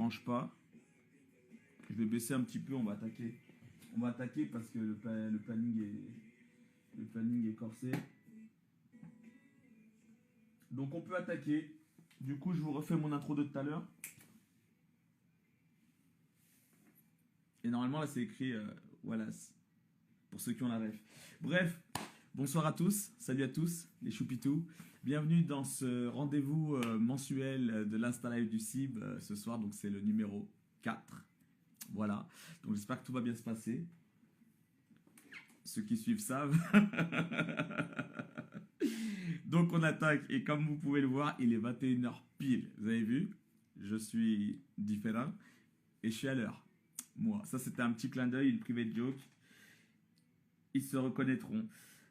dérange pas. Je vais baisser un petit peu, on va attaquer. On va attaquer parce que le planning est corsé. Donc on peut attaquer. Du coup, je vous refais mon intro de tout à l'heure. Et normalement, là, c'est écrit Wallace. Pour ceux qui ont la ref. Bref, bonsoir à tous. Salut à tous, les choupitous. Bienvenue dans ce rendez-vous mensuel de l'Insta Live du CIB ce soir. Donc, c'est le numéro 4. Voilà. Donc, j'espère que tout va bien se passer. Ceux qui suivent savent. Donc, on attaque. Et comme vous pouvez le voir, il est 21h pile. Vous avez vu? Je suis différent. Et je suis à l'heure. Moi, ça c'était un petit clin d'œil, une private joke. Ils se reconnaîtront.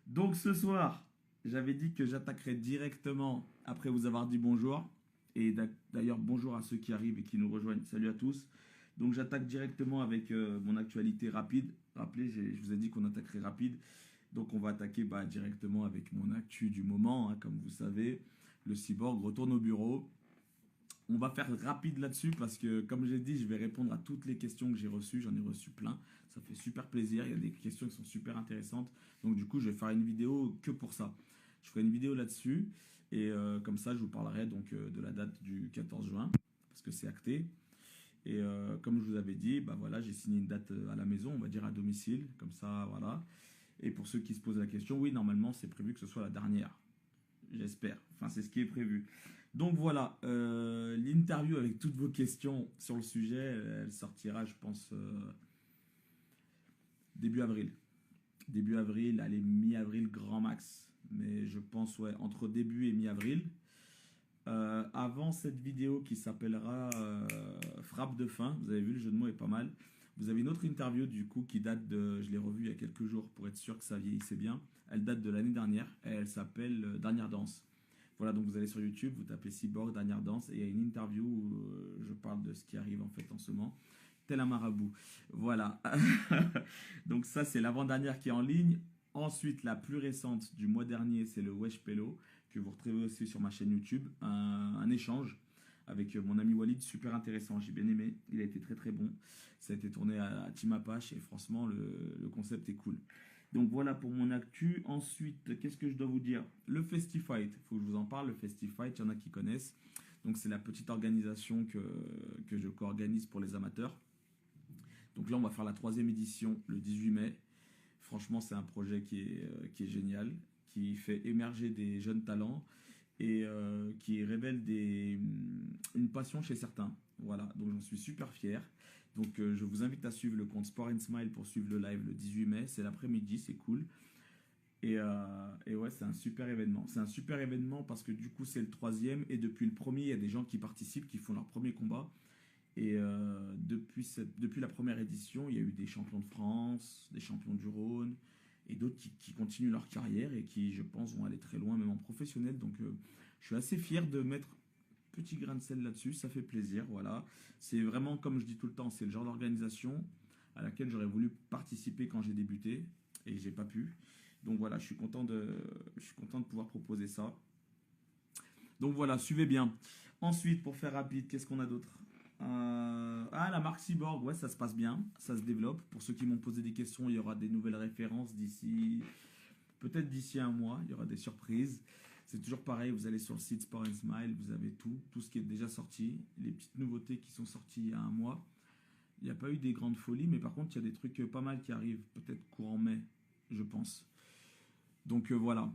Donc ce soir, j'avais dit que j'attaquerais directement après vous avoir dit bonjour. Et d'ailleurs, bonjour à ceux qui arrivent et qui nous rejoignent. Salut à tous. Donc j'attaque directement avec mon actualité rapide. Rappelez, je vous ai dit qu'on attaquerait rapide. Donc on va attaquer directement avec mon actu du moment. Comme vous savez, le cyborg retourne au bureau. On va faire rapide là-dessus parce que, comme j'ai dit, je vais répondre à toutes les questions que j'ai reçues. J'en ai reçu plein. Ça fait super plaisir. Il y a des questions qui sont super intéressantes. Donc, du coup, je vais faire une vidéo que pour ça. Je ferai une vidéo là-dessus. Et comme ça, je vous parlerai donc de la date du 14 juin parce que c'est acté. Et comme je vous avais dit, voilà, j'ai signé une date à la maison, on va dire à domicile. Comme ça, voilà. Et pour ceux qui se posent la question, oui, normalement, c'est prévu que ce soit la dernière. J'espère. Enfin, c'est ce qui est prévu. Donc voilà, l'interview avec toutes vos questions sur le sujet, elle sortira, je pense, début avril. Début avril, allez, mi-avril, grand max. Mais je pense, ouais, entre début et mi-avril. Avant cette vidéo qui s'appellera Frappe de fin, vous avez vu, le jeu de mots est pas mal. Vous avez une autre interview du coup qui date de, je l'ai revue il y a quelques jours pour être sûr que ça vieillissait bien. Elle date de l'année dernière et elle s'appelle Dernière danse. Voilà, donc vous allez sur YouTube, vous tapez Cyborg, Dernière danse et il y a une interview où je parle de ce qui arrive en fait en ce moment. Tel un marabout. Voilà. Donc ça c'est l'avant-dernière qui est en ligne. Ensuite, la plus récente du mois dernier, c'est le Wesh Pello, que vous retrouvez aussi sur ma chaîne YouTube. Un échange avec mon ami Walid, super intéressant, j'ai bien aimé. Il a été très très bon. Ça a été tourné à Team Apache et franchement, le concept est cool. Donc voilà pour mon actu. Ensuite, qu'est-ce que je dois vous dire? Le Festifight, il faut que je vous en parle. Le Festifight, il y en a qui connaissent. Donc c'est la petite organisation que je co-organise pour les amateurs. Donc là, on va faire la 3e édition le 18 mai. Franchement, c'est un projet qui est génial, qui fait émerger des jeunes talents et qui révèle une passion chez certains. Voilà, donc j'en suis super fier. Donc je vous invite à suivre le compte Sport and Smile pour suivre le live le 18 mai. C'est l'après-midi, c'est cool. Et ouais, c'est un super événement. C'est un super événement parce que du coup, c'est le 3e et depuis le premier, il y a des gens qui participent, qui font leur premier combat. Et depuis la première édition, il y a eu des champions de France, des champions du Rhône et d'autres qui continuent leur carrière et qui, je pense, vont aller très loin, même en professionnel. Donc, je suis assez fier de mettre un petit grain de sel là-dessus. Ça fait plaisir, voilà. C'est vraiment, comme je dis tout le temps, c'est le genre d'organisation à laquelle j'aurais voulu participer quand j'ai débuté et j'ai pas pu. Donc voilà, je suis content de pouvoir proposer ça. Donc voilà, suivez bien. Ensuite, pour faire rapide, qu'est-ce qu'on a d'autre? La marque Cyborg, ouais, ça se passe bien, ça se développe. Pour ceux qui m'ont posé des questions, il y aura des nouvelles références peut-être d'ici un mois, il y aura des surprises. C'est toujours pareil, vous allez sur le site Sport and Smile, vous avez tout ce qui est déjà sorti, les petites nouveautés qui sont sorties il y a un mois. Il n'y a pas eu des grandes folies, mais par contre, il y a des trucs pas mal qui arrivent, peut-être courant mai, je pense. Donc voilà.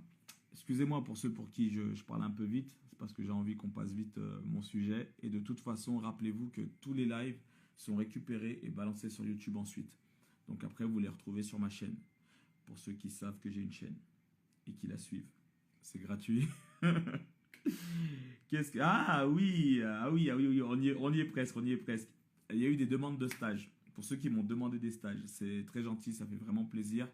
Excusez-moi pour ceux pour qui je parle un peu vite, c'est parce que j'ai envie qu'on passe vite mon sujet. Et de toute façon, rappelez-vous que tous les lives sont récupérés et balancés sur YouTube ensuite. Donc après, vous les retrouvez sur ma chaîne, pour ceux qui savent que j'ai une chaîne et qui la suivent. C'est gratuit. Ah oui, on y est presque, on y est presque. Il y a eu des demandes de stages. Pour ceux qui m'ont demandé des stages, c'est très gentil, ça fait vraiment plaisir.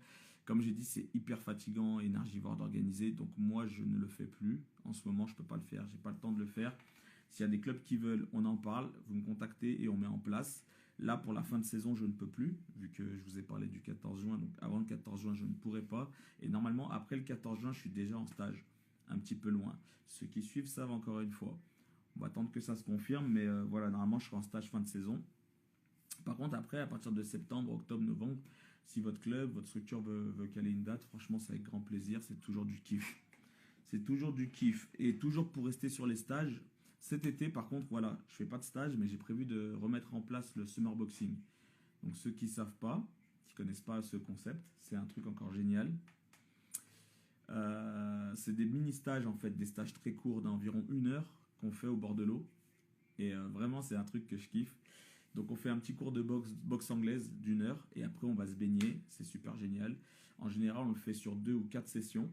Comme j'ai dit, c'est hyper fatigant et énergivore d'organiser. Donc moi, je ne le fais plus. En ce moment, je ne peux pas le faire. Je n'ai pas le temps de le faire. S'il y a des clubs qui veulent, on en parle. Vous me contactez et on met en place. Là, pour la fin de saison, je ne peux plus, vu que je vous ai parlé du 14 juin. Donc avant le 14 juin, je ne pourrai pas. Et normalement, après le 14 juin, je suis déjà en stage. Un petit peu loin. Ceux qui suivent savent encore une fois. On va attendre que ça se confirme, mais voilà, normalement, je serai en stage fin de saison. Par contre, après, à partir de septembre, octobre, novembre, si votre club, votre structure veut caler une date, franchement, c'est avec grand plaisir. C'est toujours du kiff. C'est toujours du kiff. Et toujours pour rester sur les stages, cet été, par contre, voilà, je fais pas de stage, mais j'ai prévu de remettre en place le summer boxing. Donc, ceux qui savent pas, qui connaissent pas ce concept, c'est un truc encore génial. C'est des mini-stages, en fait, des stages très courts d'environ 1 heure qu'on fait au bord de l'eau. Et vraiment, c'est un truc que je kiffe. Donc on fait un petit cours de boxe anglaise d'1 heure et après on va se baigner, c'est super génial. En général on le fait sur 2 ou 4 sessions,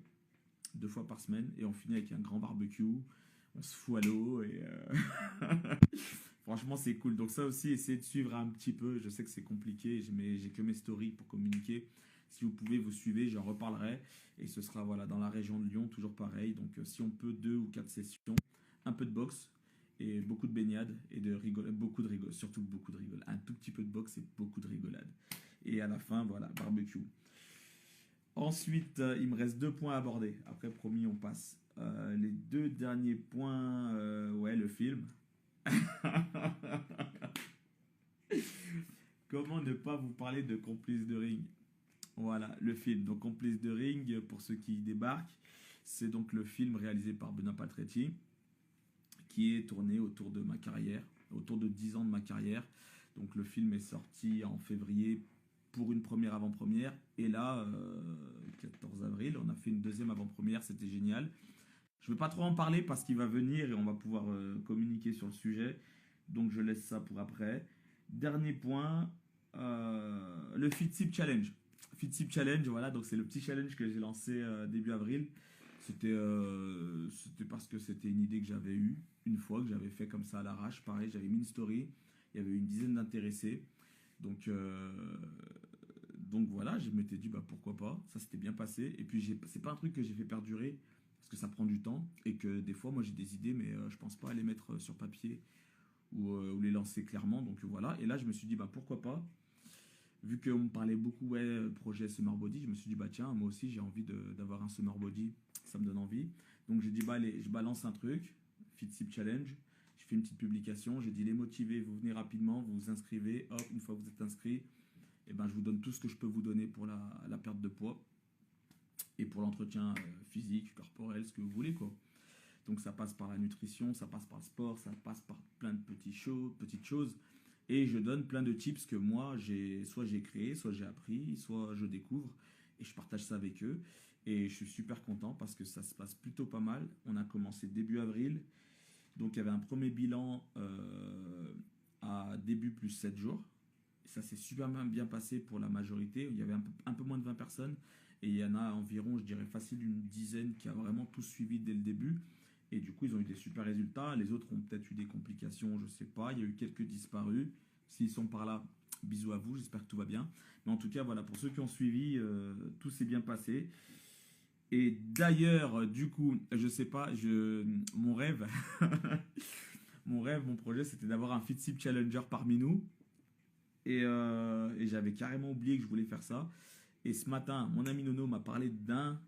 2 fois par semaine et on finit avec un grand barbecue, on se fout à l'eau et franchement c'est cool. Donc ça aussi essayez de suivre un petit peu, je sais que c'est compliqué, j'ai que mes stories pour communiquer. Si vous pouvez vous suivez, j'en reparlerai et ce sera voilà dans la région de Lyon, toujours pareil. Donc si on peut 2 ou 4 sessions, un peu de boxe et beaucoup de baignade et de rigolade, beaucoup de rigolade, surtout beaucoup de rigolade. Un tout petit peu de boxe et beaucoup de rigolade. Et à la fin, voilà, barbecue. Ensuite, il me reste 2 points à aborder. Après, promis, on passe. Les 2 derniers points, ouais, le film. Comment ne pas vous parler de Complice de Ring? Voilà, le film. Donc, Complice de Ring, pour ceux qui débarquent, c'est donc le film réalisé par Benoît Patretti, qui est tourné autour de ma carrière, autour de 10 ans de ma carrière. Donc le film est sorti en février pour une première avant-première. Et là, 14 avril, on a fait une deuxième avant-première, c'était génial. Je ne vais pas trop en parler parce qu'il va venir et on va pouvoir communiquer sur le sujet. Donc je laisse ça pour après. Dernier point, le FitSip Challenge. FitSip Challenge, voilà, donc c'est le petit challenge que j'ai lancé début avril. C'était parce que c'était une idée que j'avais eue une fois, que j'avais fait comme ça à l'arrache. Pareil, j'avais mis une story, il y avait une dizaine d'intéressés. Donc voilà, je m'étais dit bah pourquoi pas, ça s'était bien passé. Et puis c'est pas un truc que j'ai fait perdurer parce que ça prend du temps et que des fois moi j'ai des idées mais je pense pas à les mettre sur papier ou les lancer clairement. Donc voilà, et là je me suis dit bah pourquoi pas. Vu qu'on me parlait beaucoup, ouais, projet Summer Body, je me suis dit, bah tiens, moi aussi j'ai envie d'avoir un Summer Body, ça me donne envie. Donc j'ai dit, bah allez, je balance un truc, FitSip Challenge, je fais une petite publication, j'ai dit, les motivés, vous venez rapidement, vous vous inscrivez, hop, une fois que vous êtes inscrit, et ben, je vous donne tout ce que je peux vous donner pour la perte de poids et pour l'entretien physique, corporel, ce que vous voulez, quoi. Donc ça passe par la nutrition, ça passe par le sport, ça passe par plein de petites choses. Et je donne plein de tips que moi, soit j'ai créé, soit j'ai appris, soit je découvre. Et je partage ça avec eux. Et je suis super content parce que ça se passe plutôt pas mal. On a commencé début avril. Donc il y avait un premier bilan à début plus 7 jours. Et ça s'est super bien passé pour la majorité. Il y avait un peu moins de 20 personnes. Et il y en a environ, je dirais facile, une dizaine qui a vraiment tout suivi dès le début. Et du coup, ils ont eu des super résultats. Les autres ont peut-être eu des complications, je ne sais pas. Il y a eu quelques disparus. S'ils sont par là, bisous à vous, j'espère que tout va bien. Mais en tout cas, voilà, pour ceux qui ont suivi, tout s'est bien passé. Et d'ailleurs, du coup, je sais pas, mon rêve, mon projet, c'était d'avoir un FitSip Challenger parmi nous. Et j'avais carrément oublié que je voulais faire ça. Et ce matin, mon ami Nono m'a parlé d'un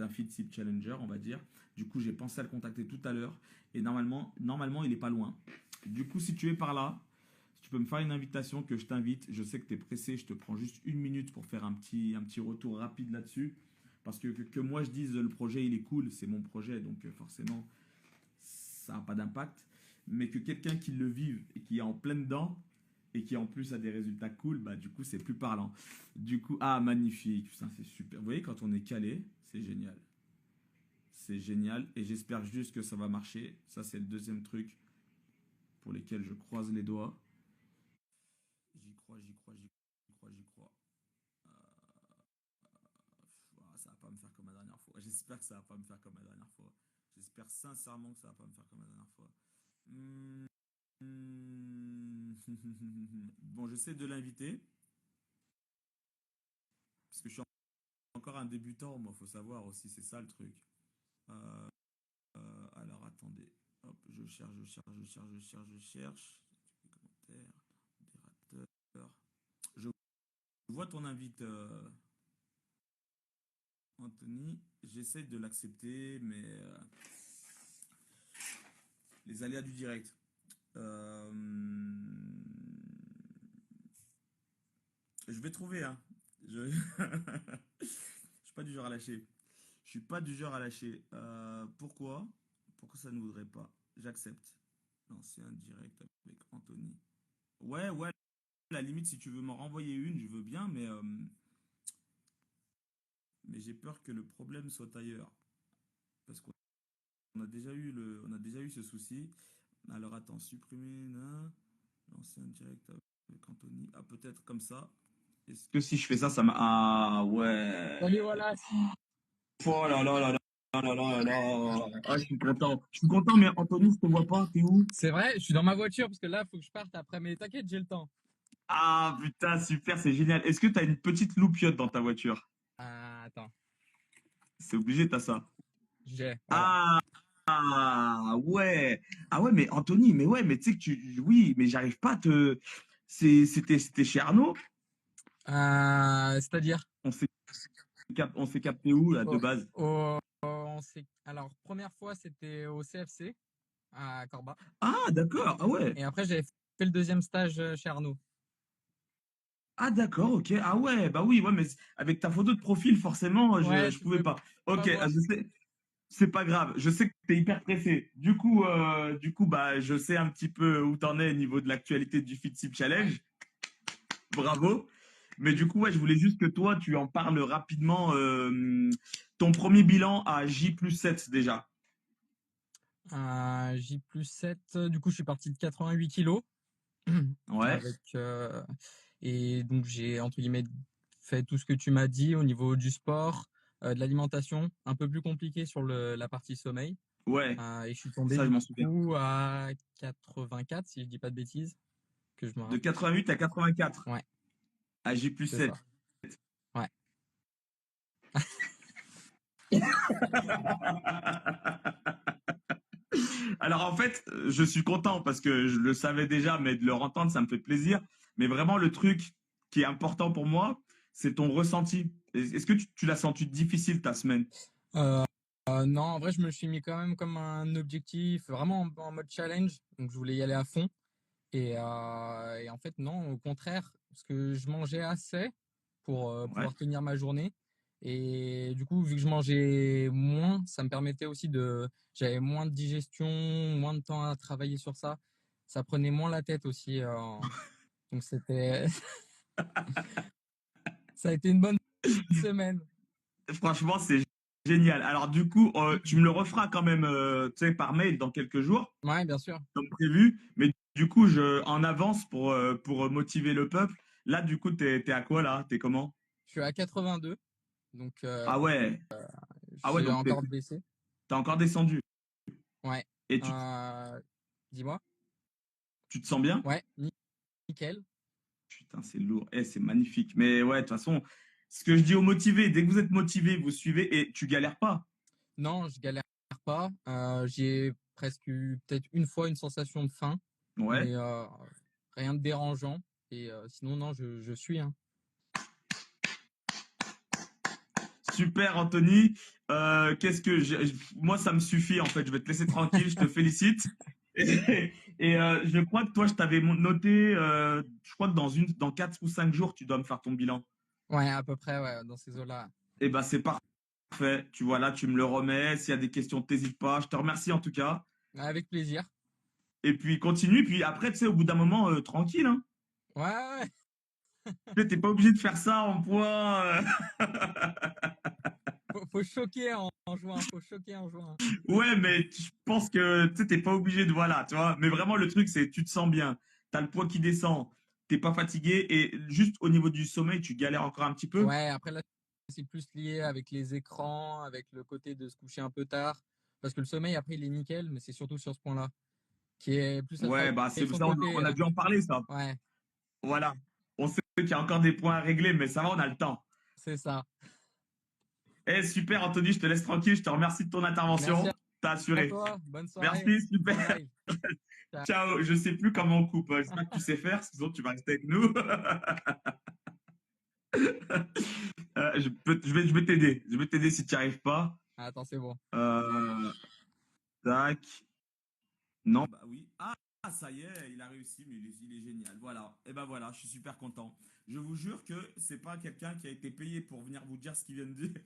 FitSip Challenger, on va dire. Du coup, j'ai pensé à le contacter tout à l'heure. Et normalement, il n'est pas loin. Du coup, si tu es par là, si tu peux me faire une invitation, que je t'invite. Je sais que tu es pressé, je te prends juste 1 minute pour faire un petit retour rapide là-dessus. Parce que moi, je dise le projet, il est cool, c'est mon projet. Donc forcément, ça n'a pas d'impact. Mais que quelqu'un qui le vive et qui est en plein dedans, et qui en plus a des résultats cool, bah du coup c'est plus parlant. Du coup, ah magnifique, putain, c'est super. Vous voyez, quand on est calé, c'est génial. C'est génial et j'espère juste que ça va marcher. Ça c'est le deuxième truc pour lequel je croise les doigts. J'y crois, j'y crois, j'y crois, j'y crois. Ça va pas me faire comme la dernière fois. J'espère que ça va pas me faire comme la dernière fois. J'espère sincèrement que ça va pas me faire comme la dernière fois. Hmm. Bon, j'essaie de l'inviter parce que je suis encore un débutant, moi, faut savoir aussi, c'est ça le truc. Euh, alors attendez, hop, je cherche. Commentaire, modérateur. Je vois ton invite, Anthony. J'essaie de l'accepter, mais Les aléas du direct. Euh, Je vais trouver, hein. Je... Je suis pas du genre à lâcher. Je suis pas du genre à lâcher. Pourquoi? Pourquoi ça ne voudrait pas? J'accepte. L'ancien direct avec Anthony. Ouais, ouais, à la limite, si tu veux m'en renvoyer une, je veux bien, mais j'ai peur que le problème soit ailleurs. Parce qu'on a déjà eu on a déjà eu ce souci. Alors attends, supprimer l'ancien direct avec Anthony. Ah, peut-être comme ça. Est-ce que si je fais ça, ça m'a. Ah ouais. Salut Wallace. Oh là là là là là là là là. Ah, je suis content. Je suis content, mais Anthony, je te vois pas. T'es où? C'est vrai, je suis dans ma voiture parce que là, il faut que je parte après, mais t'inquiète, j'ai le temps. Ah putain, super, c'est génial. Est-ce que t'as une petite loupiote dans ta voiture? Attends, C'est obligé, t'as ça. j'ai, voilà. Ah, ah ouais. Ah ouais, mais Anthony, mais ouais, mais tu sais que tu. Oui, mais j'arrive pas à te. C'était chez Arnaud. C'est-à-dire, On s'est on s'est capté où, là, de oh, base? alors, première fois, c'était au CFC à Corba. Ah, d'accord. Ah ouais. Et après, j'avais fait le deuxième stage chez Arnaud. Ah d'accord, ok. Ah ouais, bah oui, ouais, mais avec ta photo de profil, forcément, Ouais, je tu pouvais pouvais pas. pas Ok, voir. je sais, c'est pas grave. Je sais que tu es hyper pressé. Du coup, bah, je sais un petit peu où t'en es au niveau de l'actualité du FitSip Ouais. Challenge. Bravo. Mais du coup, ouais, je voulais juste que toi, tu en parles rapidement. Ton premier bilan à J+7 déjà. J plus 7, du coup, je suis parti de 88 kilos. Ouais, Avec, et donc, j'ai, entre guillemets, fait tout ce que tu m'as dit au niveau du sport, de l'alimentation, un peu plus compliqué sur la partie sommeil. ouais, Et je suis tombé ça, je du m'en souviens. coup à 84, si je dis pas de bêtises, que je me De rappelle. 88 à 84 Ouais, à c'est J+7. ça. Ouais. Alors en fait, je suis content parce que je le savais déjà, mais de le entendre, ça me fait plaisir. Mais vraiment, le truc qui est important pour moi, c'est ton ressenti. Est-ce que tu l'as senti difficile ta semaine? Euh, non, en vrai, je me suis mis quand même comme un objectif, vraiment en mode challenge. Donc, je voulais y aller à fond. Et en fait, non, au contraire, parce que je mangeais assez pour Ouais. pouvoir tenir ma journée. Et du coup, vu que je mangeais moins, ça me permettait aussi j'avais moins de digestion, moins de temps à travailler sur ça. Ça prenait moins la tête aussi. Donc ça a été une bonne semaine. Franchement, c'est génial. Alors du coup, tu me le referas quand même, tu sais, par mail dans quelques jours, Ouais, bien sûr. comme prévu. Mais du coup, en avance pour motiver le peuple. Là, du coup, t'es à quoi là? T'es comment? Je suis à 82, donc Ah ouais. Ah ouais, j'ai donc encore baissé. t'as encore descendu. Ouais. Et Euh, Dis-moi. tu te sens bien? Ouais, nickel. Putain, c'est lourd. Eh, c'est magnifique. Mais ouais, de toute façon, ce que je dis aux motivés, dès que vous êtes motivé, vous suivez et tu galères pas. Non, je galère pas. J'ai presque eu peut-être une fois une sensation de faim, Ouais. mais rien de dérangeant. Et sinon, non, je suis, hein. Super, Anthony. Moi, ça me suffit, en fait. Je vais te laisser tranquille. Je te félicite. Et je crois que toi, je t'avais noté, je crois que dans 4 ou 5 jours, tu dois me faire ton bilan. Ouais, à peu près, ouais, dans ces eaux-là. Eh ben, c'est parfait. Tu vois, là, tu me le remets. S'il y a des questions, t'hésites pas. Je te remercie en tout cas. Avec plaisir. Et puis, continue. Puis après, tu sais, au bout d'un moment, tranquille, hein. Ouais, ouais. Tu sais, t'es pas obligé de faire ça en poids. Faut choquer en juin. Faut choquer en juin. Ouais, mais je pense que tu sais, t'es pas obligé de voilà, tu vois. Mais vraiment, le truc, c'est tu te sens bien. T'as le poids qui descend. T'es pas fatigué. Et juste au niveau du sommeil, tu galères encore un petit peu. Ouais, après là, c'est plus lié avec les écrans, avec le côté de se coucher un peu tard. Parce que le sommeil, après, il est nickel, mais c'est surtout sur ce point-là, qui est plus à Ouais, travailler bah de c'est son ça, côté. on a dû en parler, ça. Ouais, Voilà. On sait qu'il y a encore des points à régler, mais ça va, on a le temps. c'est ça. Eh, super, Anthony, je te laisse tranquille. Je te remercie de ton Merci intervention. T'as à assuré. toi. Bonne soirée. Merci, super. Bon live. Ciao. Ciao. Je sais plus comment on coupe. J'espère que tu sais faire, sinon tu vas rester avec nous. Je vais t'aider. Je vais t'aider si tu n'y arrives pas. Attends, c'est bon. Euh, tac. Non, bah oui. Ça y est, il a réussi, mais il est génial. Voilà. Et ben voilà, je suis super content. Je vous jure que c'est pas quelqu'un qui a été payé pour venir vous dire ce qu'il vient de dire.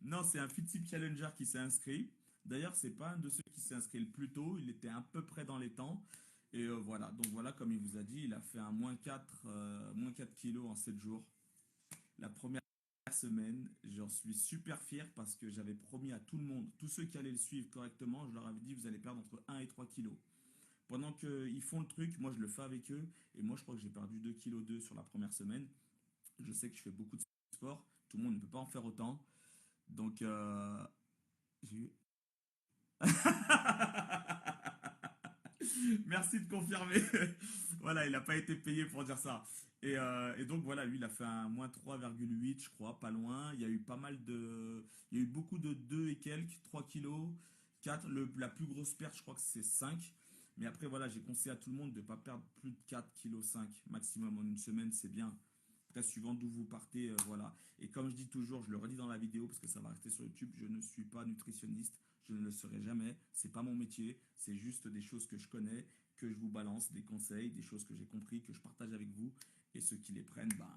Non, c'est un Fitbit Challenger qui s'est inscrit. D'ailleurs, c'est pas un de ceux qui s'est inscrit le plus tôt. Il était à peu près dans les temps. Et voilà. Donc voilà, comme il vous a dit, il a fait un -4 kilos en 7 jours. La première semaine, j'en suis super fier parce que j'avais promis à tout le monde, tous ceux qui allaient le suivre correctement, je leur avais dit vous allez perdre entre 1 et 3 kilos. Pendant qu'ils font le truc, moi je le fais avec eux. Et moi je crois que j'ai perdu 2,2 kg sur la première semaine. Je sais que je fais beaucoup de sport. Tout le monde ne peut pas en faire autant. Donc j'ai eu... Merci de confirmer. Voilà, il n'a pas été payé pour dire ça. Et donc voilà, lui, il a fait un -3,8, je crois, pas loin. Il y a eu pas mal de... Il y a eu beaucoup de 2 et quelques, 3 kilos, 4. La plus grosse perte, je crois que c'est 5. Mais après, voilà, j'ai conseillé à tout le monde de ne pas perdre plus de 4,5 kg maximum en une semaine, c'est bien. Après, suivant d'où vous partez, voilà. Et comme je dis toujours, je le redis dans la vidéo parce que ça va rester sur YouTube, je ne suis pas nutritionniste, je ne le serai jamais. C'est pas mon métier, c'est juste des choses que je connais, que je vous balance, des conseils, des choses que j'ai compris, que je partage avec vous. Et ceux qui les prennent, ben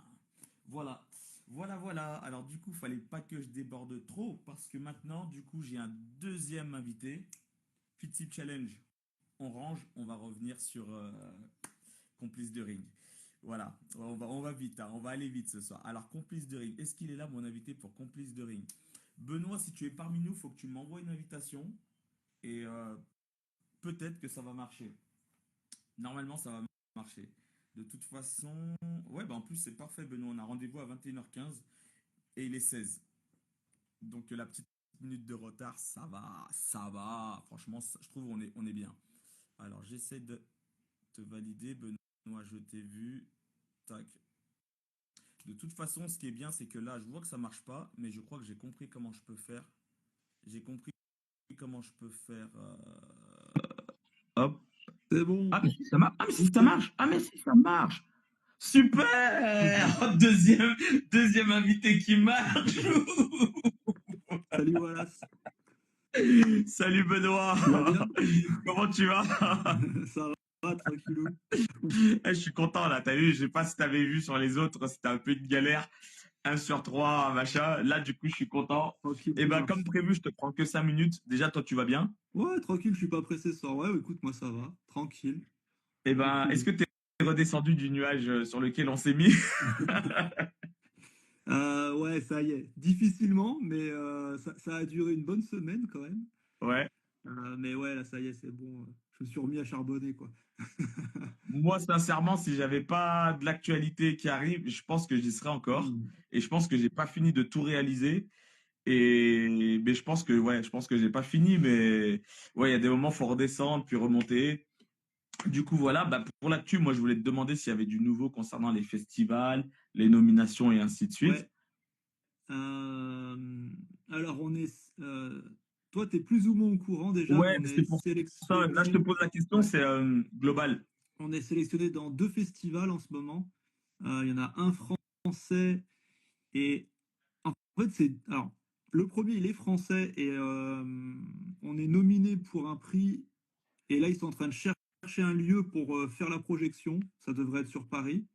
voilà. Voilà. Alors du coup, il fallait pas que je déborde trop parce que maintenant, du coup, j'ai un deuxième invité. Fitzy Challenge, on range, on va revenir sur Complice de Ring. Voilà, on va vite, hein, on va aller vite ce soir. Alors, Complice de Ring, est-ce qu'il est là, mon invité, pour Complice de Ring? Benoît, si tu es parmi nous, il faut que tu m'envoies une invitation et peut-être que ça va marcher. Normalement, ça va marcher. De toute façon, ouais, bah en plus, c'est parfait, Benoît. On a rendez-vous à 21h15 et il est 16. Donc, la petite minute de retard, ça va, ça va. Franchement, je trouve on est bien. Alors, j'essaie de te valider, Benoît, je t'ai vu. Tac. De toute façon, ce qui est bien, c'est que là, je vois que ça marche pas, mais je crois que j'ai compris comment je peux faire. J'ai compris comment je peux faire. Hop. C'est bon. Ah, mais si, ça marche. Ah, mais si, ça marche. Ah, mais si, ça marche. Super. Deuxième invité qui marche. Salut Wallace. Salut Benoît. Tu vas bien? Comment tu vas? Ça va, tranquillou. Je suis content là, t'as vu, je sais pas si t'avais vu sur les autres, c'était un peu une galère. 1 sur 3, machin. Là, du coup, je suis content. Tranquille, Et tout ben, comme marche. prévu, je te prends que 5 minutes. Déjà, toi, tu vas bien? Ouais, tranquille, je suis pas pressé ce soir. Ouais, écoute, moi ça va. Tranquille. Et ben, est-ce Tranquillou. que tu es redescendu du nuage sur lequel on s'est mis? Ouais, ça y est. Difficilement, mais ça a duré une bonne semaine quand même. Ouais. Mais ouais, là, ça y est, c'est bon. Je me suis remis à charbonner, quoi. Moi, sincèrement, si j'avais pas de l'actualité qui arrive, je pense que j'y serais encore. Hmm. Et je pense que j'ai pas fini de tout réaliser. Et mais je pense que ouais, je pense que j'ai pas fini, mais ouais, il y a des moments faut redescendre puis remonter. Du coup, voilà, bah, pour l'actu, moi je voulais te demander s'il y avait du nouveau concernant les festivals, les nominations et ainsi de suite. Ouais. Euh, alors, toi, tu es plus ou moins au courant déjà, mais Ouais, mais c'est pour ça. Là, je te pose la question, Ouais. c'est global. On est sélectionné dans 2 festivals en ce moment. Il y en a un français et en fait, alors, le premier, il est français et on est nominé pour un prix. Et là, ils sont en train de chercher un lieu pour faire la projection. Ça devrait être sur Paris.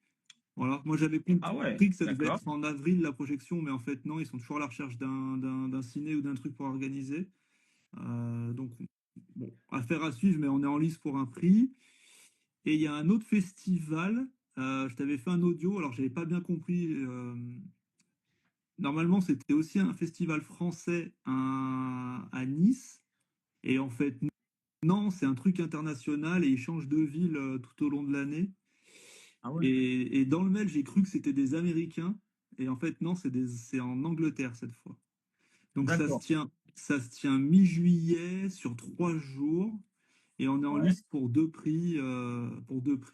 Voilà. Moi, j'avais Ah compris ouais, que ça devait d'accord. être en avril la projection, mais en fait, non, ils sont toujours à la recherche d'un ciné ou d'un truc pour organiser. Donc, bon, affaire à suivre, mais on est en lice pour un prix. Et il y a un autre festival. Je t'avais fait un audio, alors j'avais pas bien compris. Normalement, c'était aussi un festival français à Nice. Et en fait, non, c'est un truc international et ils changent de ville tout au long de l'année. Ah ouais, Et dans le mail, j'ai cru que c'était des Américains. Et en fait, non, c'est en Angleterre cette fois. Donc d'accord. ça se tient mi-juillet sur 3 jours. Et on est en Ouais. lice pour deux prix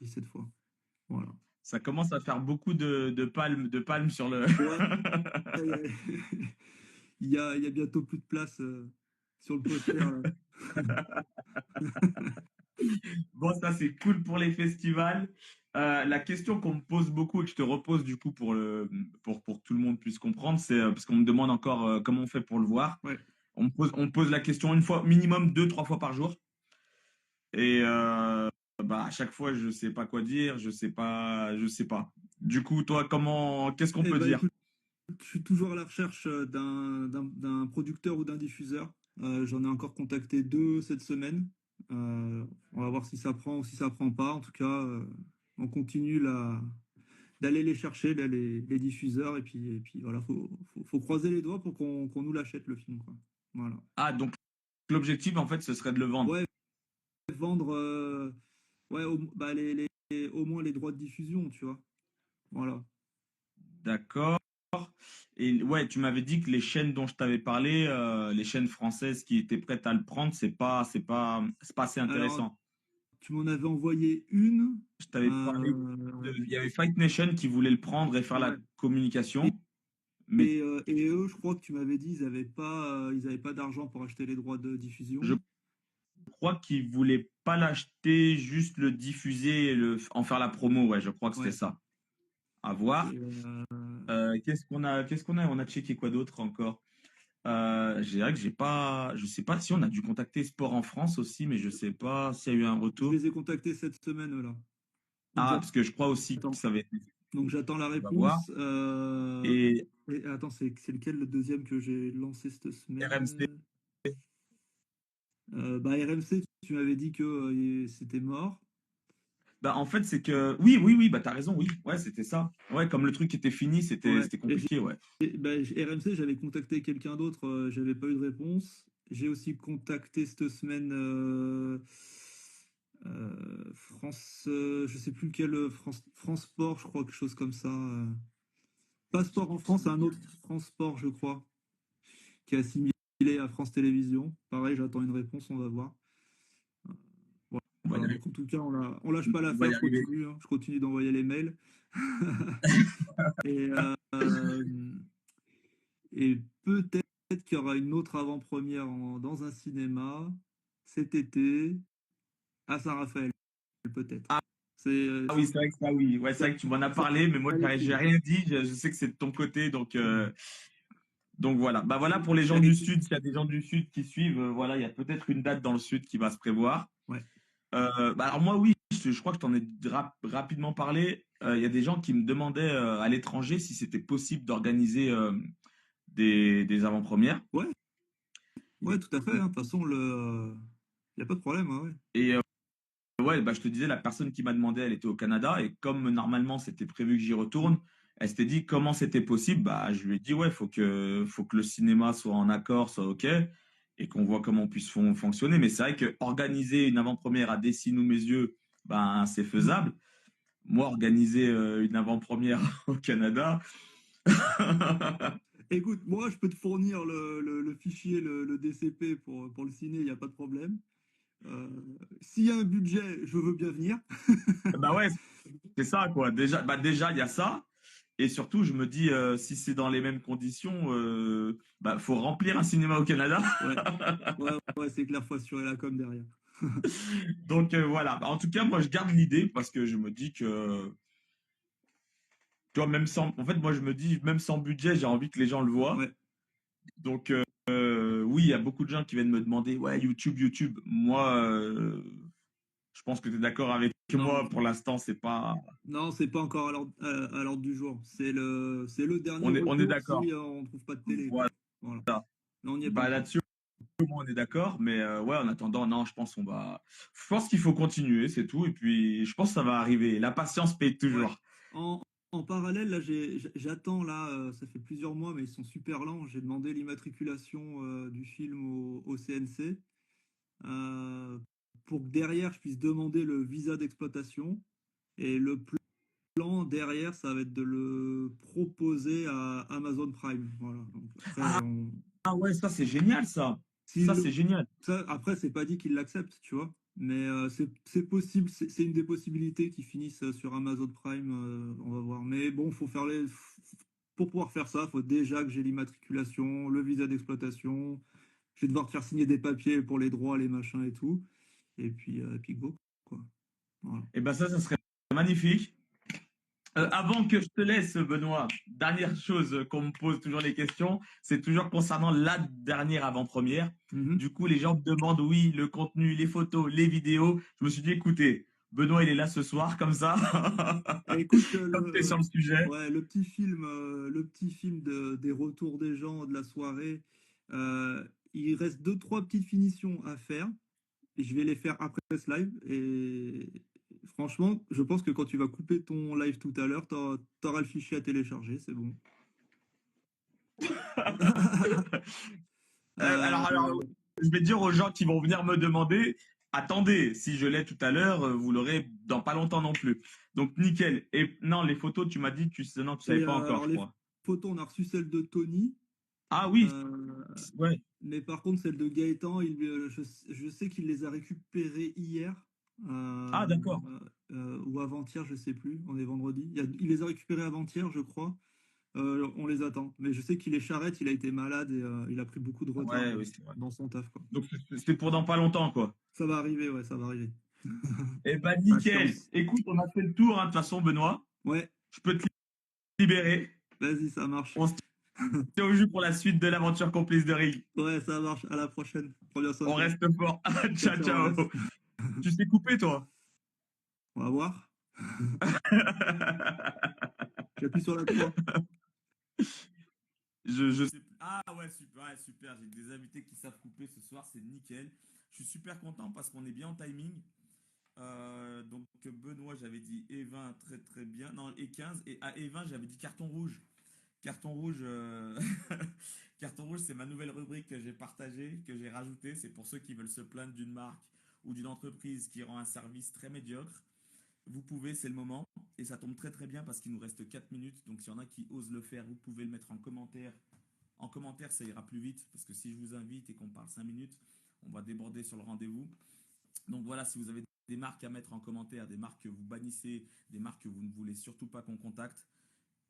cette fois. Voilà. Ça commence à faire beaucoup de palmes sur le. Ouais, ouais. Il y a bientôt plus de place sur le poster là. Bon, ça c'est cool pour les festivals. La question qu'on me pose beaucoup et que je te repose du coup pour que tout le monde puisse comprendre, c'est parce qu'on me demande encore comment on fait pour le voir. Ouais. On me pose la question une fois, minimum 2, 3 fois par jour. Et bah, à chaque fois, je sais pas quoi dire, je sais pas, je sais pas. Du coup, toi, qu'est-ce qu'on Eh peut ben, dire? écoute, je suis toujours à la recherche d'un producteur ou d'un diffuseur. J'en ai encore contacté deux cette semaine. On va voir si ça prend ou si ça prend pas. En tout cas, on continue d'aller les chercher, là, les diffuseurs. Et puis voilà, faut croiser les doigts pour qu'on nous l'achète le film, quoi. Voilà. Ah, donc l'objectif, en fait, ce serait de le vendre. Ouais, vendre ouais, bah, au moins les droits de diffusion, tu vois. Voilà. D'accord. Et ouais, tu m'avais dit que les chaînes dont je t'avais parlé, les chaînes françaises qui étaient prêtes à le prendre, c'est pas assez Alors, intéressant. tu m'en avais envoyé une. Je t'avais parlé Euh, il y avait Fight Nation qui voulait le prendre et faire la ouais. Et, communication, mais et eux, je crois que tu m'avais dit, ils avaient pas d'argent pour acheter les droits de diffusion. je crois qu'ils voulaient pas l'acheter, juste le diffuser et en faire la promo. Ouais, je crois que c'était Ouais. ça. À voir. Et, Qu'est-ce qu'on a? On a checké quoi d'autre encore? Je dirais que je sais pas si on a dû contacter Sport en France aussi, mais je sais pas s'il y a eu un je retour. les ai contactés cette semaine, là. Donc Ah, parce que je crois aussi que j'attends. ça avait été. Donc j'attends la On va voir. réponse. Et Et attends, c'est lequel le deuxième que j'ai lancé cette RMC. semaine? Bah, RMC, tu m'avais dit que c'était mort. Bah, en fait, c'est que. Oui, oui, oui, bah, t'as raison, oui. Ouais, c'était ça. Ouais, comme le truc était fini, Ouais. c'était compliqué, ouais. Bah, RMC, j'avais contacté quelqu'un d'autre, j'avais pas eu de réponse. J'ai aussi contacté cette semaine France, je sais plus lequel, France Sport, je crois, quelque chose comme ça. Pas Sport en France, un autre France Sport, je crois, qui est assimilé à France Télévisions. Pareil, j'attends une réponse, on va voir. On va y Voilà, arriver. donc en tout cas, on lâche pas On va l'affaire, y arriver. je continue d'envoyer les mails. Et, et peut-être qu'il y aura une autre avant-première dans un cinéma cet été à Saint-Raphaël, peut-être. Ah, C'est ah oui, c'est vrai que ça, oui. Ouais, c'est ça, vrai que tu m'en as ça parlé, mais moi, valait le j'ai coup. rien dit. Je sais que c'est de ton côté, donc voilà. Bah voilà pour les gens Et- du Sud. S'il y a des gens du Sud qui suivent, voilà, il y a peut-être une date dans le Sud qui va se prévoir. ouais. Bah alors moi, oui, je crois que je t'en ai rapidement parlé. Il y a des gens qui me demandaient à l'étranger si c'était possible d'organiser des avant-premières. Ouais, ouais, tout à fait, hein. De toute façon, il n'y a pas de problème, hein, ouais. Et ouais, bah, je te disais, la personne qui m'a demandé, elle était au Canada. Et comme normalement, c'était prévu que j'y retourne, elle s'était dit comment c'était possible. Bah, je lui ai dit, ouais, faut que le cinéma soit en accord, soit OK, et qu'on voit comment on puisse fonctionner. Mais c'est vrai que organiser une avant-première à Dessine ou mes yeux, ben, c'est faisable. Moi, organiser une avant-première au Canada, Écoute, moi, je peux te fournir le fichier, le DCP pour le ciné, il n'y a pas de problème. Euh, S'il y a un budget, je veux bien venir. bah ouais, c'est ça, quoi. Déjà, il y a ça. Et surtout, je me dis, si c'est dans les mêmes conditions, bah, faut remplir un cinéma au Canada. Ouais, ouais, ouais, c'est clair, faut assurer la com derrière. Donc voilà. Bah, en tout cas, moi, je garde l'idée parce que je me dis que, tu vois, même sans, en fait, moi, je me dis, même sans budget, j'ai envie que les gens le voient. Ouais. Donc, oui, il y a beaucoup de gens qui viennent me demander, ouais, YouTube, YouTube. Moi, je pense que tu es d'accord avec Non, moi. Pour l'instant, c'est pas. non, c'est pas encore à l'ordre du jour. C'est le dernier On est recours d'accord. si on trouve pas de télé, quoi. Voilà. Voilà. Non, on n'y est pas Bah, encore. là-dessus, on est d'accord. Mais ouais, en attendant, non, je pense qu'il faut continuer, c'est tout. Et puis, je pense que ça va arriver. La patience paye Ouais. toujours. En, en parallèle, là, j'attends, là, ça fait plusieurs mois, mais ils sont super lents. J'ai demandé l'immatriculation du film au CNC euh, pour que derrière, je puisse demander le visa d'exploitation. Et le plan derrière, ça va être de le proposer à Amazon Prime. Voilà. Donc après, Ah, ah ouais, ça, c'est génial, ça. Ça, s'il c'est le- génial. après, c'est pas dit qu'il l'accepte, tu vois. Mais c'est possible, c'est une des possibilités qui finissent sur Amazon Prime. On va voir. Mais bon, pour pouvoir faire ça, il faut déjà que j'ai l'immatriculation, le visa d'exploitation. Je vais devoir te faire signer des papiers pour les droits, les machins et tout. Et puis go, quoi. Voilà. Et ben ça serait magnifique. Avant que je te laisse, Benoît, dernière chose qu'on me pose toujours les questions, c'est toujours concernant la dernière avant-première. Mhm. Du coup, les gens me demandent, oui, le contenu, les photos, les vidéos. Je me suis dit, écoutez, Benoît, il est là ce soir, comme ça, Et écoute, comme tu es sur le sujet. ouais, le petit film des retours des gens de la soirée, il reste deux, trois petites finitions à faire. Et je vais les faire après ce live. Et franchement, je pense que quand tu vas couper ton live tout à l'heure, t'auras le fichier à télécharger, c'est bon. Alors, Euh, je vais dire aux gens qui vont venir me demander, attendez, si je l'ai tout à l'heure, vous l'aurez dans pas longtemps non plus. Donc, nickel. Et non, les photos, tu m'as dit, non, tu savais pas encore, alors je les crois. photos, on a reçu celle de Tony. Ah oui, euh, ouais. mais par contre, celle de Gaëtan, je sais qu'il les a récupérées hier. Ah, euh, d'accord. ou avant-hier, je sais plus. On est vendredi. Il les a récupérées avant-hier, je crois. On les attend. Mais je sais qu'il est charrette, il a été malade et il a pris beaucoup de retard Ouais, oui, c'est vrai. dans son taf, quoi. Donc, c'est pour dans pas longtemps, quoi. Ça va arriver, ouais, ça va arriver. Eh ben, nickel. Patience. Écoute, on a fait le tour, hein, de toute façon, Benoît. Ouais, Je peux te libérer. vas-y, ça marche. On se tient au jus pour la suite de l'aventure complice de Rig. Ouais, ça marche. À la prochaine. Prends bien soin de On toi. reste fort. Ciao, Ciao, ciao, ciao. Alex. Tu sais couper, toi? On va voir. J'appuie sur la croix. Je sais plus. Ah ouais, super. J'ai des invités qui savent couper ce soir, c'est nickel. Je suis super content parce qu'on est bien en timing. Donc Benoît, j'avais dit E20 très très bien. Non, E15 et à E20, j'avais dit carton rouge. Carton rouge, carton rouge, c'est ma nouvelle rubrique que j'ai partagée, que j'ai rajoutée. C'est pour ceux qui veulent se plaindre d'une marque ou d'une entreprise qui rend un service très médiocre. Vous pouvez, c'est le moment. Et ça tombe très très bien parce qu'il nous reste 4 minutes. Donc s'il y en a qui osent le faire, vous pouvez le mettre en commentaire. En commentaire, ça ira plus vite parce que si je vous invite et qu'on parle 5 minutes, on va déborder sur le rendez-vous. Donc voilà, si vous avez des marques à mettre en commentaire, des marques que vous bannissez, des marques que vous ne voulez surtout pas qu'on contacte,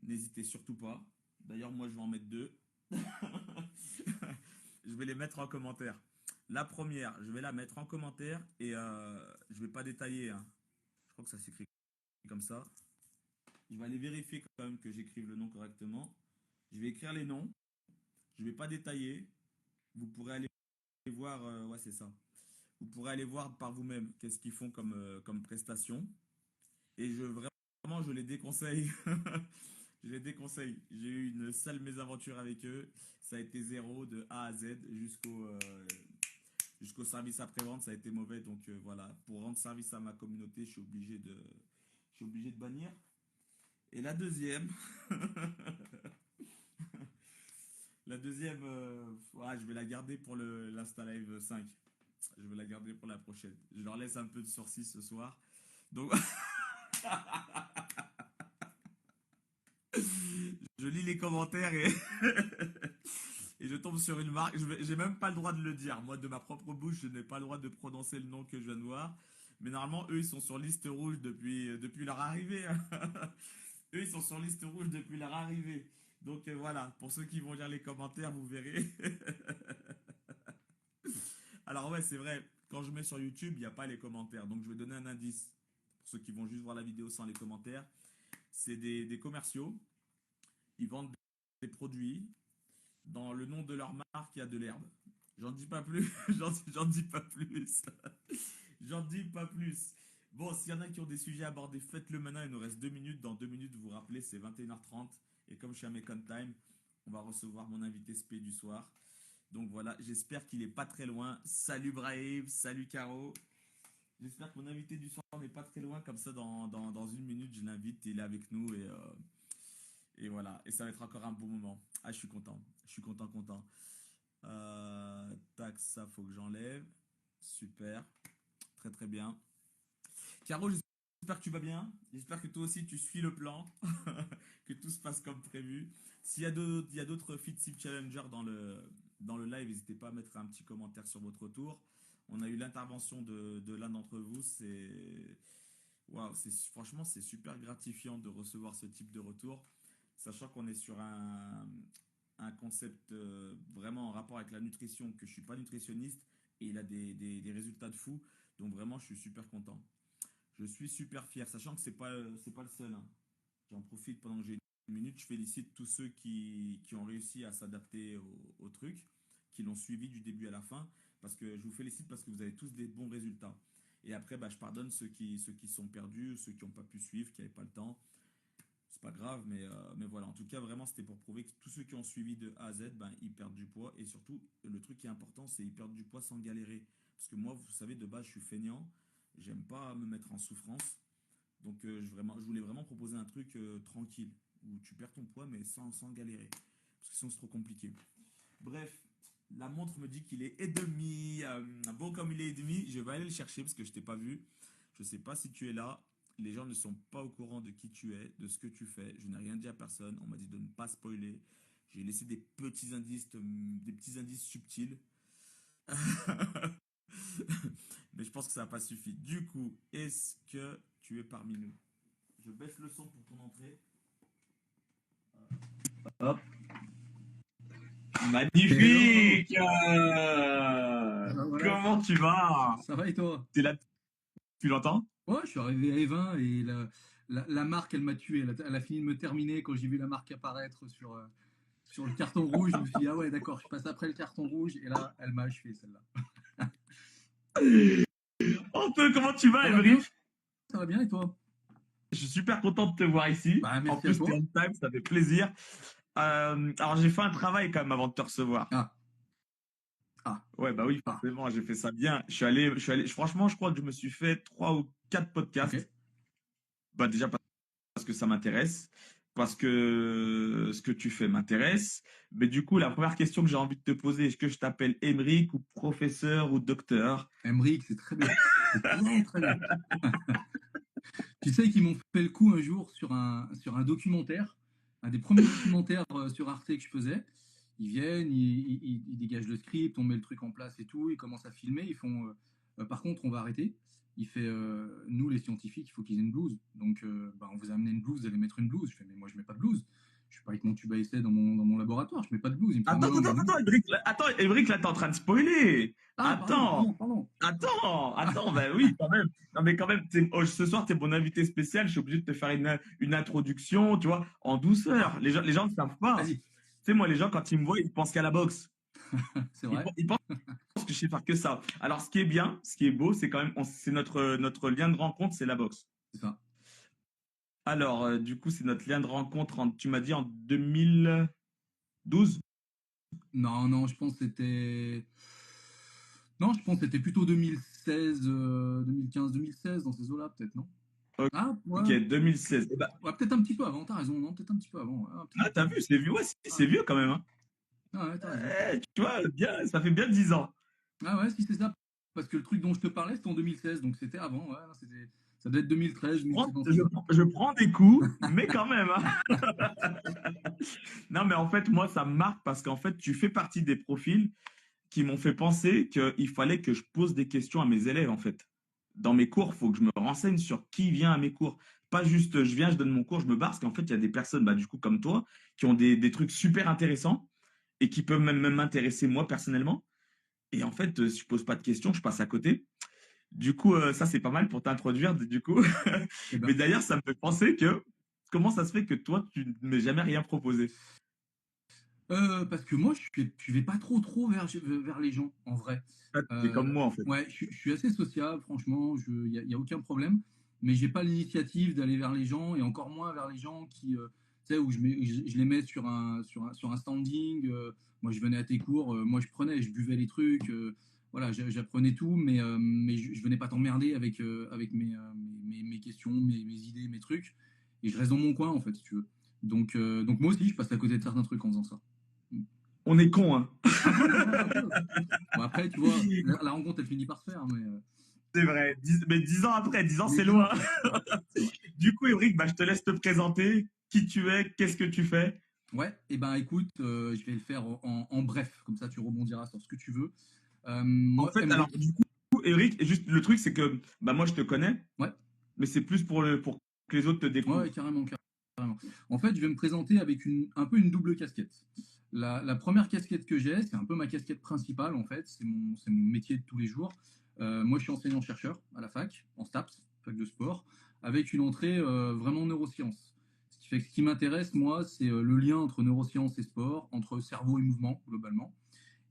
n'hésitez surtout pas. D'ailleurs, moi, je vais en mettre deux. Je vais les mettre en commentaire. La première, je vais la mettre en commentaire et je vais pas détailler, hein. Je crois que ça s'écrit comme ça. Je vais aller vérifier quand même que j'écrive le nom correctement. Je vais écrire les noms. Je vais pas détailler. Vous pourrez aller voir. Ouais, c'est ça. Vous pourrez aller voir par vous-même qu'est-ce qu'ils font comme prestation. Et vraiment, je les déconseille. Je les déconseille. J'ai eu une sale mésaventure avec eux. Ça a été zéro de A à Z jusqu'au service après-vente. Ça a été mauvais. Donc voilà, pour rendre service à ma communauté, je suis obligé de bannir. Et la deuxième, la deuxième, ouais, je vais la garder pour l'Insta Live 5. Je vais la garder pour la prochaine. Je leur laisse un peu de sursis ce soir. Donc, je lis les commentaires et, et je tombe sur une marque. J'ai même pas le droit de le dire. Moi, de ma propre bouche, je n'ai pas le droit de prononcer le nom que je viens de voir. Mais normalement, eux, ils sont sur liste rouge depuis leur arrivée, hein. Eux, ils sont sur liste rouge depuis leur arrivée. Donc voilà, pour ceux qui vont lire les commentaires, vous verrez. Alors ouais, c'est vrai, quand je mets sur YouTube, il n'y a pas les commentaires. Donc je vais donner un indice pour ceux qui vont juste voir la vidéo sans les commentaires. C'est des commerciaux. Ils vendent des produits. Dans le nom de leur marque, il y a de l'herbe. J'en dis pas plus. J'en dis pas plus. J'en dis pas plus. Bon, s'il y en a qui ont des sujets à aborder, faites-le maintenant. Il nous reste 2 minutes. Dans 2 minutes, vous vous rappelez, c'est 21h30. Et comme je suis à Mekon Time, on va recevoir mon invité spé du soir. Donc voilà, j'espère qu'il est pas très loin. Salut Brahim, salut Caro. J'espère que mon invité du soir n'est pas très loin. Comme ça, dans 1 minute, je l'invite. Il est avec nous et voilà. Et ça va être encore un bon moment. Ah, je suis content. Je suis content, content. Tac, ça, faut que j'enlève. Super. Très, très bien. Caro, j'espère que tu vas bien. J'espère que toi aussi, tu suis le plan. Que tout se passe comme prévu. S'il y a d'autres FitSip Challenger dans le live, n'hésitez pas à mettre un petit commentaire sur votre retour. On a eu l'intervention de l'un d'entre vous. Waouh, franchement, c'est super gratifiant de recevoir ce type de retour, sachant qu'on est sur un concept vraiment en rapport avec la nutrition, que je ne suis pas nutritionniste et il a des résultats de fou. Donc vraiment, je suis super content. Je suis super fier, sachant que c'est pas le seul, hein. j'en profite pendant que j'ai une minute. Je félicite tous ceux qui ont réussi à s'adapter au truc, qui l'ont suivi du début à la fin. Parce que je vous félicite parce que vous avez tous des bons résultats. Et après, bah, je pardonne ceux qui sont perdus, ceux qui n'ont pas pu suivre, qui n'avaient pas le temps. C'est pas grave, mais voilà. En tout cas, vraiment, c'était pour prouver que tous ceux qui ont suivi de A à Z, ben, ils perdent du poids. Et surtout, le truc qui est important, c'est qu'ils perdent du poids sans galérer. Parce que moi, vous savez, de base, je suis feignant. J'aime pas me mettre en souffrance. Donc, je voulais vraiment proposer un truc tranquille, où tu perds ton poids, mais sans galérer. Parce que sinon, c'est trop compliqué. Bref, la montre me dit qu'il est et demi. Bon, comme il est et demi, je vais aller le chercher parce que je t'ai pas vu. Je sais pas si tu es là. Les gens ne sont pas au courant de qui tu es, de ce que tu fais. Je n'ai rien dit à personne. On m'a dit de ne pas spoiler. J'ai laissé des petits indices subtils. Mais je pense que ça n'a pas suffi. Du coup, est-ce que tu es parmi nous? Je baisse le son pour ton entrée. Hop. Magnifique! Voilà. Comment tu vas? Ça va et toi? T'es là depuis longtemps? Ouais, je suis arrivé à Evin et la marque, elle m'a tué. Elle a fini de me terminer quand j'ai vu la marque apparaître sur le carton rouge. Je me suis dit, ah ouais, d'accord, je passe après le carton rouge. Et là, elle m'a achevé, celle-là. Antoine, comment tu vas, Ça va bien? Émeric? Ça va bien et toi? Je suis super content de te voir ici. Bah, En merci à plus, toi. t'es on time, ça fait plaisir. Alors, j'ai fait un travail quand même avant de te recevoir. Ah, ah, Ouais, bah oui, ah, forcément, j'ai fait ça bien. Franchement, je crois que je me suis fait 3 ou 4 ok. podcasts. Bah, déjà parce que ça m'intéresse, parce que ce que tu fais m'intéresse. Mais du coup, la première question que j'ai envie de te poser, est-ce que je t'appelle Émeric ou professeur ou docteur? Emmerich, c'est très bien. C'est très, très bien. Tu sais qu'ils m'ont fait le coup un jour sur un documentaire, un des premiers documentaires sur Arte que je faisais. Ils viennent, ils dégagent le script, on met le truc en place et tout, ils commencent à filmer, ils font par contre on va arrêter. Il fait nous les scientifiques, il faut qu'ils aient une blouse. Donc bah, on vous a amené une blouse, vous allez mettre une blouse. Je fais mais moi je mets pas de blouse. Je suis pas avec mon tube à essai dans mon laboratoire, je mets pas de blouse. Il me fait Attends, non, attends, mais nous. attends, Émeric, là, t'es en train de spoiler. Ah Attends. pardon. Attends, ben oui, quand même. Non, mais quand même, ce soir, tu es mon invité spécial. Je suis obligé de te faire une introduction, tu vois, en douceur. Ah, Les gens ne savent pas. vas-y, Tu sais, moi, les gens, quand ils me voient, ils pensent qu'à la boxe. c'est vrai, Ils pensent que je sais faire que ça. Alors, ce qui est bien, ce qui est beau, c'est quand même, c'est notre lien de rencontre, c'est la boxe. c'est ça. Alors, du coup, c'est notre lien de rencontre, tu m'as dit en 2012? Non, je pense que c'était. Non, je pense que c'était plutôt 2016, 2015, 2016, dans ces eaux-là, peut-être, non? Ah, ouais. Ok, 2016. Eh ben, Ouais, peut-être un petit peu avant, t'as raison, non? Peut-être un petit peu avant. Ouais, ah, t'as vu, c'est vieux, ouais, c'est vieux quand même, hein. ah, ouais, t'as raison. Tu vois, bien, ça fait bien 10 ans. Ah, ouais, si c'est ça. Parce que le truc dont je te parlais, c'était en 2016, donc c'était avant, ouais. Ça doit être 2013, 2016, dans ces eaux-là. Je prends des coups, mais quand même, hein. Non, mais en fait, moi, ça me marque parce qu'en fait, tu fais partie des profils qui m'ont fait penser qu'il fallait que je pose des questions à mes élèves, en fait. Dans mes cours, il faut que je me renseigne sur qui vient à mes cours. Pas juste, je viens, je donne mon cours, je me barre, parce qu'en fait, il y a des personnes, bah, du coup, comme toi, qui ont des trucs super intéressants et qui peuvent même m'intéresser, moi, personnellement. Et en fait, si je pose pas de questions, je passe à côté. Du coup, ça, c'est pas mal pour t'introduire, du coup. Eh Mais ben, d'ailleurs, ça me fait penser que comment ça se fait que toi, tu ne m'as jamais rien proposé? parce que moi, je vais pas trop vers les gens, en vrai. Ah, t'es comme moi, en fait. Ouais, je suis assez sociable, franchement, y a aucun problème. Mais j'ai pas l'initiative d'aller vers les gens, et encore moins vers les gens qui, tu sais, où je les mets sur un standing. Moi, je venais à tes cours, moi, je buvais les trucs, voilà, j'apprenais tout, mais je venais pas t'emmerder avec mes questions, mes idées, mes trucs. Et je reste dans mon coin, en fait, si tu veux. Donc moi aussi, je passe à côté de certains trucs en faisant ça. On est cons, hein. Un peu. Bon, après, tu vois, la rencontre, elle finit par se faire, C'est vrai. Mais 10 ans après, 10 ans, mais c'est disons loin. après, c'est vrai. Du coup, Émeric, bah, je te laisse te présenter. Qui tu es, qu'est-ce que tu fais? Ouais, et ben écoute, je vais le faire en bref, comme ça tu rebondiras sur ce que tu veux. En Moi, fait, alors, Emric, du coup, Émeric, juste le truc, c'est que bah, moi, je te connais, ouais, mais c'est plus pour que les autres te ouais, découvrent. carrément. En fait, je vais me présenter avec un peu une double casquette. La première casquette que j'ai, c'est un peu ma casquette principale, en fait, c'est mon métier de tous les jours. Moi, je suis enseignant-chercheur à la fac, en STAPS, fac de sport, avec une entrée vraiment neurosciences. Ce qui fait que ce qui m'intéresse, moi, c'est le lien entre neurosciences et sport, entre cerveau et mouvement, globalement.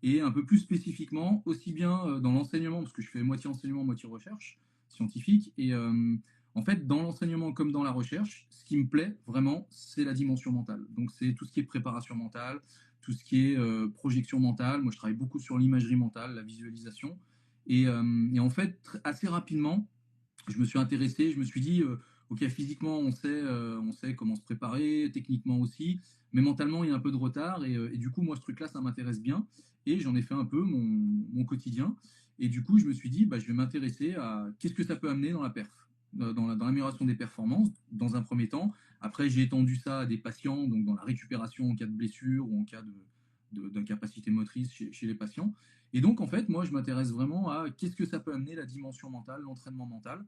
Et un peu plus spécifiquement, aussi bien dans l'enseignement, parce que je fais moitié enseignement, moitié recherche scientifique. Et en fait, dans l'enseignement comme dans la recherche, ce qui me plaît vraiment, c'est la dimension mentale. Donc, c'est tout ce qui est préparation mentale, tout ce qui est projection mentale. Moi, je travaille beaucoup sur l'imagerie mentale, la visualisation. Et en fait, assez rapidement, je me suis intéressé, je me suis dit, ok, physiquement, on sait comment se préparer, techniquement aussi, mais mentalement, il y a un peu de retard. Et du coup, moi, ce truc-là, ça m'intéresse bien. Et j'en ai fait un peu mon quotidien. Et du coup, je me suis dit, bah, je vais m'intéresser à qu'est-ce que ça peut amener dans la perf, dans l'amélioration des performances, dans un premier temps. Après, j'ai étendu ça à des patients, donc dans la récupération en cas de blessure ou en cas d'incapacité motrice chez les patients. Et donc, en fait, moi, je m'intéresse vraiment à qu'est-ce que ça peut amener la dimension mentale, l'entraînement mental,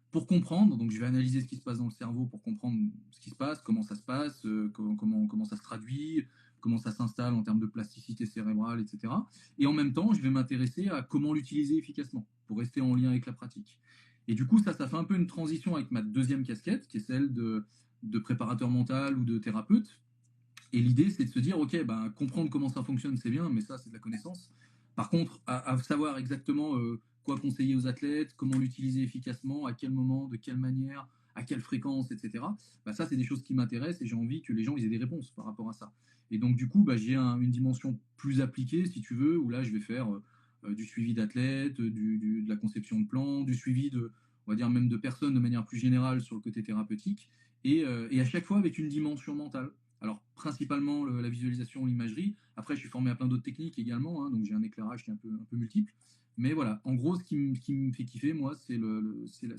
pour comprendre. Donc, je vais analyser ce qui se passe dans le cerveau pour comprendre ce qui se passe, comment ça se passe, comment ça se traduit, comment ça s'installe en termes de plasticité cérébrale, etc. Et en même temps, je vais m'intéresser à comment l'utiliser efficacement pour rester en lien avec la pratique. Et du coup, ça fait un peu une transition avec ma deuxième casquette, qui est celle de préparateur mental ou de thérapeute. Et l'idée, c'est de se dire, OK, ben, comprendre comment ça fonctionne, c'est bien, mais ça, c'est de la connaissance. Par contre, à savoir exactement quoi conseiller aux athlètes, comment l'utiliser efficacement, à quel moment, de quelle manière, à quelle fréquence, etc. Ben, ça, c'est des choses qui m'intéressent et j'ai envie que les gens ils aient des réponses par rapport à ça. Et donc, du coup, ben, j'ai une dimension plus appliquée, si tu veux, où là, je vais faire du suivi d'athlètes, de la conception de plans, du suivi on va dire même de personnes de manière plus générale sur le côté thérapeutique, et à chaque fois avec une dimension mentale. Alors, principalement la visualisation, l'imagerie. Après, je suis formé à plein d'autres techniques également, hein, donc j'ai un éclairage qui est un peu multiple. Mais voilà, en gros, ce qui me fait kiffer, moi, c'est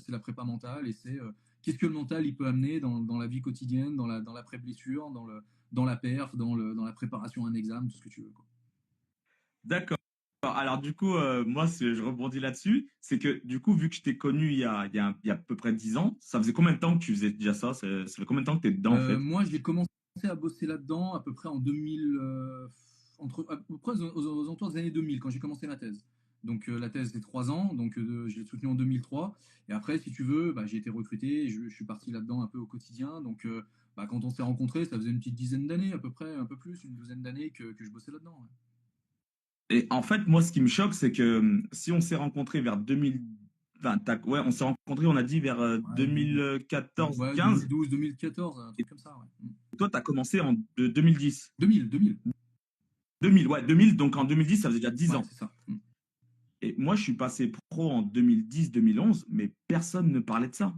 la prépa mentale et c'est qu'est-ce que le mental il peut amener dans la vie quotidienne, dans l'après-blessure, dans la perf, dans la préparation à un examen, tout ce que tu veux, quoi. D'accord. Alors, du coup, moi, je rebondis là-dessus. C'est que, du coup, vu que je t'ai connu il y a à peu près 10 ans, ça faisait combien de temps que tu faisais déjà ça? Ça fait combien de temps que tu es dedans, en fait? Moi, j'ai commencé à bosser là-dedans à peu près en 2000, à peu près aux alentours des années 2000, quand j'ai commencé ma thèse. Donc la thèse, c'est 3 ans, donc je l'ai soutenue en 2003. Et après, si tu veux, bah, j'ai été recruté, et je suis parti là-dedans un peu au quotidien. Donc bah, quand on s'est rencontrés, ça faisait une petite dizaine d'années à peu près, un peu plus, une douzaine d'années que je bossais là-dedans. Ouais. Et en fait, moi, ce qui me choque, c'est que si on s'est rencontrés vers 2000, enfin, ouais, on s'est rencontrés, on a dit vers Ouais, 2014-15, 2012, 2014, un et truc comme ça. Ouais. toi, tu as commencé en 2010. 2000. 2000, ouais, 2000, donc en 2010, ça faisait déjà 10 Ouais, ans. c'est ça. Et moi, je suis passé pro en 2010-2011, mais personne ne parlait de ça.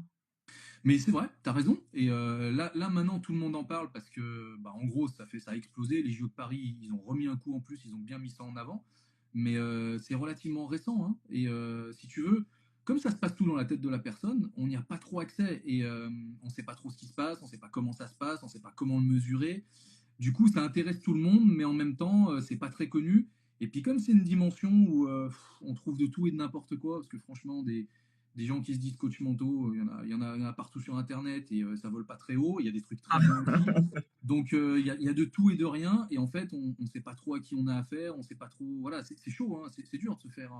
Mais c'est vrai, t'as raison. Et là, maintenant, tout le monde en parle parce que, bah, en gros, ça a explosé. Les JO de Paris, ils ont remis un coup en plus, ils ont bien mis ça en avant. Mais c'est relativement récent, hein. Et si tu veux, comme ça se passe tout dans la tête de la personne, on n'y a pas trop accès. Et on ne sait pas trop ce qui se passe, on ne sait pas comment ça se passe, on ne sait pas comment le mesurer. Du coup, ça intéresse tout le monde, mais en même temps, c'est pas très connu. Et puis, comme c'est une dimension où on trouve de tout et de n'importe quoi, parce que franchement, des gens qui se disent coach mentaux, il y en a partout sur Internet et ça vole pas très haut. Il y a des trucs très bien aussi. Donc, il y a de tout et de rien. Et en fait, on ne sait pas trop à qui on a affaire. On sait pas trop. Voilà, c'est chaud, hein, c'est dur de se faire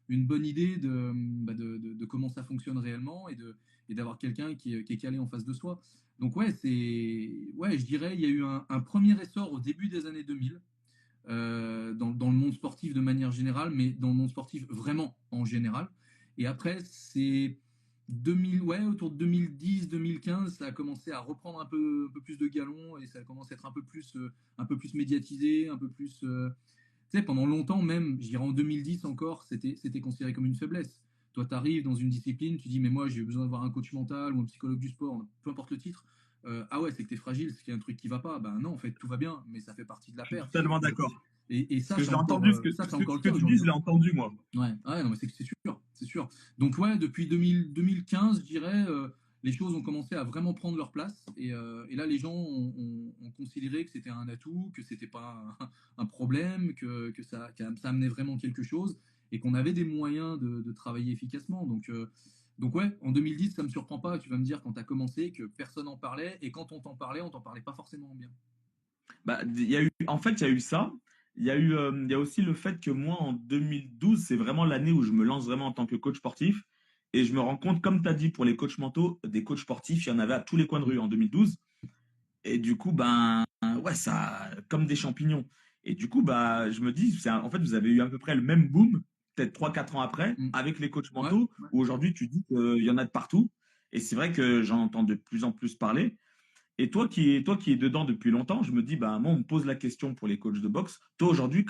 une bonne idée de comment ça fonctionne réellement et d'avoir quelqu'un qui est calé en face de soi. Donc, ouais, je dirais, il y a eu un premier essor au début des années 2000. Dans le monde sportif de manière générale, mais dans le monde sportif vraiment en général. Et après, c'est 2000, ouais, autour de 2010-2015, ça a commencé à reprendre un peu plus de galon et ça a commencé à être un peu plus médiatisé, un peu plus. Tu sais, pendant longtemps, même, je dirais en 2010 encore, c'était considéré comme une faiblesse. Toi, tu arrives dans une discipline, tu dis, mais moi, j'ai besoin d'avoir un coach mental ou un psychologue du sport, peu importe le titre. Ah ouais, c'est que t'es fragile, c'est qu'il y a un truc qui va pas. Ben non, en fait, tout va bien, mais ça fait partie de la Je suis perf. totalement d'accord. Et Ce ça, que c'est j'ai encore, entendu, ça, c'est ce encore le que cas tu dis, aujourd'hui, je hein. l'ai entendu, moi. Ouais, non, mais c'est sûr, c'est sûr. Donc ouais, depuis 2015, je dirais, les choses ont commencé à vraiment prendre leur place. Et là, les gens ont considéré que c'était un atout, que c'était pas un problème, que ça amenait vraiment quelque chose et qu'on avait des moyens de travailler efficacement. Donc ouais, en 2010, ça me surprend pas. Tu vas me dire quand tu as commencé que personne en parlait et quand on t'en parlait pas forcément bien. Bah, en fait, il y a eu ça. Il y a aussi le fait que moi, en 2012, c'est vraiment l'année où je me lance vraiment en tant que coach sportif. Et je me rends compte, comme tu as dit, pour les coachs mentaux, des coachs sportifs, il y en avait à tous les coins de rue en 2012. Et du coup, ben, ouais, ça, comme des champignons. Et du coup, bah, je me dis, en fait, vous avez eu à peu près le même boom, peut-être 3 4 ans après, Mm. avec les coachs Ouais, mentaux, ouais. où aujourd'hui, tu dis qu'il y en a de partout. Et c'est vrai que j'en entends de plus en plus parler. Et toi qui es dedans depuis longtemps, je me dis, bah, moi, on me pose la question pour les coachs de boxe. Toi, aujourd'hui,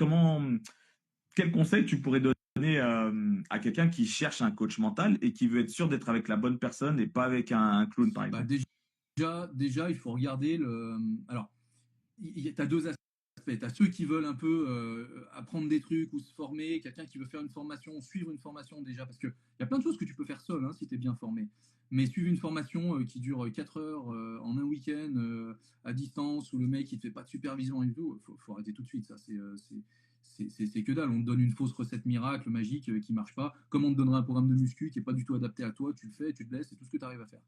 quel conseil tu pourrais donner à quelqu'un qui cherche un coach mental et qui veut être sûr d'être avec la bonne personne et pas avec un clown, par Bah, exemple? déjà, il faut regarder le. Alors, tu as deux aspects. Tu as ceux qui veulent un peu apprendre des trucs ou se former, quelqu'un qui veut faire une formation, suivre une formation déjà, parce qu'il y a plein de choses que tu peux faire seul hein, si tu es bien formé. Mais suivre une formation qui dure 4 heures en un week-end à distance, où le mec il te fait pas de supervision et tout, faut arrêter tout de suite. Ça, c'est que dalle. On te donne une fausse recette miracle, magique, qui marche pas. Comme on te donnerait un programme de muscu qui est pas du tout adapté à toi, tu le fais, tu te laisses, c'est tout ce que tu arrives à faire.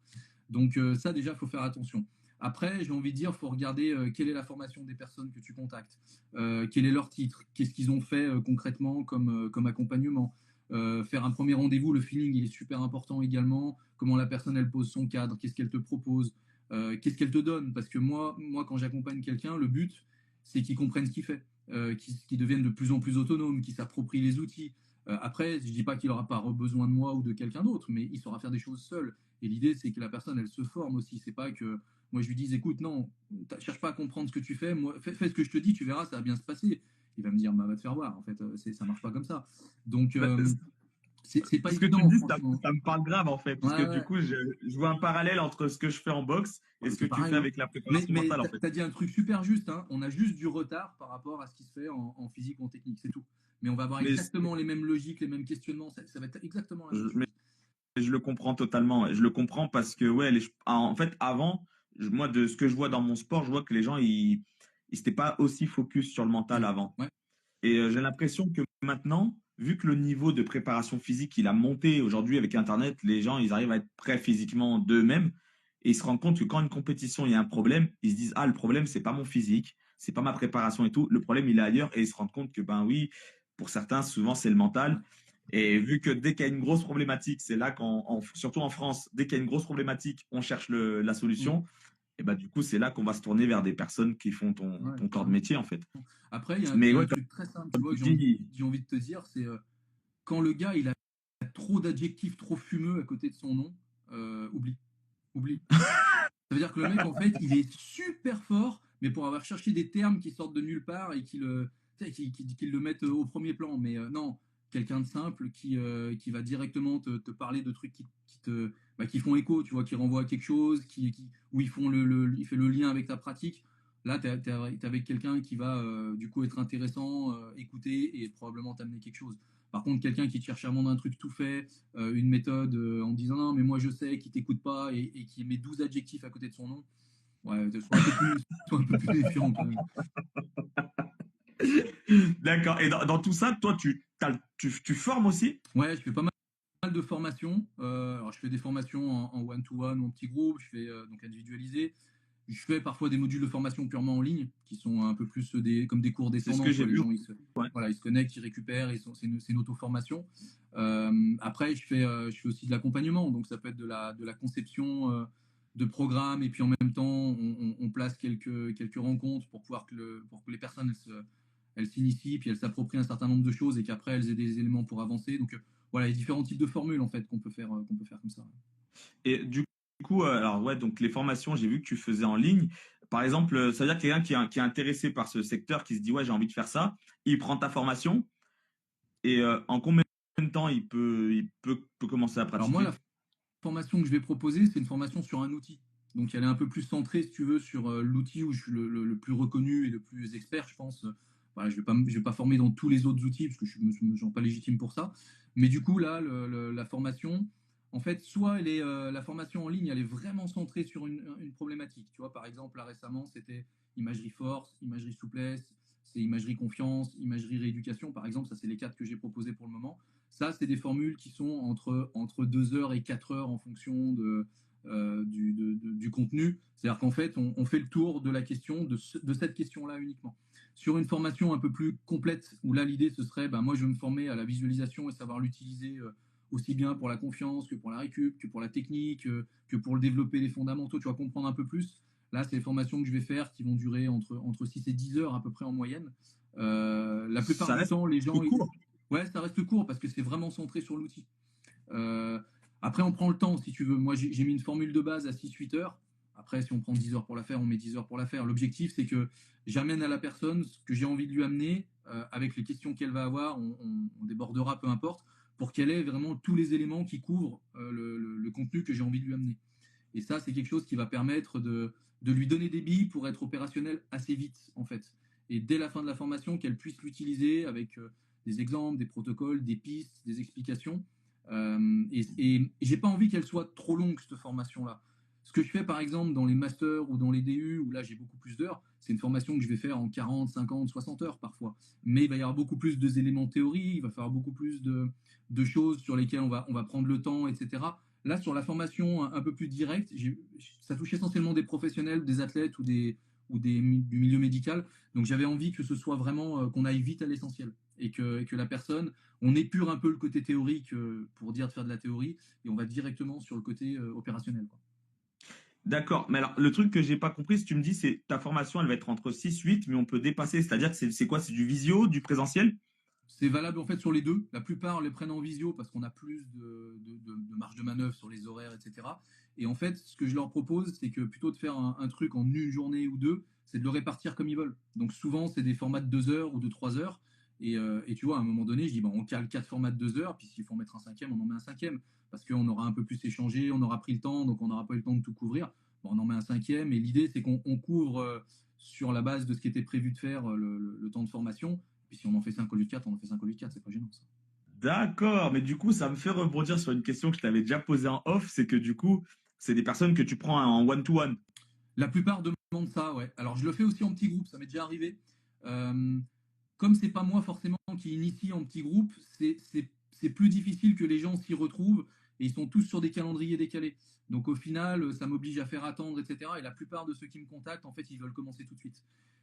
Donc ça déjà, il faut faire attention. Après, j'ai envie de dire, il faut regarder quelle est la formation des personnes que tu contactes, quel est leur titre, qu'est-ce qu'ils ont fait concrètement comme accompagnement. Faire un premier rendez-vous, le feeling, il est super important également. Comment la personne, elle pose son cadre, qu'est-ce qu'elle te propose, qu'est-ce qu'elle te donne. Parce que moi quand j'accompagne quelqu'un, le but, c'est qu'il comprenne ce qu'il fait, qu'il devienne de plus en plus autonome, qu'il s'approprie les outils. Après, je ne dis pas qu'il n'aura pas besoin de moi ou de quelqu'un d'autre, mais il saura faire des choses seul. Et l'idée, c'est que la personne, elle se forme aussi. C'est pas que moi, je lui dis, écoute, non, cherche pas à comprendre ce que tu fais. Moi, fais ce que je te dis, tu verras, ça va bien se passer. Il va me dire, bah, va te faire voir. En fait, ça marche pas comme ça. Donc, Bah, c'est pas ce que tu évident, me dis, franchement. ça me parle grave en fait, Ouais, parce que du ouais. coup, je vois un parallèle entre ce que je fais en boxe Ouais, et mais ce que c'est tu pareil. fais Hein. avec la Mais, préparation mais mentale tu en fait. as dit un truc super juste. Hein. On a juste du retard par rapport à ce qui se fait en physique ou en technique. C'est tout. Mais on va avoir Mais, exactement les mêmes logiques, les mêmes questionnements. Ça va être exactement la même mais chose. je le comprends totalement. Ouais. Je le comprends parce que, ouais, en fait, avant, moi, de ce que je vois dans mon sport, je vois que les gens, ils n'étaient pas aussi focus sur le mental Ouais, avant. ouais. Et j'ai l'impression que maintenant, vu que le niveau de préparation physique, il a monté aujourd'hui avec Internet, les gens, ils arrivent à être prêts physiquement d'eux-mêmes et ils se rendent compte que quand une compétition, il y a un problème, ils se disent, ah, le problème, c'est pas mon physique, c'est pas ma préparation et tout. Le problème, il est ailleurs et ils se rendent compte que, ben oui, pour certains, souvent, c'est le mental. Et vu que dès qu'il y a une grosse problématique, c'est là surtout en France, dès qu'il y a une grosse problématique, on cherche la Mm. solution. Et bah, du coup, c'est là qu'on va se tourner vers des personnes qui font Ouais, ton corps de carrément. métier, en fait. Après, il Mais y a un ouais, truc très simple, tu comme vois, tu que dis, j'ai envie de te dire, c'est quand le gars il a trop d'adjectifs trop fumeux à côté de son nom, oublie, oublie. Ça veut dire que le mec, en fait, il est super fort, mais pour avoir cherché des termes qui sortent de nulle part et tu sais, qui le mettent au premier plan. Mais non, quelqu'un de simple qui va directement te parler de trucs qui font écho, tu vois, qui renvoient à quelque chose, où il fait le lien avec ta pratique. Là, t'es avec quelqu'un qui va du coup être intéressant, écouter et probablement t'amener quelque chose. Par contre, quelqu'un qui te cherche à vendre un truc tout fait, une méthode en disant non, mais moi je sais, qui t'écoute pas et qui met 12 adjectifs à côté de son nom, ouais, sois un peu plus méfiant quand même. d'accord. Et dans tout ça, toi, tu formes aussi? Ouais, je fais pas mal de formations. Alors, je fais des formations en one-to-one ou en petit groupe, je fais donc individualisé. Je fais parfois des modules de formation purement en ligne qui sont un peu plus comme des cours C'est ce descendants. que Tu j'ai vois, les vu. gens Ouais. voilà, ils se connectent, ils récupèrent, c'est une auto-formation. Après, je fais aussi de l'accompagnement. Donc, ça peut être de la conception de programmes et puis en même temps, on place quelques rencontres pour que les personnes elles s'initient, puis elles s'approprient un certain nombre de choses et qu'après, elles aient des éléments pour avancer. Donc, voilà, il y a différents types de formules en fait qu'on peut faire comme ça. Et du coup, alors ouais, donc les formations, j'ai vu que tu faisais en ligne. Par exemple, ça veut dire que quelqu'un qui est intéressé par ce secteur, qui se dit, ouais, j'ai envie de faire ça, il prend ta formation et en combien de temps peut commencer à Alors moi, la pratiquer? formation que je vais proposer, c'est une formation sur un outil. Donc elle est un peu plus centrée, si tu veux, sur l'outil où je suis le plus reconnu et le plus expert, je pense. Voilà, je vais pas former dans tous les autres outils parce que je ne me sens pas légitime pour ça. Mais du coup, là, la formation, en fait, soit la formation en ligne, elle est vraiment centrée sur une problématique. Tu vois, par exemple, là récemment, c'était imagerie force, imagerie souplesse, c'est imagerie confiance, imagerie rééducation, par exemple. Ça, c'est les quatre que j'ai proposés pour le moment. Ça, c'est des formules qui sont entre 2 heures et 4 heures en fonction du contenu. C'est-à-dire qu'en fait, on fait le tour de la question, de cette question-là uniquement. Sur une formation un peu plus complète, où là, l'idée, ce serait, ben, moi, je vais me former à la visualisation et savoir l'utiliser aussi bien pour la confiance que pour la récup, que pour la technique, que pour le développer les fondamentaux, tu vas comprendre un peu plus. Là, c'est les formations que je vais faire qui vont durer entre 6 et 10 heures à peu près en moyenne. La plupart Ça du reste temps, les gens... court. Ouais, ça reste court parce que c'est vraiment centré sur l'outil. Après, on prend le temps, si tu veux. Moi, j'ai mis une formule de base à 6-8 heures. Après, si on prend 10 heures pour la faire, on met 10 heures pour la faire. L'objectif, c'est que j'amène à la personne ce que j'ai envie de lui amener, avec les questions qu'elle va avoir, on débordera, peu importe, pour qu'elle ait vraiment tous les éléments qui couvrent le contenu que j'ai envie de lui amener. Et ça, c'est quelque chose qui va permettre de lui donner des billes pour être opérationnel assez vite, en fait. Et dès la fin de la formation, qu'elle puisse l'utiliser avec des exemples, des protocoles, des pistes, des explications. Et j'ai pas envie qu'elle soit trop longue, cette formation-là. Ce que je fais, par exemple, dans les masters ou dans les DU, où là, j'ai beaucoup plus d'heures, c'est une formation que je vais faire en 40, 50, 60 heures parfois. Mais il va y avoir beaucoup plus d'éléments de théorie, il va falloir beaucoup plus de choses sur lesquelles on va prendre le temps, etc. Là, sur la formation un peu plus directe, ça touche essentiellement des professionnels, des athlètes du milieu médical. Donc, j'avais envie que ce soit vraiment qu'on aille vite à l'essentiel et que la personne, on épure un peu le côté théorique pour dire de faire de la théorie et on va directement sur le côté opérationnel, quoi. D'accord. Mais alors, le truc que j'ai pas compris, si tu me dis, c'est ta formation, elle va être entre 6-8, mais on peut dépasser. C'est-à-dire que c'est quoi? C'est du visio, du présentiel? C'est valable en fait sur les deux. La plupart les prennent en visio parce qu'on a plus de marge de manœuvre sur les horaires, etc. Et en fait, ce que je leur propose, c'est que plutôt de faire un truc en une journée ou deux, c'est de le répartir comme ils veulent. Donc souvent, c'est des formats de 2 heures ou de 3 heures. Et tu vois, à un moment donné, je dis, bon, on cale 4 formats de 2 heures, puis s'il faut en mettre un cinquième, on en met un cinquième. Parce qu'on aura un peu plus échangé, on aura pris le temps, donc on n'aura pas eu le temps de tout couvrir. Bon, on en met un cinquième. Et l'idée, c'est qu'on couvre sur la base de ce qui était prévu de faire le temps de formation. Puis si on en fait 5 au lieu de 4, on en fait 5 au lieu de 4, c'est pas gênant ça. D'accord. Mais du coup, ça me fait rebondir sur une question que je t'avais déjà posée en off. C'est que du coup, c'est des personnes que tu prends en one-to-one. La plupart demandent ça, ouais. Alors je le fais aussi en petit groupe, ça m'est déjà arrivé. Euh, Comme c'est pas moi forcément qui initie en petit groupe, c'est plus difficile que les gens s'y retrouvent et ils sont tous sur des calendriers décalés. Donc au final, ça m'oblige à faire attendre, etc. Et la plupart de ceux qui me contactent, en fait, ils veulent commencer tout de suite.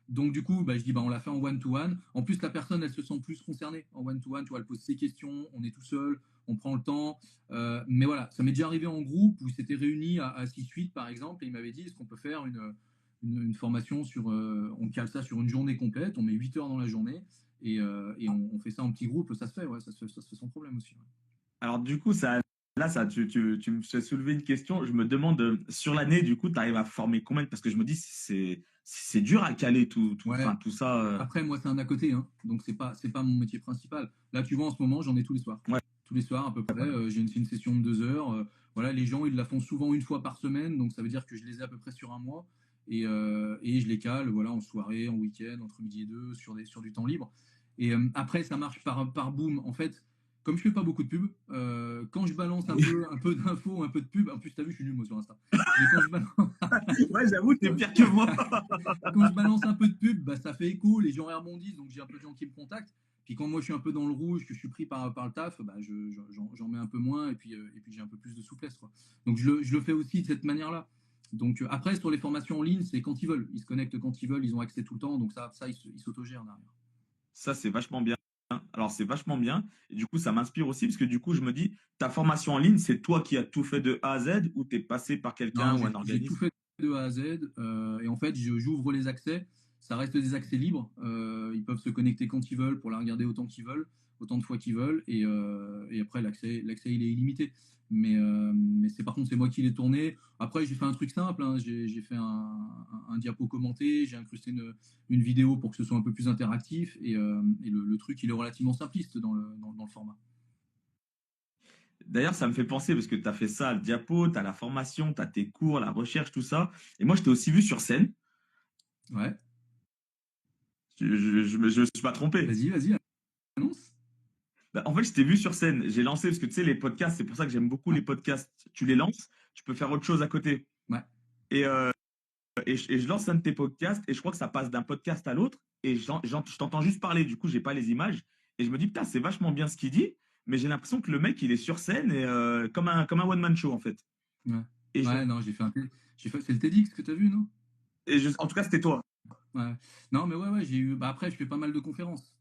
Donc du coup, je dis, on l'a fait en one-to-one. En plus, la personne, elle se sent plus concernée en one-to-one. Tu vois, elle pose ses questions, on est tout seul, on prend le temps. Mais voilà, ça m'est déjà arrivé en groupe où ils s'étaient réunis à 6-8, par exemple, et ils m'avaient dit, est-ce qu'on peut faire une formation sur... on cale ça sur une journée complète, on met 8 heures dans la journée, et on fait ça en petit groupe, ça se fait, ouais, ça se fait sans problème aussi. Ouais. Alors du coup, tu me fais soulever une question. Je me demande, sur l'année, du coup, tu arrives à former combien? Parce que je me dis, c'est dur à caler Ouais. enfin, tout ça. Après, moi, c'est un à côté, hein, donc c'est pas mon métier principal. Là, tu vois, en ce moment, j'en ai tous les soirs. Ouais. Tous les soirs, à peu près. J'ai une session de 2 heures. Voilà, les gens, ils la font souvent une fois par semaine, donc ça veut dire que je les ai à peu près sur un mois. Et je les cale, voilà, en soirée, en week-end, entre midi et deux, sur du temps libre. Et après, ça marche par boom. En fait, comme je fais pas beaucoup de pubs, quand je balance un peu d'infos, un peu de pub, en plus, t'as vu, je suis nul, moi, sur Insta. Mais quand je balance, Ouais, j'avoue, t'es pire que moi. quand je balance un peu de pub, ça fait écho, les gens rebondissent, donc j'ai un peu de gens qui me contactent. Puis quand moi je suis un peu dans le rouge, que je suis pris par le taf, j'en mets un peu moins et puis j'ai un peu plus de souplesse, quoi. Donc je le fais aussi de cette manière-là. Donc après, sur les formations en ligne, c'est quand ils veulent. Ils se connectent quand ils veulent, ils ont accès tout le temps, donc ça ils s'autogèrent derrière. Ça, c'est vachement bien. Alors, c'est vachement bien. Et du coup, ça m'inspire aussi parce que du coup, je me dis, ta formation en ligne, c'est toi qui as tout fait de A à Z ou tu es passé par quelqu'un Non, ou un j'ai tout organisme? fait de A à Z. Et en fait, j'ouvre les accès. Ça reste des accès libres. Ils peuvent se connecter quand ils veulent pour la regarder autant qu'ils veulent, autant de fois qu'ils veulent. Et après, l'accès, il est illimité. Mais par contre, c'est moi qui l'ai tourné. Après, j'ai fait un truc simple, hein. J'ai fait un diapo commenté. J'ai incrusté une vidéo pour que ce soit un peu plus interactif. Et le truc, il est relativement simpliste dans le format. D'ailleurs, ça me fait penser parce que tu as fait ça, le diapo, tu as la formation, tu as tes cours, la recherche, tout ça. Et moi, je t'ai aussi vu sur scène. Ouais. Je me suis pas trompé. Vas-y, annonce. Bah, en fait, je t'ai vu sur scène. J'ai lancé, parce que tu sais, les podcasts, c'est pour ça que j'aime beaucoup Ouais. les podcasts. Tu les lances, tu peux faire autre chose à côté. Ouais. Et, je lance un de tes podcasts et je crois que ça passe d'un podcast à l'autre et je t'entends juste parler. Du coup, j'ai pas les images et je me dis, putain, c'est vachement bien ce qu'il dit, mais j'ai l'impression que le mec, il est sur scène et comme un one-man show en fait. Ouais. Et, Ouais, non, c'est le TEDx que tu as vu, non? en tout cas, c'était toi. Ouais. Non, mais ouais, j'ai eu. Après, je fais pas mal de conférences.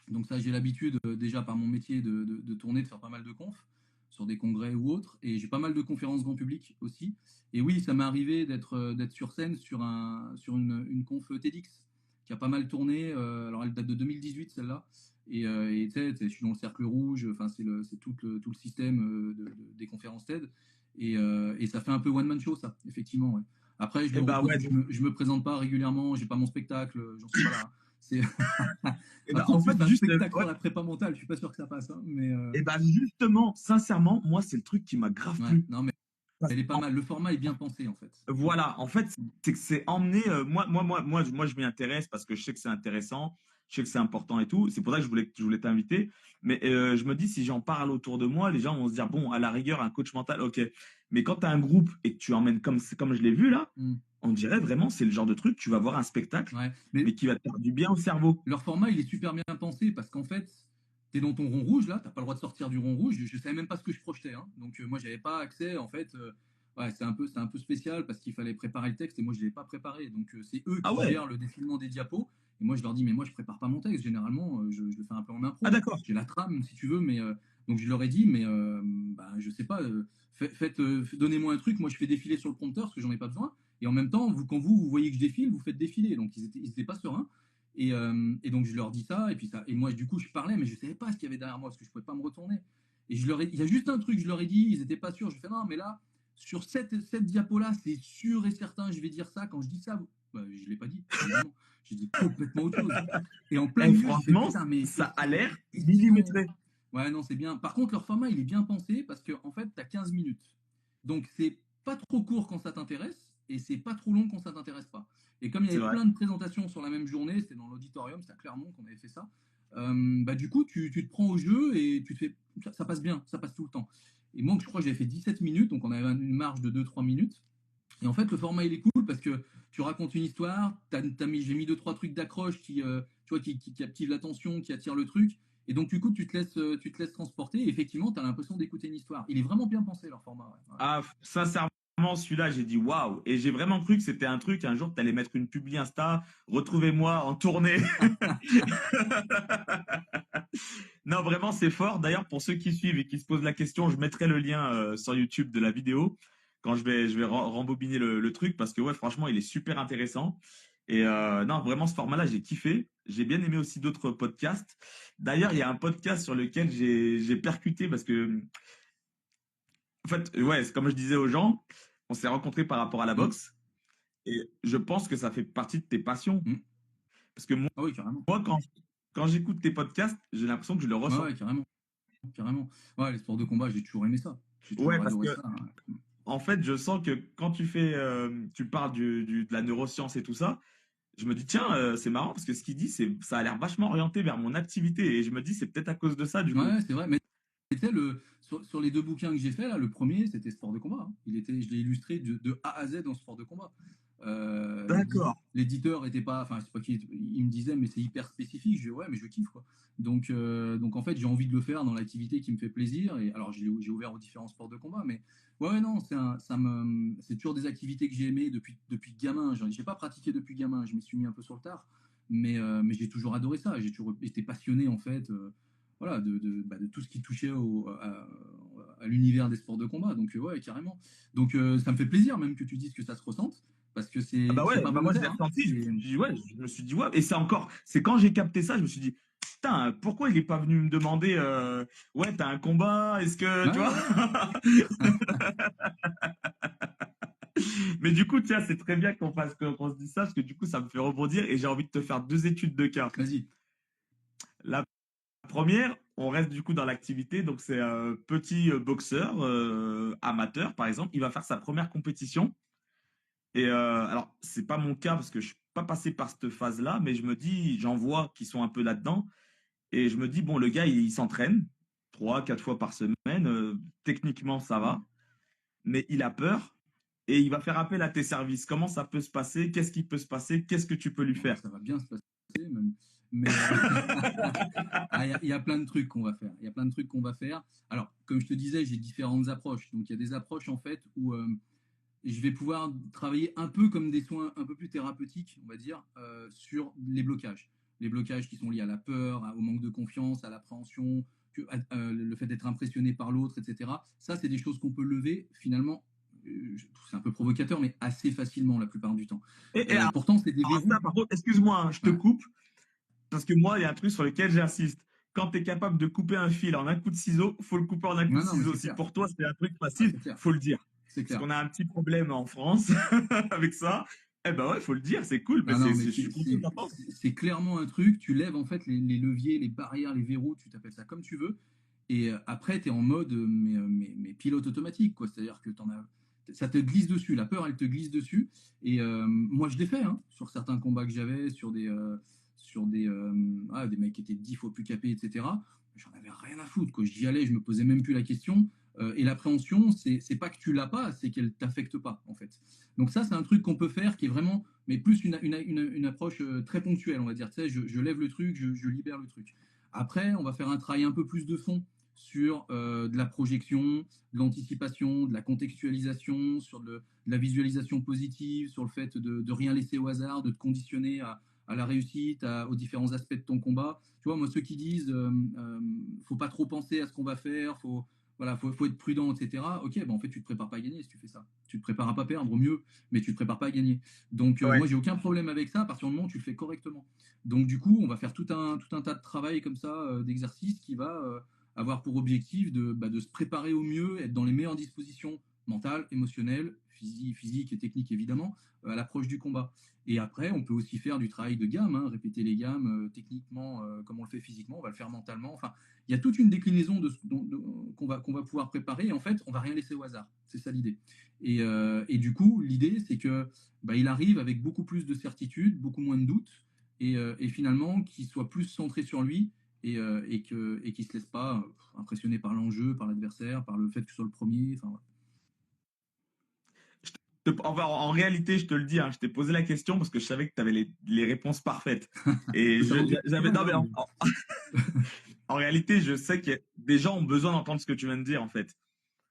Donc ça, j'ai l'habitude, déjà par mon métier, de tourner, de faire pas mal de confs. sur des congrès ou autres, et j'ai pas mal de conférences grand public aussi. Et oui, ça m'est arrivé d'être sur scène sur une conf TEDx qui a pas mal tourné. Alors elle date de 2018 celle-là. Et tu sais, je suis dans le cercle rouge. Enfin, c'est tout le système des conférences TED. Et ça fait un peu one man show, ça, effectivement. Ouais. Après, Et bah ouais, je me présente pas régulièrement. J'ai pas mon spectacle. J'en suis pas là. C'est et par bah contre, en si fait, c'est un juste, spectacle ouais, sur la prépa mentale, je suis pas sûr que ça passe. Hein, mais et bah justement, sincèrement, moi, c'est le truc qui m'a grave ouais, plu. non, mais elle est pas mal. Le format est bien pensé en fait. Voilà, en fait, c'est que c'est emmené. Moi, je m'y intéresse parce que je sais que c'est intéressant, je sais que c'est important et tout. C'est pour ça que je voulais t'inviter. Mais je me dis, si j'en parle autour de moi, les gens vont se dire, bon, à la rigueur, un coach mental, ok. Mais quand tu as un groupe et que tu emmènes comme je l'ai vu là, Mm. on dirait vraiment, c'est le genre de truc, tu vas voir un spectacle, Ouais. Mais mais qui va te faire du bien au cerveau. leur format, il est super bien pensé parce qu'en fait, tu es dans ton rond rouge là, t'as pas le droit de sortir du rond rouge. Je savais même pas ce que je projetais. Hein. Donc moi, j'avais pas accès en fait. Ouais, c'est un peu spécial parce qu'il fallait préparer le texte et moi, je l'ai pas préparé. Donc c'est eux Ah qui ouais, gèrent le défilement des diapos. Et moi, je leur dis, mais moi, je prépare pas mon texte. Généralement, je le fais un peu en ah impro. d'accord. J'ai la trame, si tu veux, mais donc je leur ai dit, mais bah, je sais pas, donnez-moi un truc. Moi, je fais défiler sur le prompteur parce que j'en ai pas besoin. Et en même temps, quand vous voyez que je défile, vous faites défiler. Donc ils étaient pas sereins. Et donc je leur dis ça, et moi du coup je parlais, mais je savais pas ce qu'il y avait derrière moi, parce que je pouvais pas me retourner. Et il y a juste un truc, je leur ai dit, ils étaient pas sûrs. Je fais non, mais là, sur cette diapo-là, c'est sûr et certain, je vais dire ça. Quand je dis ça, bah, je l'ai pas dit, évidemment. J'ai dit complètement autre chose. Et en plein Et milieu, j'ai fait franchement, putain, mais ça a l'air question. millimétré. Ouais, non, c'est bien. Par contre, leur format, il est bien pensé parce que en fait, tu as 15 minutes. Donc, c'est pas trop court quand ça t'intéresse et c'est pas trop long quand ça t'intéresse pas. Et comme il y C'est avait vrai. plein de présentations sur la même journée, c'était dans l'auditorium, c'était à Clermont qu'on avait fait ça. Bah, du coup, tu te prends au jeu et tu te fais. Ça passe bien, ça passe tout le temps. Et moi, je crois que j'avais fait 17 minutes, donc on avait une marge de 2-3 minutes. Et en fait, le format, il est cool parce que tu racontes une histoire, j'ai mis 2-3 trucs d'accroche qui captivent l'attention, qui attirent le truc. Et donc, du coup, tu te laisses transporter. Et effectivement, tu as l'impression d'écouter une histoire. Il est vraiment bien pensé, leur format. Ouais. Ouais. Ah, sincèrement, celui-là, j'ai dit waouh. Et j'ai vraiment cru que c'était un truc, un jour, tu allais mettre une publi Insta, retrouvez-moi en tournée. Non, vraiment, c'est fort. D'ailleurs, pour ceux qui suivent et qui se posent la question, je mettrai le lien sur YouTube de la vidéo quand je vais rembobiner le truc parce que, ouais, franchement, il est super intéressant. Et non, vraiment, ce format-là, j'ai kiffé. J'ai bien aimé aussi d'autres podcasts. D'ailleurs, il y a un podcast sur lequel j'ai percuté parce que, en fait, ouais, c'est comme je disais aux gens, on s'est rencontrés par rapport à la Mm. boxe et je pense que ça fait partie de tes passions. Mm. Parce que Ah oui, carrément. moi, quand j'écoute tes podcasts, j'ai l'impression que je le Ouais, ressens. ouais, carrément. Carrément. Ouais, les sports de combat, j'ai toujours aimé ça. J'ai Ouais, toujours parce adoré que ça. Hein. en fait, je sens que quand tu parles de la neuroscience et tout ça, je me dis, tiens, c'est marrant parce que ce qu'il dit, ça a l'air vachement orienté vers mon activité. Et je me dis, c'est peut-être à cause de ça, du coup. Ouais, c'est vrai. Mais c'était sur les deux bouquins que j'ai fait, là, le premier, c'était sport de combat. Hein. Je l'ai illustré de A à Z dans sport de combat. D'accord. L'éditeur était pas, enfin, c'est pas qu'il, il me disait, mais c'est hyper spécifique. Je dis, ouais, mais je kiffe, quoi. Donc en fait, j'ai envie de le faire dans l'activité qui me fait plaisir. Et alors, j'ai ouvert aux différents sports de combat, mais ouais, non, c'est toujours des activités que j'ai aimées depuis gamin. J'ai pas pratiqué depuis gamin. Je m'y suis mis un peu sur le tard, mais j'ai toujours adoré ça. J'ai toujours été passionné, en fait. Voilà, de tout ce qui touchait à l'univers des sports de combat. Donc, ouais, carrément. Donc, ça me fait plaisir même que tu dises que ça se ressente, parce que Ah bah c'est ouais, pas bah moi je l'ai volontaire. Hein. ressenti. Ouais, je me suis dit, ouais. Et c'est quand j'ai capté ça, je me suis dit, putain, pourquoi il est pas venu me demander, ouais, t'as un combat, est-ce que, Ouais, tu vois? ouais, Mais du coup, tiens, c'est très bien qu'on se dise ça parce que du coup, ça me fait rebondir et j'ai envie de te faire deux études de cas. vas-y. La première, on reste du coup dans l'activité. Donc, c'est un petit boxeur amateur, par exemple. Il va faire sa première compétition. Et alors, c'est pas mon cas parce que je suis pas passé par cette phase-là, mais je me dis, j'en vois qui sont un peu là-dedans. Et je me dis, bon, le gars, il s'entraîne 3, 4 fois par semaine. Techniquement, ça Ouais. va. Mais il a peur et il va faire appel à tes services. Comment ça peut se passer? Qu'est-ce qui peut se passer? Qu'est-ce que tu peux lui Bon, faire? ça va bien se passer, même. Mais ah, il y a plein de trucs qu'on va faire. Il y a plein de trucs qu'on va faire. Alors, comme je te disais, j'ai différentes approches. Donc, il y a des approches, en fait, où je vais pouvoir travailler un peu comme des soins un peu plus thérapeutiques, on va dire, sur les blocages. Les blocages qui sont liés à la peur, au manque de confiance, à l'appréhension, le fait d'être impressionné par l'autre, etc. Ça, c'est des choses qu'on peut lever finalement. C'est un peu provocateur, mais assez facilement la plupart du temps. Et Pourtant, c'est des alors verrous. ça, par contre, excuse-moi, hein, je te Ouais. coupe, parce que moi, il y a un truc sur lequel j'insiste. Quand tu es capable de couper un fil en un coup de ciseau, faut le couper en un coup Non, de non, mais ciseau. c'est Si clair. pour toi, c'est un truc Ah, facile, c'est clair. faut le dire. C'est Parce clair. qu'on a un petit problème en France avec ça. Eh ben ouais, faut le dire, c'est cool. Mais Non, non, mais je suis content que t'en penses. c'est clairement un truc. Tu lèves en fait les leviers, les barrières, les verrous, tu t'appelles ça comme tu veux. Et après, tu es en mode mais pilote automatique, quoi. C'est-à-dire que ça te glisse dessus. La peur, elle te glisse dessus. Et moi, je l'ai fait hein, sur certains combats que j'avais, sur des mecs qui étaient 10 fois plus capés, etc. J'en avais rien à foutre, quoi. J'y allais, je me posais même plus la question. Et l'appréhension, c'est pas que tu l'as pas, c'est qu'elle t'affecte pas, en fait. Donc ça, c'est un truc qu'on peut faire qui est vraiment, mais plus une approche très ponctuelle, on va dire. Tu sais, je lève le truc, je libère le truc. Après, on va faire un travail un peu plus de fond sur de la projection, de l'anticipation, de la contextualisation, sur de la visualisation positive, sur le fait de rien laisser au hasard, de te conditionner à la réussite, aux différents aspects de ton combat. Tu vois, moi, ceux qui disent faut pas trop penser à ce qu'on va faire, faut être prudent, etc. Ok, en fait, tu te prépares pas à gagner si tu fais ça. Tu te prépares à pas perdre, au mieux, mais tu te prépares pas à gagner. Donc, Ouais. moi, j'ai aucun problème avec ça à partir du moment où tu le fais correctement. Donc, du coup, on va faire tout un tas de travail comme ça, d'exercices qui va avoir pour objectif de se préparer au mieux, être dans les meilleures dispositions mentales, émotionnelles, physiques et techniques, évidemment, à l'approche du combat. Et après, on peut aussi faire du travail de gamme, hein, répéter les gammes techniquement, comme on le fait physiquement, on va le faire mentalement. Enfin, il y a toute une déclinaison qu'on va pouvoir préparer. Et en fait, on va rien laisser au hasard. C'est ça l'idée. Et du coup, l'idée, c'est que il arrive avec beaucoup plus de certitude, beaucoup moins de doutes, et finalement, qu'il soit plus centré sur lui et qu'il ne se laisse pas impressionner par l'enjeu, par l'adversaire, par le fait que ce soit le premier. Enfin, voilà. Enfin, en réalité, je te le dis, hein, je t'ai posé la question parce que je savais que tu avais les réponses parfaites. Et Ça manque de j'avais. Non, mais travail, hein, en réalité, je sais que des gens ont besoin d'entendre ce que tu viens de dire, en fait.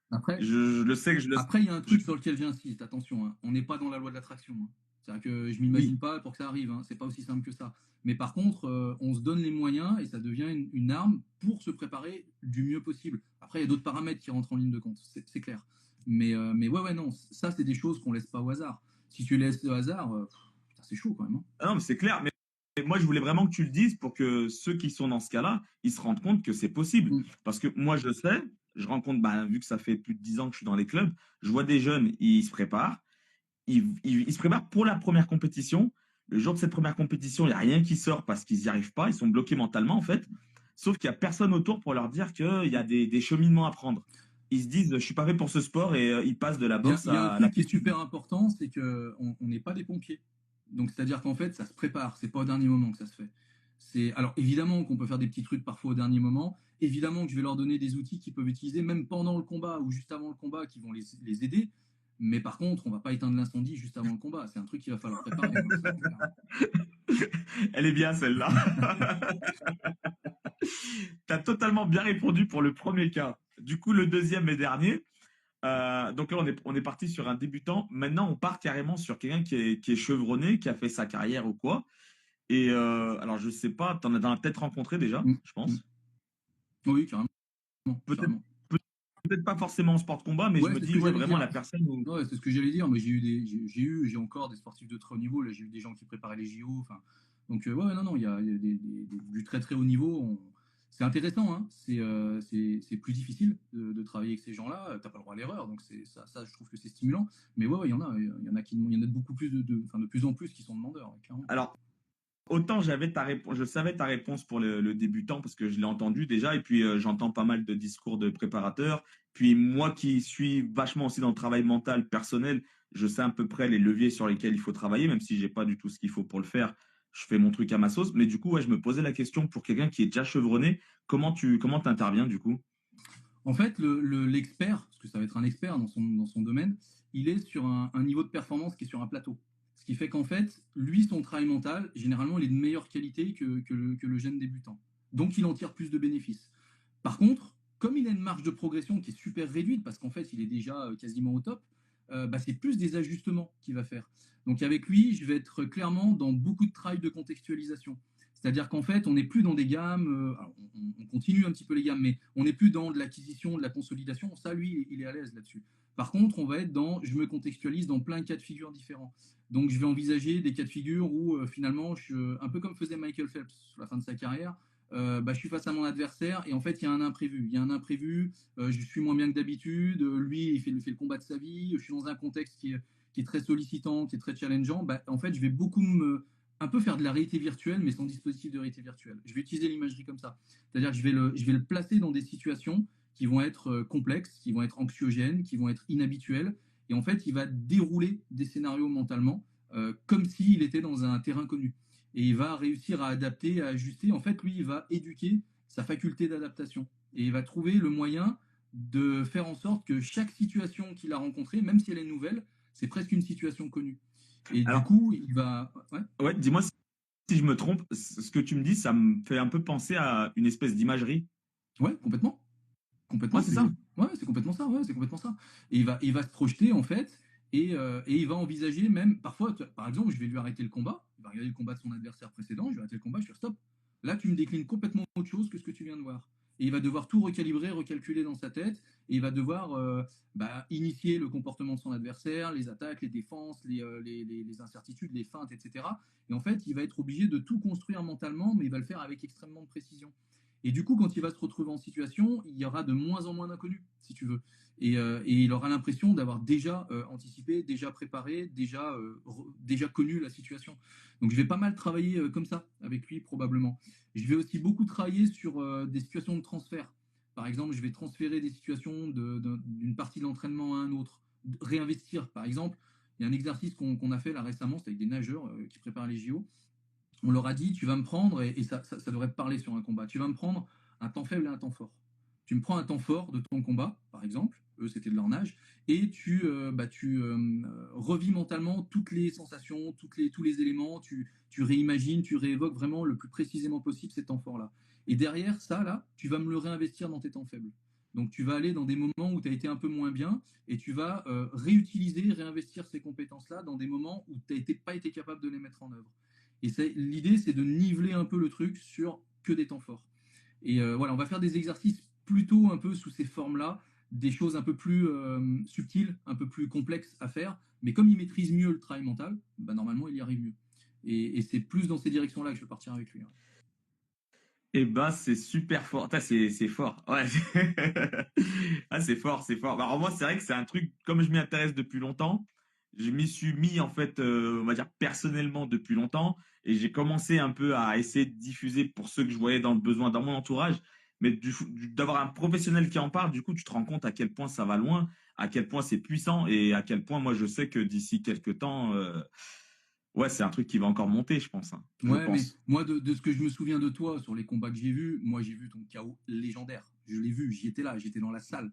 Après, Je le sais que je le. Après, il y a un je- truc sur lequel j'insiste, attention, hein, on n'est pas dans la loi de l'attraction. Hein. C'est-à-dire que je Oui. m'imagine pas pour que ça arrive, hein, c'est pas aussi simple que ça. Mais par contre, on se donne les moyens et ça devient une arme pour se préparer du mieux possible. Après, il y a d'autres paramètres qui rentrent en ligne de compte, c'est clair. Mais ouais, non, ça, c'est des choses qu'on laisse pas au hasard. Si tu laisses au hasard, putain, c'est chaud quand même. Hein. Ah non, mais c'est clair. Mais moi, je voulais vraiment que tu le dises pour que ceux qui sont dans ce cas-là, ils se rendent compte que c'est possible. Mm. Parce que moi, je sais, je rencontre, vu que ça fait plus de 10 ans que je suis dans les clubs, je vois des jeunes, ils se préparent. Ils se préparent pour la première compétition. Le jour de cette première compétition, il n'y a rien qui sort parce qu'ils n'y arrivent pas. Ils sont bloqués mentalement, en fait. Sauf qu'il n'y a personne autour pour leur dire qu'il y a des cheminements à prendre. Ils se disent, je suis pas fait pour ce sport et ils passent de la boxe Il y a un à la truc qui est piscine. super important, c'est qu'on n'est pas des pompiers. Donc, c'est-à-dire qu'en fait, ça se prépare. C'est pas au dernier moment que ça se fait. Alors, évidemment qu'on peut faire des petits trucs parfois au dernier moment. Évidemment que je vais leur donner des outils qu'ils peuvent utiliser même pendant le combat ou juste avant le combat qui vont les aider. Mais par contre, on va pas éteindre l'incendie juste avant le combat. C'est un truc qu'il va falloir préparer. Elle est bien, celle-là. Tu as totalement bien répondu pour le premier cas. Du coup, le deuxième et dernier. Donc là, on est parti sur un débutant. Maintenant, on part carrément sur quelqu'un qui est chevronné, qui a fait sa carrière ou quoi. Et alors, je sais pas, t'en as peut-être rencontré déjà, je pense. Oui, carrément. Peut-être carrément. peut-être pas forcément en sport de combat, mais Ouais, je me c'est ce dis, que ouais, j'allais vraiment dire. la personne. Ouais, c'est ce que j'allais dire. Mais j'ai encore des sportifs de très haut niveau. Là, j'ai eu des gens qui préparaient les JO. Enfin, donc ouais, non, il y a du très très haut niveau. C'est intéressant. Hein. C'est plus difficile de travailler avec ces gens-là. T'as pas le droit à l'erreur. Donc ça, je trouve que c'est stimulant. Mais ouais, il y en a de beaucoup plus de plus en plus qui sont demandeurs. Clairement. Alors, autant j'avais ta réponse, je savais ta réponse pour le débutant parce que je l'ai entendu déjà, et puis j'entends pas mal de discours de préparateurs. Puis moi qui suis vachement aussi dans le travail mental personnel, je sais à peu près les leviers sur lesquels il faut travailler, même si j'ai pas du tout ce qu'il faut pour le faire. Je fais mon truc à ma sauce. Mais du coup, ouais, je me posais la question pour quelqu'un qui est déjà chevronné, comment t'interviens du coup? En fait, l'expert, parce que ça va être un expert dans son domaine, il est sur un niveau de performance qui est sur un plateau. Ce qui fait qu'en fait, lui, son travail mental, généralement, il est de meilleure qualité que le jeune débutant. Donc, il en tire plus de bénéfices. Par contre, comme il a une marge de progression qui est super réduite, parce qu'en fait, il est déjà quasiment au top, c'est plus des ajustements qu'il va faire. Donc, avec lui, je vais être clairement dans beaucoup de travail de contextualisation. C'est-à-dire qu'en fait, on n'est plus dans des gammes, alors, on continue un petit peu les gammes, mais on n'est plus dans de l'acquisition, de la consolidation. Ça, lui, il est à l'aise là-dessus. Par contre, on va être dans, je me contextualise dans plein de cas de figure différents. Donc, je vais envisager des cas de figure où finalement, un peu comme faisait Michael Phelps sur la fin de sa carrière, je suis face à mon adversaire et en fait, il y a un imprévu. Il y a un imprévu, je suis moins bien que d'habitude, lui, il fait le combat de sa vie, je suis dans un contexte qui est très sollicitant, qui est très challengeant. En fait, je vais beaucoup un peu faire de la réalité virtuelle, mais sans dispositif de réalité virtuelle. Je vais utiliser l'imagerie comme ça. C'est-à-dire que je vais le placer dans des situations qui vont être complexes, qui vont être anxiogènes, qui vont être inhabituelles. Et en fait, il va dérouler des scénarios mentalement comme s'il était dans un terrain connu. Et il va réussir à adapter, à ajuster. En fait, lui, il va éduquer sa faculté d'adaptation. Et il va trouver le moyen de faire en sorte que chaque situation qu'il a rencontrée, même si elle est nouvelle, c'est presque une situation connue. Et Alors, du coup, il va... Ouais, ouais, dis-moi si je me trompe, ce que tu me dis, ça me fait un peu penser à une espèce d'imagerie. ouais, complètement. Ouais, Complètement, c'est ça. ouais, c'est complètement ça, ouais, c'est complètement ça. Et il va se projeter en fait, et il va envisager même parfois, par exemple, je vais lui arrêter le combat, il va regarder le combat de son adversaire précédent, je vais arrêter le combat, je vais dire stop. Là, tu me déclines complètement autre chose que ce que tu viens de voir. Et il va devoir tout recalibrer, recalculer dans sa tête, et il va devoir initier le comportement de son adversaire, les attaques, les défenses, les incertitudes, les feintes, etc. Et en fait, il va être obligé de tout construire mentalement, mais il va le faire avec extrêmement de précision. Et du coup, quand il va se retrouver en situation, il y aura de moins en moins d'inconnus, si tu veux. Et il aura l'impression d'avoir déjà anticipé, déjà préparé, déjà connu la situation. Donc, je vais pas mal travailler comme ça avec lui, probablement. Je vais aussi beaucoup travailler sur des situations de transfert. Par exemple, je vais transférer des situations d'une partie de l'entraînement à un autre. Réinvestir, par exemple. Il y a un exercice qu'on a fait là récemment, c'était avec des nageurs qui préparent les JO. On leur a dit, tu vas me prendre, et ça devrait te parler sur un combat, tu vas me prendre un temps faible et un temps fort. Tu me prends un temps fort de ton combat, par exemple, eux c'était de leur nage, et tu revis mentalement toutes les sensations, tous les éléments, tu réimagines, tu réévoques vraiment le plus précisément possible ces temps forts-là. Et derrière ça, là, tu vas me le réinvestir dans tes temps faibles. Donc tu vas aller dans des moments où tu as été un peu moins bien, et tu vas réutiliser, réinvestir ces compétences-là dans des moments où tu n'as pas été capable de les mettre en œuvre. Et l'idée, c'est de niveler un peu le truc sur que des temps forts. Et voilà, on va faire des exercices plutôt un peu sous ces formes-là, des choses un peu plus subtiles, un peu plus complexes à faire. Mais comme il maîtrise mieux le travail mental, normalement, il y arrive mieux. Et c'est plus dans ces directions-là que je vais partir avec lui. Eh ben, c'est super fort. C'est fort. Ouais. Ah, c'est fort, c'est fort. Alors moi, c'est vrai que c'est un truc, comme je m'y intéresse depuis longtemps, je m'y suis mis, en fait, on va dire personnellement depuis longtemps, et j'ai commencé un peu à essayer de diffuser pour ceux que je voyais dans le besoin dans mon entourage. Mais d'avoir un professionnel qui en parle, du coup, tu te rends compte à quel point ça va loin, à quel point c'est puissant, et à quel point moi, je sais que d'ici quelques temps, ouais, c'est un truc qui va encore monter, je pense, hein. Je Ouais, mais pense. moi, de ce que je me souviens de toi sur les combats que j'ai vus, moi, j'ai vu ton KO légendaire. Je l'ai vu, j'y étais là, j'étais dans la salle.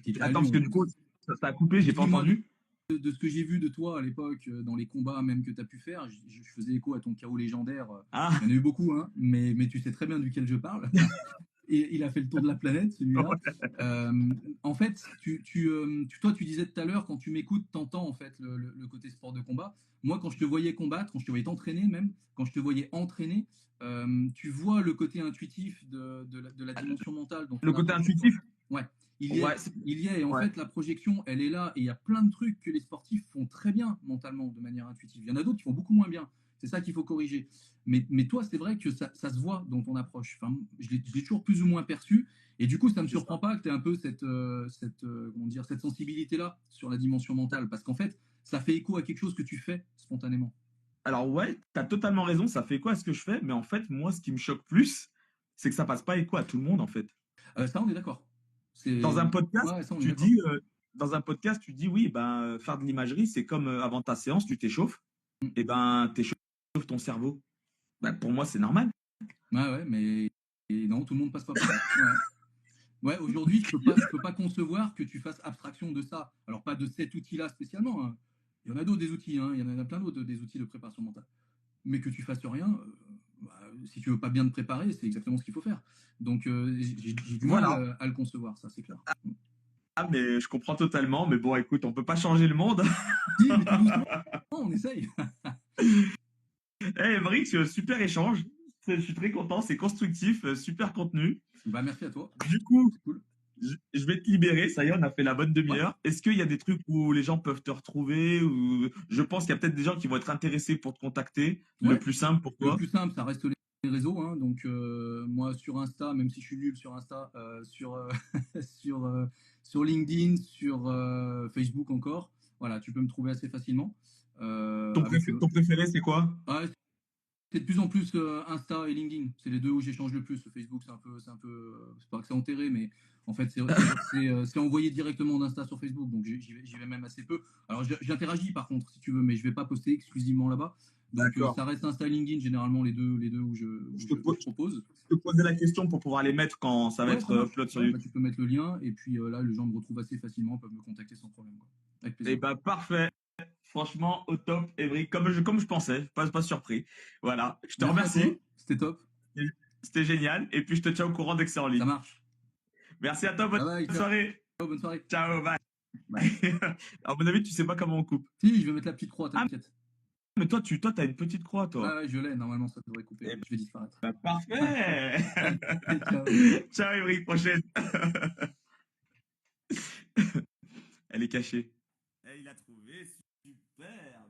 Tu étais à Attends, parce Lyon. que du coup, ça a coupé, j'ai pas Dis-moi entendu. de ce que j'ai vu de toi à l'époque, dans les combats même que tu as pu faire. Je faisais écho à ton KO légendaire. Ah, Il y en a eu beaucoup, hein, mais tu sais très bien duquel je parle. Et il a fait le tour de la planète, celui-là. En fait, toi, tu disais tout à l'heure, quand tu m'écoutes, t'entends en fait le côté sport de combat. Moi, quand je te voyais combattre, quand je te voyais t'entraîner même, quand je te voyais entraîner, tu vois le côté intuitif de la dimension mentale dont le on a côté parlé sur toi. intuitif. Ouais, il y est. Ouais, Il y est, et en ouais. fait, la projection, elle est là, et il y a plein de trucs que les sportifs font très bien mentalement, de manière intuitive. Il y en a d'autres qui font beaucoup moins bien. C'est ça qu'il faut corriger. Mais toi, c'est vrai que ça se voit dans ton approche. Enfin, je l'ai toujours plus ou moins perçu. Et du coup, ça ne me C'est surprend ça. pas que tu aies un peu comment dire, cette sensibilité-là sur la dimension mentale. Parce qu'en fait, ça fait écho à quelque chose que tu fais spontanément. Alors ouais, tu as totalement raison, ça fait quoi à ce que je fais, mais en fait, moi, ce qui me choque plus, c'est que ça passe pas écho à tout le monde, en fait. Ça, on est d'accord. Dans un podcast, Ouais, ça, on est tu d'accord. dis, oui, ben, faire de l'imagerie, c'est comme avant ta séance, tu t'échauffes, et ben, t'échauffes ton cerveau. Ben, pour moi, c'est normal. Ouais, mais et non, tout le monde passe pas par là. Ouais, aujourd'hui, je peux pas concevoir que tu fasses abstraction de ça. Alors, pas de cet outil-là spécialement, hein. Il y en a d'autres des outils, hein. Il y en a plein d'autres des outils de préparation mentale. Mais que tu fasses rien, si tu veux pas bien te préparer, c'est exactement ce qu'il faut faire. Donc, j'ai du mal Voilà. à le concevoir, ça, c'est clair. Ah, mais je comprends totalement, mais bon, écoute, on peut pas changer le monde. Si, mais tout doucement, on essaye. Eh, Brice, super échange. Je suis très content, c'est constructif, super contenu. Bah, merci à toi. Du coup, C'est cool. je vais te libérer, ça y est, on a fait la bonne Ouais. demi-heure. Est-ce qu'il y a des trucs où les gens peuvent te retrouver ou... Je pense qu'il y a peut-être des gens qui vont être intéressés pour te contacter. Le Ouais. plus simple pour Le toi. plus simple, ça reste les réseaux. Hein. Donc, moi, sur Insta, même si je suis nul sur Insta, sur, sur LinkedIn, sur Facebook encore, voilà, tu peux me trouver assez facilement. Ton préféré, c'est quoi? Ouais, c'est de plus en plus Insta et LinkedIn. C'est les deux où j'échange le plus. Facebook, c'est pas que c'est enterré, mais en fait, c'est envoyé directement d'Insta sur Facebook. Donc, j'y vais même assez peu. Alors, j'interagis par contre, si tu veux, mais je vais pas poster exclusivement là-bas. Donc, D'accord. ça reste Insta et LinkedIn, généralement, les deux où Je je te propose. posais la question pour pouvoir les mettre quand ça va Ouais, être ça marche. upload sur Ouais, bah, YouTube. tu peux mettre le lien. Et puis là, les gens me retrouvent assez facilement, peuvent me contacter sans problème, quoi. Avec Eh plaisir. ben, parfait. Franchement, au top, Evry, comme je pensais, pas surpris. Voilà, je te Merci à toi. remercie. C'était top. C'était génial. Et puis, je te tiens au courant dès que c'est en Ça ligne. marche. Merci à toi, bonne Bye bye. Ciao. soirée. Bonne soirée. Ciao, bye. Bye. À mon avis, tu sais pas comment on coupe. Si, je vais mettre la petite croix, Ah, t'inquiète. mais toi, t'as une petite croix, Ouais, toi. ouais, je l'ai. Normalement, ça devrait couper. Eh Je vais disparaître. ben, parfait. Allez, ciao. Ciao, Evry, prochaine. Elle est cachée. Et il a trouvé, super.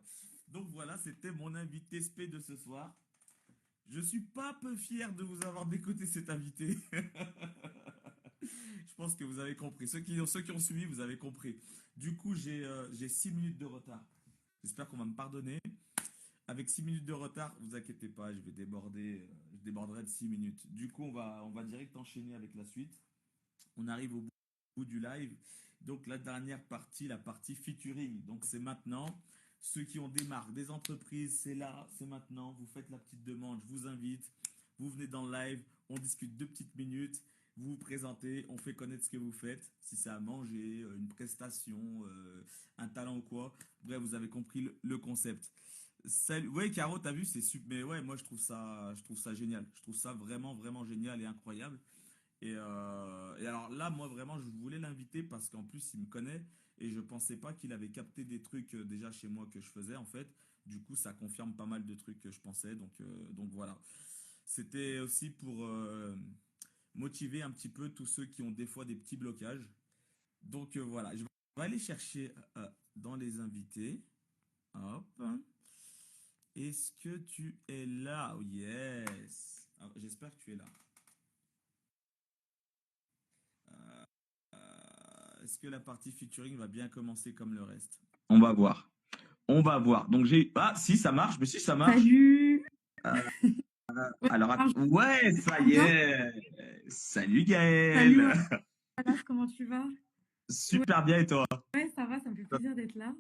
Donc voilà, c'était mon invité spé de ce soir. Je suis pas peu fier de vous avoir décoté cet invité. Je pense que vous avez compris. Ceux qui ont suivi, vous avez compris. Du coup, j'ai 6 minutes de retard. J'espère qu'on va me pardonner. Avec 6 minutes de retard, vous inquiétez pas, je vais déborder, je déborderai de 6 minutes. Du coup, on va direct enchaîner avec la suite. On arrive au bout du live. Donc la dernière partie, la partie featuring. Donc c'est maintenant. Ceux qui ont des marques, des entreprises, c'est là, c'est maintenant. Vous faites la petite demande, je vous invite. Vous venez dans le live, on discute 2 petites minutes. Vous vous présentez, on fait connaître ce que vous faites. Si c'est à manger, une prestation, un talent ou quoi. Bref, vous avez compris le concept. Salut. Ouais, Caro, t'as vu, c'est super. Mais ouais, moi je trouve ça génial. Je trouve ça vraiment, vraiment génial et incroyable. Et alors là, moi vraiment, je voulais l'inviter parce qu'en plus, il me connaît et je pensais pas qu'il avait capté des trucs déjà chez moi que je faisais en fait. Du coup, ça confirme pas mal de trucs que je pensais. Donc voilà. C'était aussi pour motiver un petit peu tous ceux qui ont des fois des petits blocages. Donc voilà, je vais aller chercher dans les invités. Hop. Est-ce que tu es là? Oh, yes. Ah, j'espère que tu es là. Est-ce que la partie featuring va bien commencer comme le reste? On va voir. On va voir. Donc j'ai. Ah, si, ça marche. Mais si, ça marche. Salut! Euh, Ouais, alors, ça marche ouais, ça y bien? est. Salut Salut Gaël. Alas, comment tu vas? Ouais, Super bien et toi? ouais, ça va, ça me fait plaisir d'être là.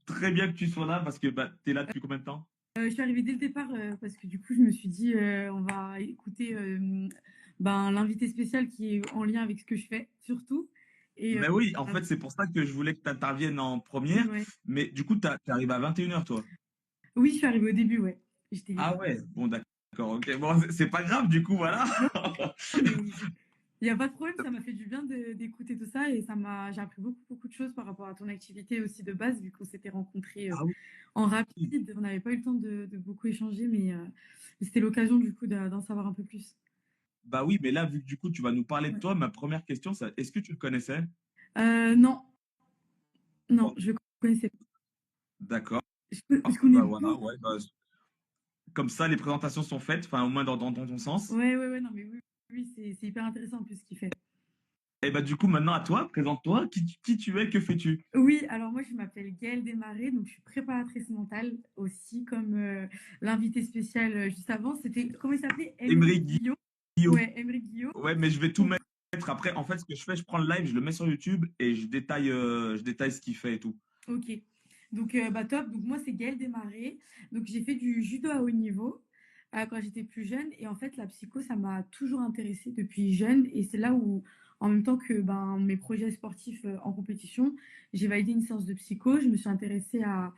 Très bien que tu sois là parce que bah, tu es là depuis combien de temps? Je suis arrivée dès le départ parce que du coup, je me suis dit, on va écouter l'invité spécial qui est en lien avec ce que je fais, surtout. Et Ben oui, en fait, c'est pour ça que je voulais que tu interviennes en première. ouais. Mais du coup, tu arrives à 21h, toi. Oui, je suis arrivée au début, ouais. J'étais... Ah ouais, bon, d'accord. Ok, bon, c'est pas grave, du coup, voilà. Non, mais il n'y a pas de problème, ça m'a fait du bien d'écouter tout ça et j'ai appris beaucoup, beaucoup de choses par rapport à ton activité aussi de base, vu qu'on s'était rencontrés Ah en oui. rapide. On n'avait pas eu le temps de beaucoup échanger, mais c'était l'occasion du coup d'en savoir un peu plus. Bah oui, mais là, vu que du coup, tu vas nous parler de Ouais. toi, ma première question, c'est est-ce que tu le connaissais? Non, non, Bon, je connaissais pas. d'accord. Je connais Bah voilà, beaucoup. ouais, bah, comme ça, les présentations sont faites, enfin, au moins dans ton sens. Ouais, ouais, ouais, non, mais oui, oui, c'est hyper intéressant en plus ce qu'il fait. Et bah du coup, maintenant à toi, présente-toi. Qui tu es, que fais-tu? Oui, alors moi je m'appelle Gaëlle Desmarais, donc je suis préparatrice mentale aussi, comme l'invité spécial juste avant. C'était, comment il s'appelait? Emery Émeric Guillot. Guillot. Ouais, Emery Guillot. Ouais, mais je vais tout Donc, mettre. Après, en fait, ce que je fais, je prends le live, je le mets sur YouTube et je détaille ce qu'il fait et tout. ok. Donc, top. Donc, moi, c'est Gaëlle Desmarais. Donc, j'ai fait du judo à haut niveau quand j'étais plus jeune. Et en fait, la psycho, ça m'a toujours intéressée depuis jeune. Et c'est là où, en même temps que mes projets sportifs en compétition, j'ai validé une séance de psycho. Je me suis intéressée à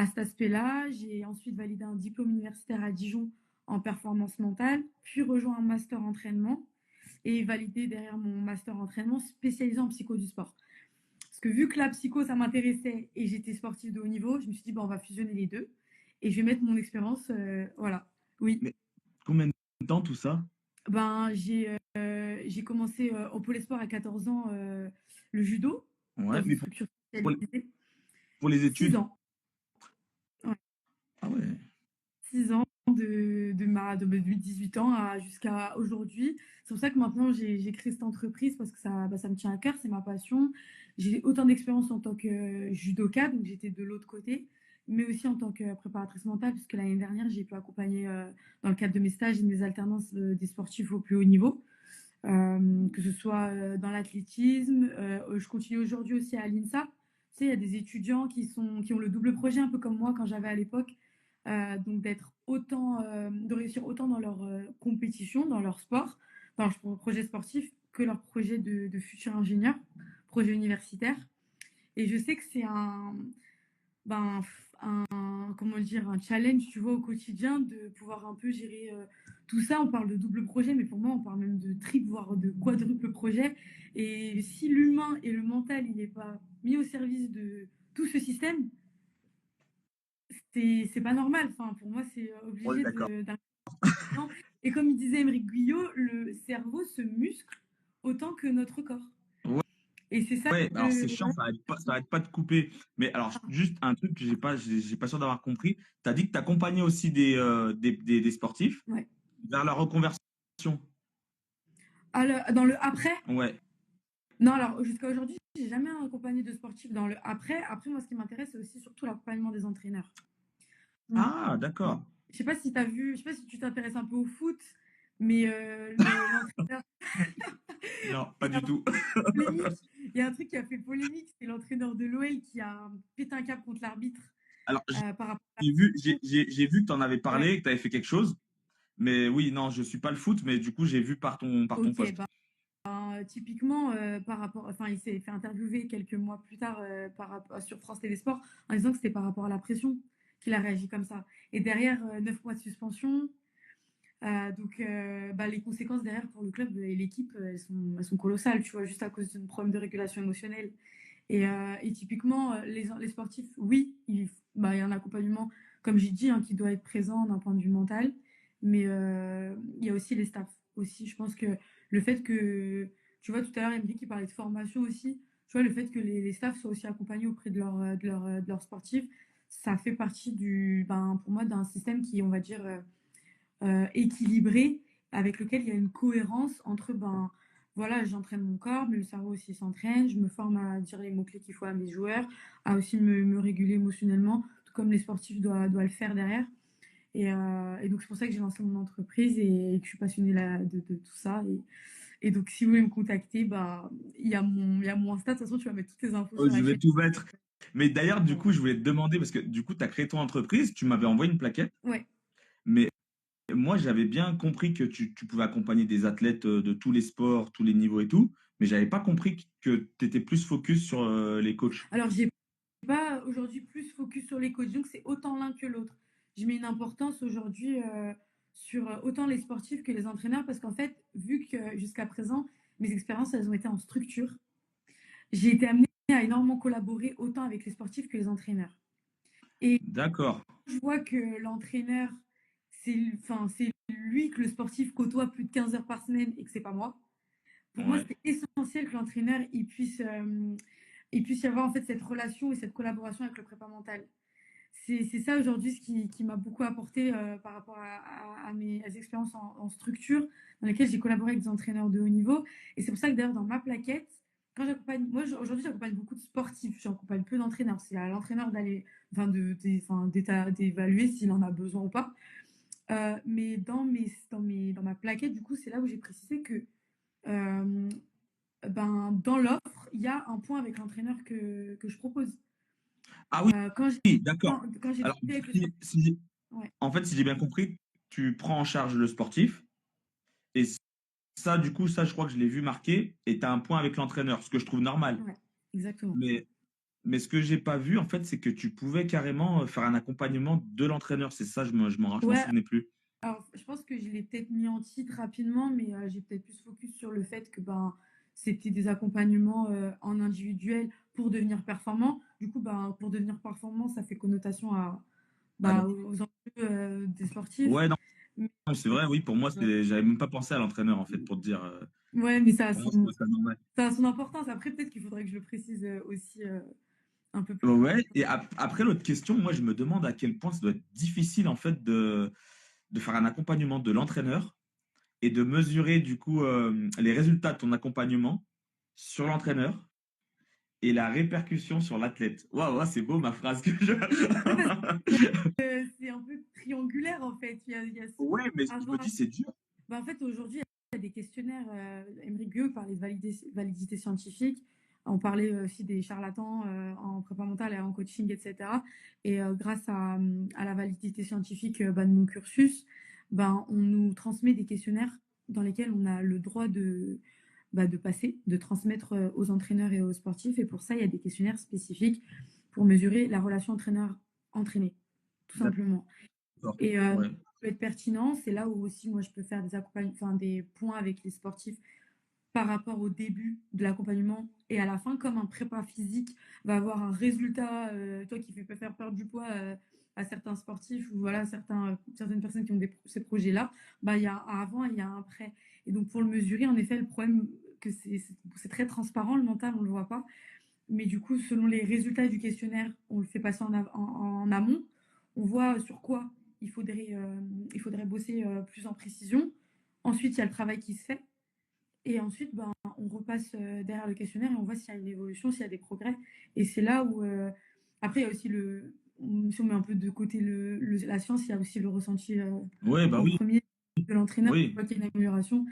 cet aspect-là. J'ai ensuite validé un diplôme universitaire à Dijon en performance mentale, puis rejoint un master entraînement et validé derrière mon master entraînement spécialisé en psycho du sport. Parce que vu que la psycho, ça m'intéressait et j'étais sportive de haut niveau, je me suis dit, on va fusionner les deux et je vais mettre mon expérience. Voilà. Oui. Mais combien temps tout ça? Ben, j'ai commencé au Pôle Espoir à 14 ans, le judo, dans Ouais, une mais structure pour, spécialisée. pour les 6 études? ans. Ouais. Ah ouais. 6 ans de mes 18 ans jusqu'à aujourd'hui. C'est pour ça que maintenant j'ai créé cette entreprise parce que ça me tient à cœur, c'est ma passion. J'ai autant d'expérience en tant que judoka, donc j'étais de l'autre côté, mais aussi en tant que préparatrice mentale, puisque l'année dernière j'ai pu accompagner dans le cadre de mes stages et de mes alternances des sportifs au plus haut niveau, que ce soit dans l'athlétisme. Je continue aujourd'hui aussi à l'INSA. Tu sais, il y a des étudiants qui ont le double projet, un peu comme moi quand j'avais à l'époque. Donc de réussir autant dans leur compétition, dans leur sport, dans leur projet sportif, que leur projet de futur ingénieur, projet universitaire. Et je sais que c'est ben, comment dire, un challenge, tu vois, au quotidien de pouvoir un peu gérer tout ça. On parle de double projet, mais pour moi, on parle même de triple, voire de quadruple projet. Et si l'humain et le mental, il n'est pas mis au service de tout ce système, c'est pas normal. Enfin, pour moi, c'est On est obligé d'accord. d'un temps. Et comme il disait Émeric Guyot, le cerveau se muscle autant que notre corps. Ouais, Et c'est ça ouais, alors c'est chiant, ouais. ça arrête pas de couper. Mais alors, juste un truc que j'ai pas sûr d'avoir compris. Tu as dit que tu accompagnais aussi des sportifs Ouais. vers la reconversion. Dans le après, Ouais. non, alors jusqu'à aujourd'hui, j'ai jamais accompagné de sportifs dans le après. Après, moi, ce qui m'intéresse, c'est aussi surtout l'accompagnement des entraîneurs. Donc, Ah, d'accord. je sais pas si tu as vu, je sais pas si tu t'intéresses un peu au foot, mais l'entraîneur, Non, il pas y a du tout. polémique. Il y a un truc qui a fait polémique, c'est l'entraîneur de l'OL qui a pété un câble contre l'arbitre Alors, par rapport à... j'ai vu que tu en avais Ouais, parlé, que tu avais fait quelque chose. Mais oui, non, je suis pas le foot, mais du coup, j'ai vu par ton ok, poste. bah, typiquement, par rapport, enfin, il s'est fait interviewer quelques mois plus tard sur France TV Sport en disant que c'était par rapport à la pression qu'il a réagi comme ça. Et derrière, 9 mois de suspension. Donc, les conséquences derrière pour le club et l'équipe, elles sont colossales, tu vois, juste à cause d'un problème de régulation émotionnelle. Et typiquement, les sportifs, oui, il y a un accompagnement, comme j'ai dit, hein, qui doit être présent d'un point de vue mental, mais il y a aussi les staffs. Aussi, je pense que le fait que, tu vois, tout à l'heure, Emery qui parlait de formation aussi, tu vois, le fait que les staffs soient aussi accompagnés auprès de leurs sportifs, ça fait partie pour moi, d'un système qui, on va dire, équilibré, avec lequel il y a une cohérence entre, voilà, j'entraîne mon corps, mais le cerveau aussi s'entraîne, je me forme à dire les mots-clés qu'il faut à mes joueurs, à aussi me réguler émotionnellement, tout comme les sportifs doivent le faire derrière. Et donc, c'est pour ça que j'ai lancé mon entreprise et que je suis passionnée de tout ça. Et donc, si vous voulez me contacter, il y a mon Insta. De toute façon, tu vas mettre toutes les infos Oh, sur je la vais chaîne. tout mettre. Mais d'ailleurs, du Voilà. coup, je voulais te demander, parce que du coup, tu as créé ton entreprise, tu m'avais envoyé une plaquette, Ouais. mais moi, j'avais bien compris que tu pouvais accompagner des athlètes de tous les sports, tous les niveaux et tout, mais j'avais pas compris que tu étais plus focus sur les coachs. Alors, j'ai pas aujourd'hui plus focus sur les coachs, donc c'est autant l'un que l'autre. Je mets une importance aujourd'hui sur autant les sportifs que les entraîneurs parce qu'en fait, vu que jusqu'à présent, mes expériences, elles ont été en structure, j'ai été amenée à énormément collaborer autant avec les sportifs que les entraîneurs. Et D'accord. je vois que l'entraîneur, c'est lui que le sportif côtoie plus de 15 heures par semaine et que c'est pas moi. Pour moi, Ouais. c'est essentiel que l'entraîneur il puisse y avoir en fait cette relation et cette collaboration avec le prépa mental. C'est ça aujourd'hui ce qui m'a beaucoup apporté par rapport à mes expériences en structure dans lesquelles j'ai collaboré avec des entraîneurs de haut niveau. Et c'est pour ça que d'ailleurs dans ma plaquette, quand j'accompagne, moi aujourd'hui j'accompagne beaucoup de sportifs, j'accompagne peu d'entraîneurs. C'est à l'entraîneur d'aller, d'évaluer s'il en a besoin ou pas. Mais dans ma plaquette, du coup, c'est là où j'ai précisé que euh, dans l'offre, il y a un point avec l'entraîneur que je propose. Ah oui, Quand oui, d'accord. j'ai Alors, discuté avec le sportif, ouais. en fait, si j'ai bien compris, tu prends en charge le sportif, et ça, du coup, ça, je crois que je l'ai vu marqué, et tu as un point avec l'entraîneur, ce que je trouve normal. Ouais, exactement. Mais Mais ce que j'ai pas vu, en fait, c'est que tu pouvais carrément faire un accompagnement de l'entraîneur. C'est ça, je m'en Ouais, souvenais plus. alors je pense que je l'ai peut-être mis en titre rapidement, mais j'ai peut-être plus focus sur le fait que c'était des accompagnements en individuel pour devenir performant. Du coup, pour devenir performant, ça fait connotation Ah, aux enjeux des sportifs. ouais, non. Mais, C'est vrai, oui, pour moi, j'avais même pas pensé à l'entraîneur, en fait, pour te dire. ouais, mais Pour moi, c'est pas normal. ça a son importance. Après, peut-être qu'il faudrait que je le précise aussi un peu plus. Ouais, et après, l'autre question, moi, je me demande à quel point ça doit être difficile, en fait, de faire un accompagnement de l'entraîneur et de mesurer, du coup, les résultats de ton accompagnement sur l'entraîneur et la répercussion sur l'athlète. Waouh, ouais, c'est beau ma phrase que je. Ouais, parce que c'est un peu triangulaire en fait. Il y a Ouais, mais je me avoir. dis, c'est dur. Bah, en fait, aujourd'hui, il y a des questionnaires. Emery Gueux parlait de validité scientifique. On parlait aussi des charlatans en prépa mentale et en coaching, etc. Et grâce à la validité scientifique de mon cursus, ben, on nous transmet des questionnaires dans lesquels on a le droit de passer, de transmettre aux entraîneurs et aux sportifs. Et pour ça, il y a des questionnaires spécifiques pour mesurer la relation entraîneur-entraîné, tout simplement. D'accord. Et Ouais. ça peut être pertinent, c'est là où aussi moi je peux faire enfin, des points avec les sportifs par rapport au début de l'accompagnement et à la fin, comme un prépa physique va avoir un résultat, toi qui peut faire perdre du poids à certains sportifs ou voilà, certaines personnes qui ont ces projets-là, bah, il y a un avant et il y a un après. Et donc pour le mesurer, en effet, le problème que c'est très transparent, le mental, on ne le voit pas. Mais du coup, selon les résultats du questionnaire, on le fait passer en amont. On voit sur quoi il faudrait bosser plus en précision. Ensuite, il y a le travail qui se fait. Et ensuite, ben, on repasse derrière le questionnaire et on voit s'il y a une évolution, s'il y a des progrès. Et c'est là où, après, il y a aussi si on met un peu de côté la science, il y a aussi le ressenti Ouais, bah en oui, premier de l'entraîneur, on oui, voit qu'il y a une amélioration,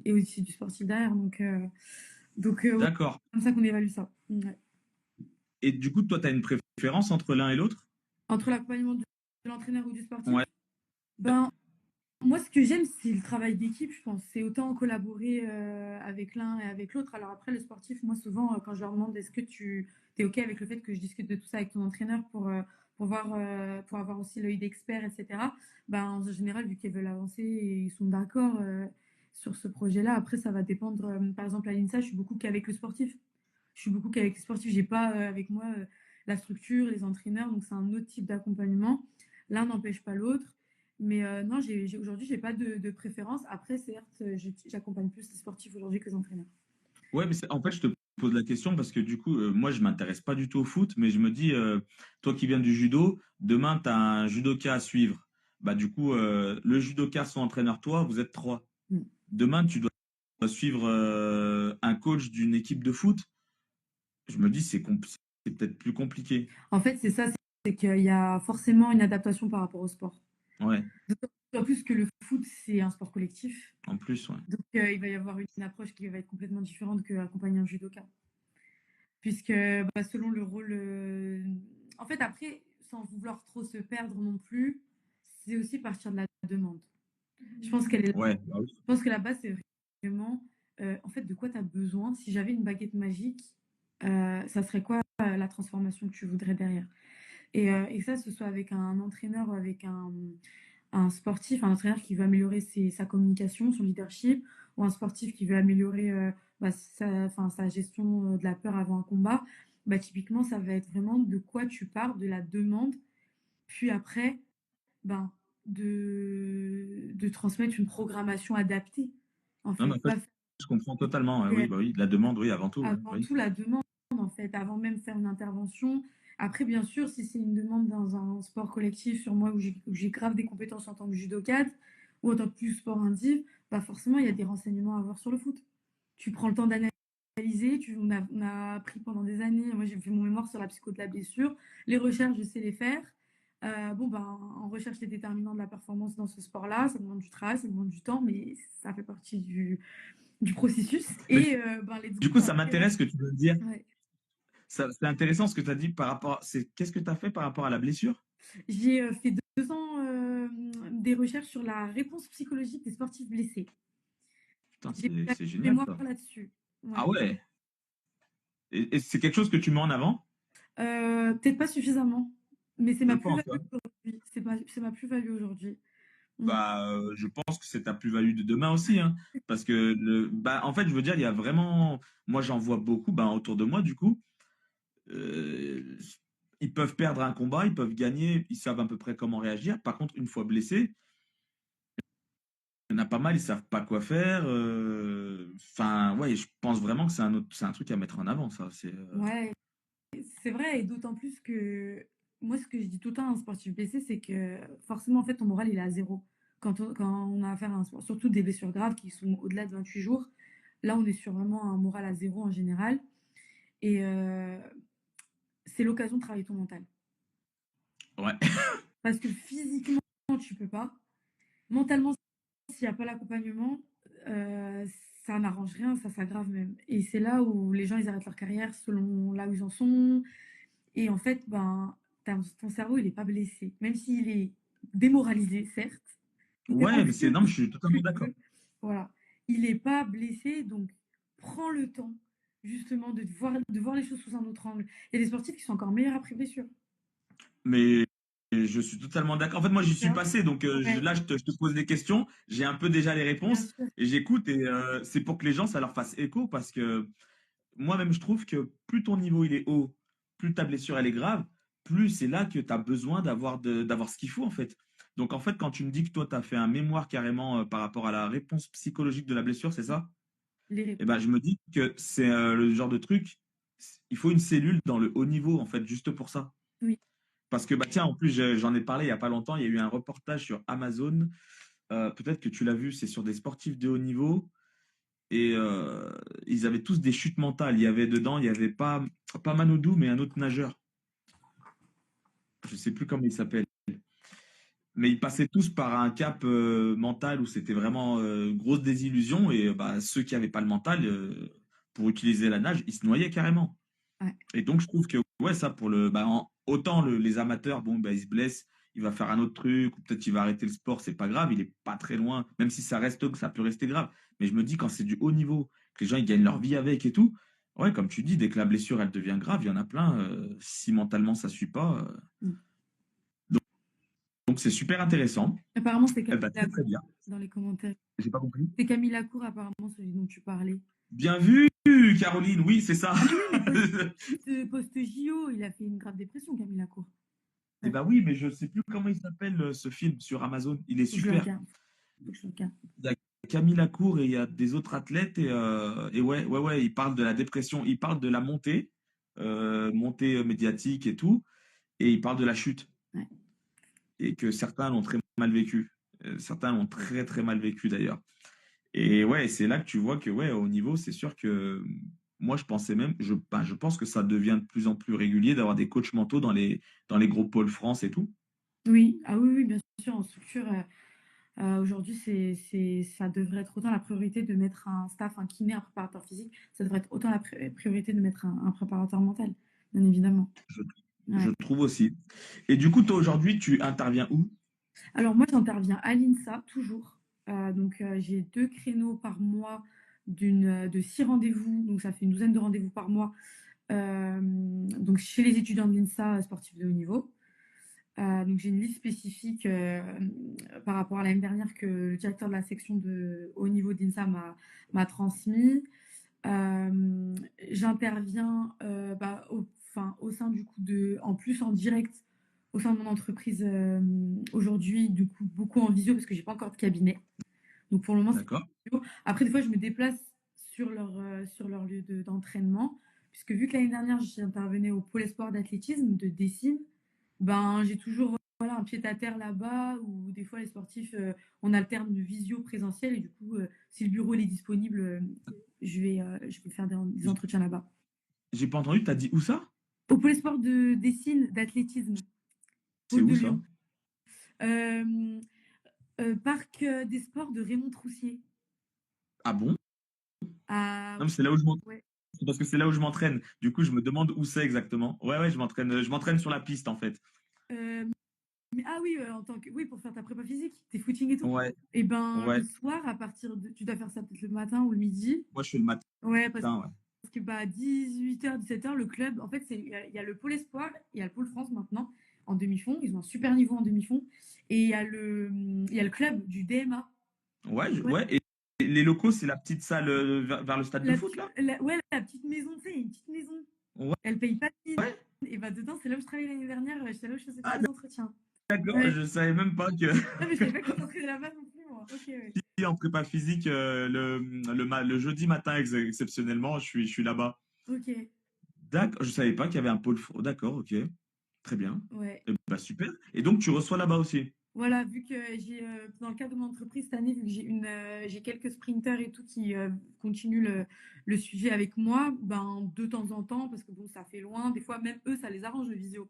et aussi du sportif derrière. Donc ouais, d'accord. c'est comme ça qu'on évalue ça. Ouais. Et du coup, toi, tu as une préférence entre l'un et l'autre? Entre l'accompagnement de l'entraîneur ou du sportif, Ouais, ben, moi, ce que j'aime, c'est le travail d'équipe, je pense. C'est autant collaborer avec l'un et avec l'autre. Alors après, le sportif, moi, souvent, quand je leur demande est-ce que tu es OK avec le fait que je discute de tout ça avec ton entraîneur pour voir, pour avoir aussi l'œil d'expert, etc. Ben, en général, vu qu'ils veulent avancer et ils sont d'accord sur ce projet-là, après, ça va dépendre. Par exemple, à l'INSA, je suis beaucoup qu'avec le sportif. Je suis beaucoup qu'avec les sportifs. J'ai pas avec moi la structure, les entraîneurs. Donc, c'est un autre type d'accompagnement. L'un n'empêche pas l'autre. Mais non, aujourd'hui, j'ai pas de préférence. Après, certes, j'accompagne plus les sportifs aujourd'hui que les entraîneurs. ouais, mais en fait, je te pose la question parce que du coup, moi, je m'intéresse pas du tout au foot, mais je me dis, toi qui viens du judo, demain, tu as un judoka à suivre. Bah, du coup, le judoka, son entraîneur, toi, vous êtes trois. Mm. Demain, tu dois suivre un coach d'une équipe de foot. Je me dis, c'est peut-être plus compliqué. En fait, c'est ça, c'est qu'il y a forcément une adaptation par rapport au sport. Ouais, D'autant plus que le foot, c'est un sport collectif. en plus, ouais. Donc, il va y avoir une approche qui va être complètement différente qu'accompagner un judoka. Puisque bah, selon le rôle. En fait, après, sans vouloir trop se perdre non plus, c'est aussi partir de la demande. Je pense qu'elle est Ouais, bah oui. Je pense que la base, c'est vraiment, en fait, de quoi tu as besoin. Si j'avais une baguette magique, ça serait quoi la transformation que tu voudrais derrière? Et ça, ce soit avec un entraîneur ou avec un sportif, un entraîneur qui veut améliorer sa communication, son leadership, ou un sportif qui veut améliorer bah, sa gestion de la peur avant un combat, bah, typiquement, ça va être vraiment de quoi tu pars, de la demande, puis après, ben, de transmettre une programmation adaptée. En Non, mais fait, en fait, pas je comprends totalement. Ouais, faire oui, bah oui, la demande, oui, avant tout. Ouais, avant oui. tout la demande, en fait, avant même faire une intervention. Après, bien sûr, si c'est une demande dans un sport collectif sur moi où j'ai grave des compétences en tant que judokate ou en tant que plus sport indiv, bah forcément, il y a des renseignements à avoir sur le foot. Tu prends le temps d'analyser, on a appris pendant des années, moi j'ai fait mon mémoire sur la psycho de la blessure, les recherches, je sais les faire. Bon, ben, en recherche les déterminants de la performance dans ce sport-là, ça demande du travail, ça demande du temps, mais ça fait partie du processus. Mais Et ben, let's du go coup, ça après. m'intéresse ce que tu veux dire. Ouais. C'est intéressant ce que tu as dit par rapport. Qu'est-ce que tu as fait par rapport à la blessure? J'ai fait 2 ans des recherches sur la réponse psychologique des sportifs blessés. Putain, J'ai fait c'est un génial mémoire ça. là-dessus. Ouais. Ah ouais. Et c'est quelque chose que tu mets en avant? Peut-être pas suffisamment, mais c'est Je ma pense, plus-value ouais. aujourd'hui. C'est ma plus-value aujourd'hui. Mm. Bah, je pense que c'est ta plus-value de demain aussi, hein. Parce que bah, en fait, je veux dire, il y a vraiment, moi, j'en vois beaucoup, bah, autour de moi, du coup. Euh, Ils peuvent perdre un combat, ils peuvent gagner, ils savent à peu près comment réagir. Par contre, une fois blessés, y en a pas mal, ils savent pas quoi faire. Enfin, ouais, je pense vraiment que c'est un truc à mettre en avant, ça. Ouais, c'est vrai, et d'autant plus que moi, ce que je dis tout le temps à un sportif blessé, c'est que forcément, en fait, ton moral, il est à zéro. Quand on a affaire à un sport, surtout des blessures graves qui sont au-delà de 28 jours, là, on est sur vraiment un moral à zéro en général. Et c'est l'occasion de travailler ton mental. Ouais. Parce que physiquement, tu peux pas. Mentalement, s'il n'y a pas l'accompagnement, euh, ça n'arrange rien, ça s'aggrave même. Et c'est là où les gens, ils arrêtent leur carrière selon là où ils en sont. Et en fait, ben, ton cerveau, il n'est pas blessé. Même s'il est démoralisé, certes, il est Ouais, mais anxieux, non, tout mais ce je suis que totalement tu d'accord. veux. Voilà. Il n'est pas blessé, donc prends le temps, justement, de voir les choses sous un autre angle. Il y a des sportifs qui sont encore meilleurs après blessure. Mais je suis totalement d'accord. En fait, moi, j'y Tu suis vois? passé, donc Ouais, là, je te pose des questions. J'ai un peu déjà les bien réponses sûr. et j'écoute. Et c'est pour que les gens, ça leur fasse écho parce que moi-même, je trouve que plus ton niveau il est haut, plus ta blessure elle est grave, plus c'est là que tu as besoin d'avoir ce qu'il faut en fait. Donc en fait, quand tu me dis que toi, tu as fait un mémoire carrément par rapport à la réponse psychologique de la blessure, c'est ça? Les Eh réponses. ben, je me dis que c'est le genre de truc, il faut une cellule dans le haut niveau en fait, juste pour ça. Oui, Parce que bah tiens, en plus, j'en ai parlé il y a pas longtemps, il y a eu un reportage sur Amazon, peut-être que tu l'as vu, c'est sur des sportifs de haut niveau. Et ils avaient tous des chutes mentales. Il y avait dedans, il y avait pas Manodou, mais un autre nageur. Je sais plus comment il s'appelle. Mais ils passaient tous par un cap mental où c'était vraiment grosse désillusion. Et bah, ceux qui n'avaient pas le mental, pour utiliser la nage, ils se noyaient carrément. ouais. Et donc, je trouve que ouais, ça, autant les amateurs, bon, bah, ils se blessent, il va faire un autre truc, ou peut-être il va arrêter le sport, c'est pas grave, il est pas très loin, même si ça peut rester grave. Mais je me dis, quand c'est du haut niveau, que les gens ils gagnent leur vie avec et tout, ouais, comme tu dis, dès que la blessure elle devient grave, il y en a plein, si mentalement ça suit pas. Mm. Donc, donc c'est super intéressant. Apparemment, c'est Eh Camille ben, très très Lacour bien. dans les commentaires. J'ai pas compris. C'est Camille Lacour, apparemment, celui dont tu parlais. Bien vu, Caroline, oui, c'est ça. Ah, mais oui, mais post-JO, il a fait une grave dépression, Camille Lacour. Eh Ouais, ben oui, mais je sais plus comment il s'appelle ce film sur Amazon. Il est faut que je le super. regarde. Faut que je le regarde. Il y a Camille Lacour et il y a des autres athlètes et ouais, ils parlent de la dépression, ils parlent de la montée médiatique et tout, et ils parlent de la chute Ouais. et que certains l'ont très mal vécu. Certains l'ont très très mal vécu d'ailleurs. Et ouais, c'est là que tu vois que ouais, au niveau, c'est sûr que moi je pensais même, je pense que ça devient de plus en plus régulier d'avoir des coachs mentaux dans les gros pôles France et tout. Oui, ah oui, oui, bien sûr, en structure, aujourd'hui, ça devrait être autant la priorité de mettre un staff, un kiné, un préparateur physique, ça devrait être autant la priorité de mettre un préparateur mental, bien évidemment. Je, je Ouais. trouve aussi. Et du coup, toi aujourd'hui, tu interviens où? Alors moi, j'interviens à l'INSA, toujours. Donc j'ai 2 créneaux par mois de 6 rendez-vous, donc ça fait une douzaine de rendez-vous par mois, donc chez les étudiants de l'INSA, sportifs de haut niveau. Donc j'ai une liste spécifique par rapport à l'année dernière que le directeur de la section de haut niveau d'INSA m'a transmis. J'interviens au sein du coup en plus en direct au sein de mon entreprise aujourd'hui, du coup beaucoup en visio parce que j'ai pas encore de cabinet. Donc pour le moment c'est D'accord. visio. Après des fois je me déplace sur leur lieu d'entraînement puisque vu que l'année dernière j'intervenais au pôle espoir d'athlétisme de Dessine, ben j'ai toujours voilà un pied à terre là-bas où des fois les sportifs on alterne de visio présentiel et du coup si le bureau il est disponible je vais faire des entretiens là-bas. J'ai pas entendu, t'as dit où ça? Au pôle sport de Dessine d'athlétisme, C'est pôle où de ça? Lyon. Euh, Parc des sports de Raymond Troussier. Ah bon? Ah Non, mais c'est là où ouais. c'est parce que c'est là où je m'entraîne. Du coup, je me demande où c'est exactement. Ouais, je m'entraîne sur la piste en fait. Euh, ah oui, en tant que oui pour faire ta prépa physique, tes footings et tout. Ouais, Et ben le ouais. soir à partir de tu dois faire ça peut-être le matin ou le midi. Moi, je fais le matin, Ouais parce ouais. que bah 18h 17h le club en fait il y a le pôle espoir, il y a le pôle France maintenant en demi-fond, ils ont un super niveau en demi-fond et il y a le club du DMA. Ouais, Ouais, et les locaux, c'est la petite salle vers le stade de foot là? ouais, la petite maison, tu sais, il y a une petite maison. Ouais, Elle paye pas de mine. ouais. Et bah dedans, c'est là où je travaillais l'année dernière. J'étais là où je faisais tous Ah les entretiens. d'accord, Ouais. je savais même pas que. Non, mais je savais pas que tu t'entraînais là-bas non plus, moi. Ok, ouais. en prépa physique le jeudi matin exceptionnellement. Je suis là-bas. Ok, D'accord, je savais pas qu'il y avait un pôle. D'accord, ok. Très bien. ouais. Eh ben, super. Et donc, tu reçois là-bas aussi. Voilà, vu que j'ai, dans le cadre de mon entreprise cette année, vu que j'ai quelques sprinters et tout qui continuent le sujet avec moi, ben, de temps en temps, parce que bon, ça fait loin, des fois, même eux, ça les arrange le visio.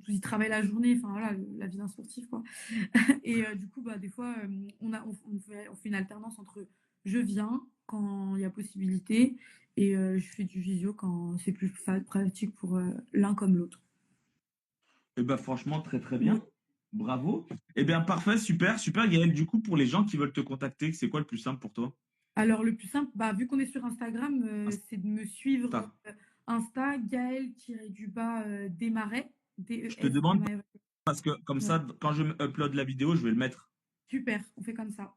Ils travaillent la journée, enfin voilà, la vie d'un sportif, quoi. Et du coup, bah, des fois, on fait une alternance entre je viens quand il y a possibilité et je fais du visio quand c'est plus pratique pour l'un comme l'autre. Eh ben, franchement, très, très Oui. bien. Bravo. Eh bien, parfait, super, super. Gaël, du coup, pour les gens qui veulent te contacter, c'est quoi le plus simple pour toi? Alors, le plus simple, bah, vu qu'on est sur Instagram, c'est de me suivre Insta. Insta, Gaël-du-bas Desmarais, Je te demande D-E-S-M-A-R-E. parce que comme Ouais. ça, quand je upload la vidéo, je vais le mettre Super, on fait comme ça.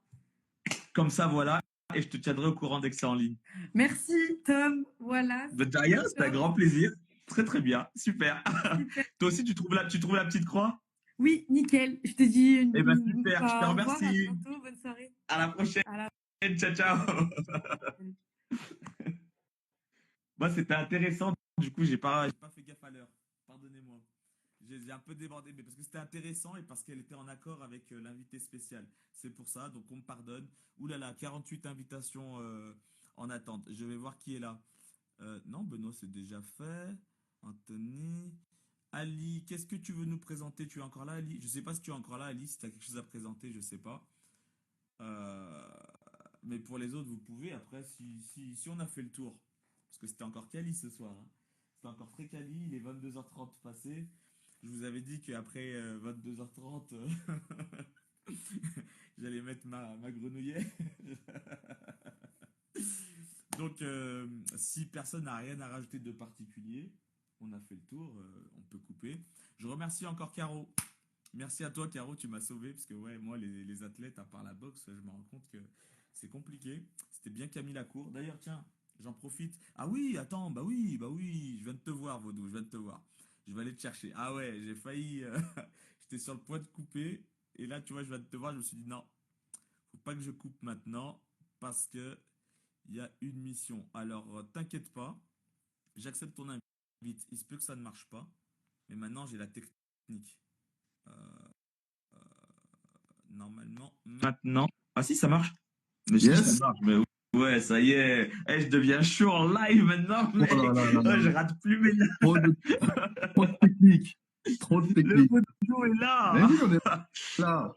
comme ça, voilà. Et je te tiendrai au courant dès que c'est en ligne. Merci, Tom. Voilà, De c'était rien, c'était un top. grand plaisir. Très, très bien. Super. Super. Toi aussi, tu trouves la petite croix? Oui, nickel. Je te dis Eh bien, super. Je te au revoir, à remercie. bientôt, bonne soirée. À la prochaine. À la Ciao, ciao. prochaine. Moi, c'était intéressant. Du coup, j'ai pas fait gaffe à l'heure. Pardonnez-moi. J'ai un peu débordé, mais parce que c'était intéressant et parce qu'elle était en accord avec l'invité spécial. C'est pour ça, donc on me pardonne. Ouh là là, 48 invitations en attente. Je vais voir qui est là. Non, Benoît, c'est déjà fait. Anthony. Ali, qu'est-ce que tu veux nous présenter? Tu es encore là, Ali? Je sais pas si tu es encore là, Ali. Si tu as quelque chose à présenter, je sais pas. Euh, mais pour les autres, vous pouvez. Après, si on a fait le tour, parce que c'était encore quali ce soir, hein. C'était encore très quali. Il est 22h30 passé. Je vous avais dit qu'après 22h30, j'allais mettre ma grenouillère. Donc, si personne n'a rien à rajouter de particulier, on a fait le tour, on peut couper. Je remercie encore Caro. Merci à toi, Caro, tu m'as sauvé, parce que ouais, moi, les athlètes, à part la boxe, je me rends compte que c'est compliqué. C'était bien Camille Lacour. D'ailleurs, tiens, j'en profite. Ah oui, attends, bah oui, je viens de te voir, Vaudou, je viens de te voir. Je vais aller te chercher. Ah ouais, j'ai failli, j'étais sur le point de couper, et là, tu vois, je viens de te voir, je me suis dit non, faut pas que je coupe maintenant, parce que il y a une mission. Alors, t'inquiète pas, j'accepte ton invite. Il se peut que ça ne marche pas, mais maintenant, j'ai la technique. Euh, Normalement, maintenant. Ah si, ça marche. Mais si, ça Yes. marche. Mais ouais, ça y est. Eh, je deviens chaud en live maintenant, Oh mec. là là là Oh, là. je rate plus mes lives. Trop de, trop de technique. Trop de Le technique. photo est Mais là. oui, on est là.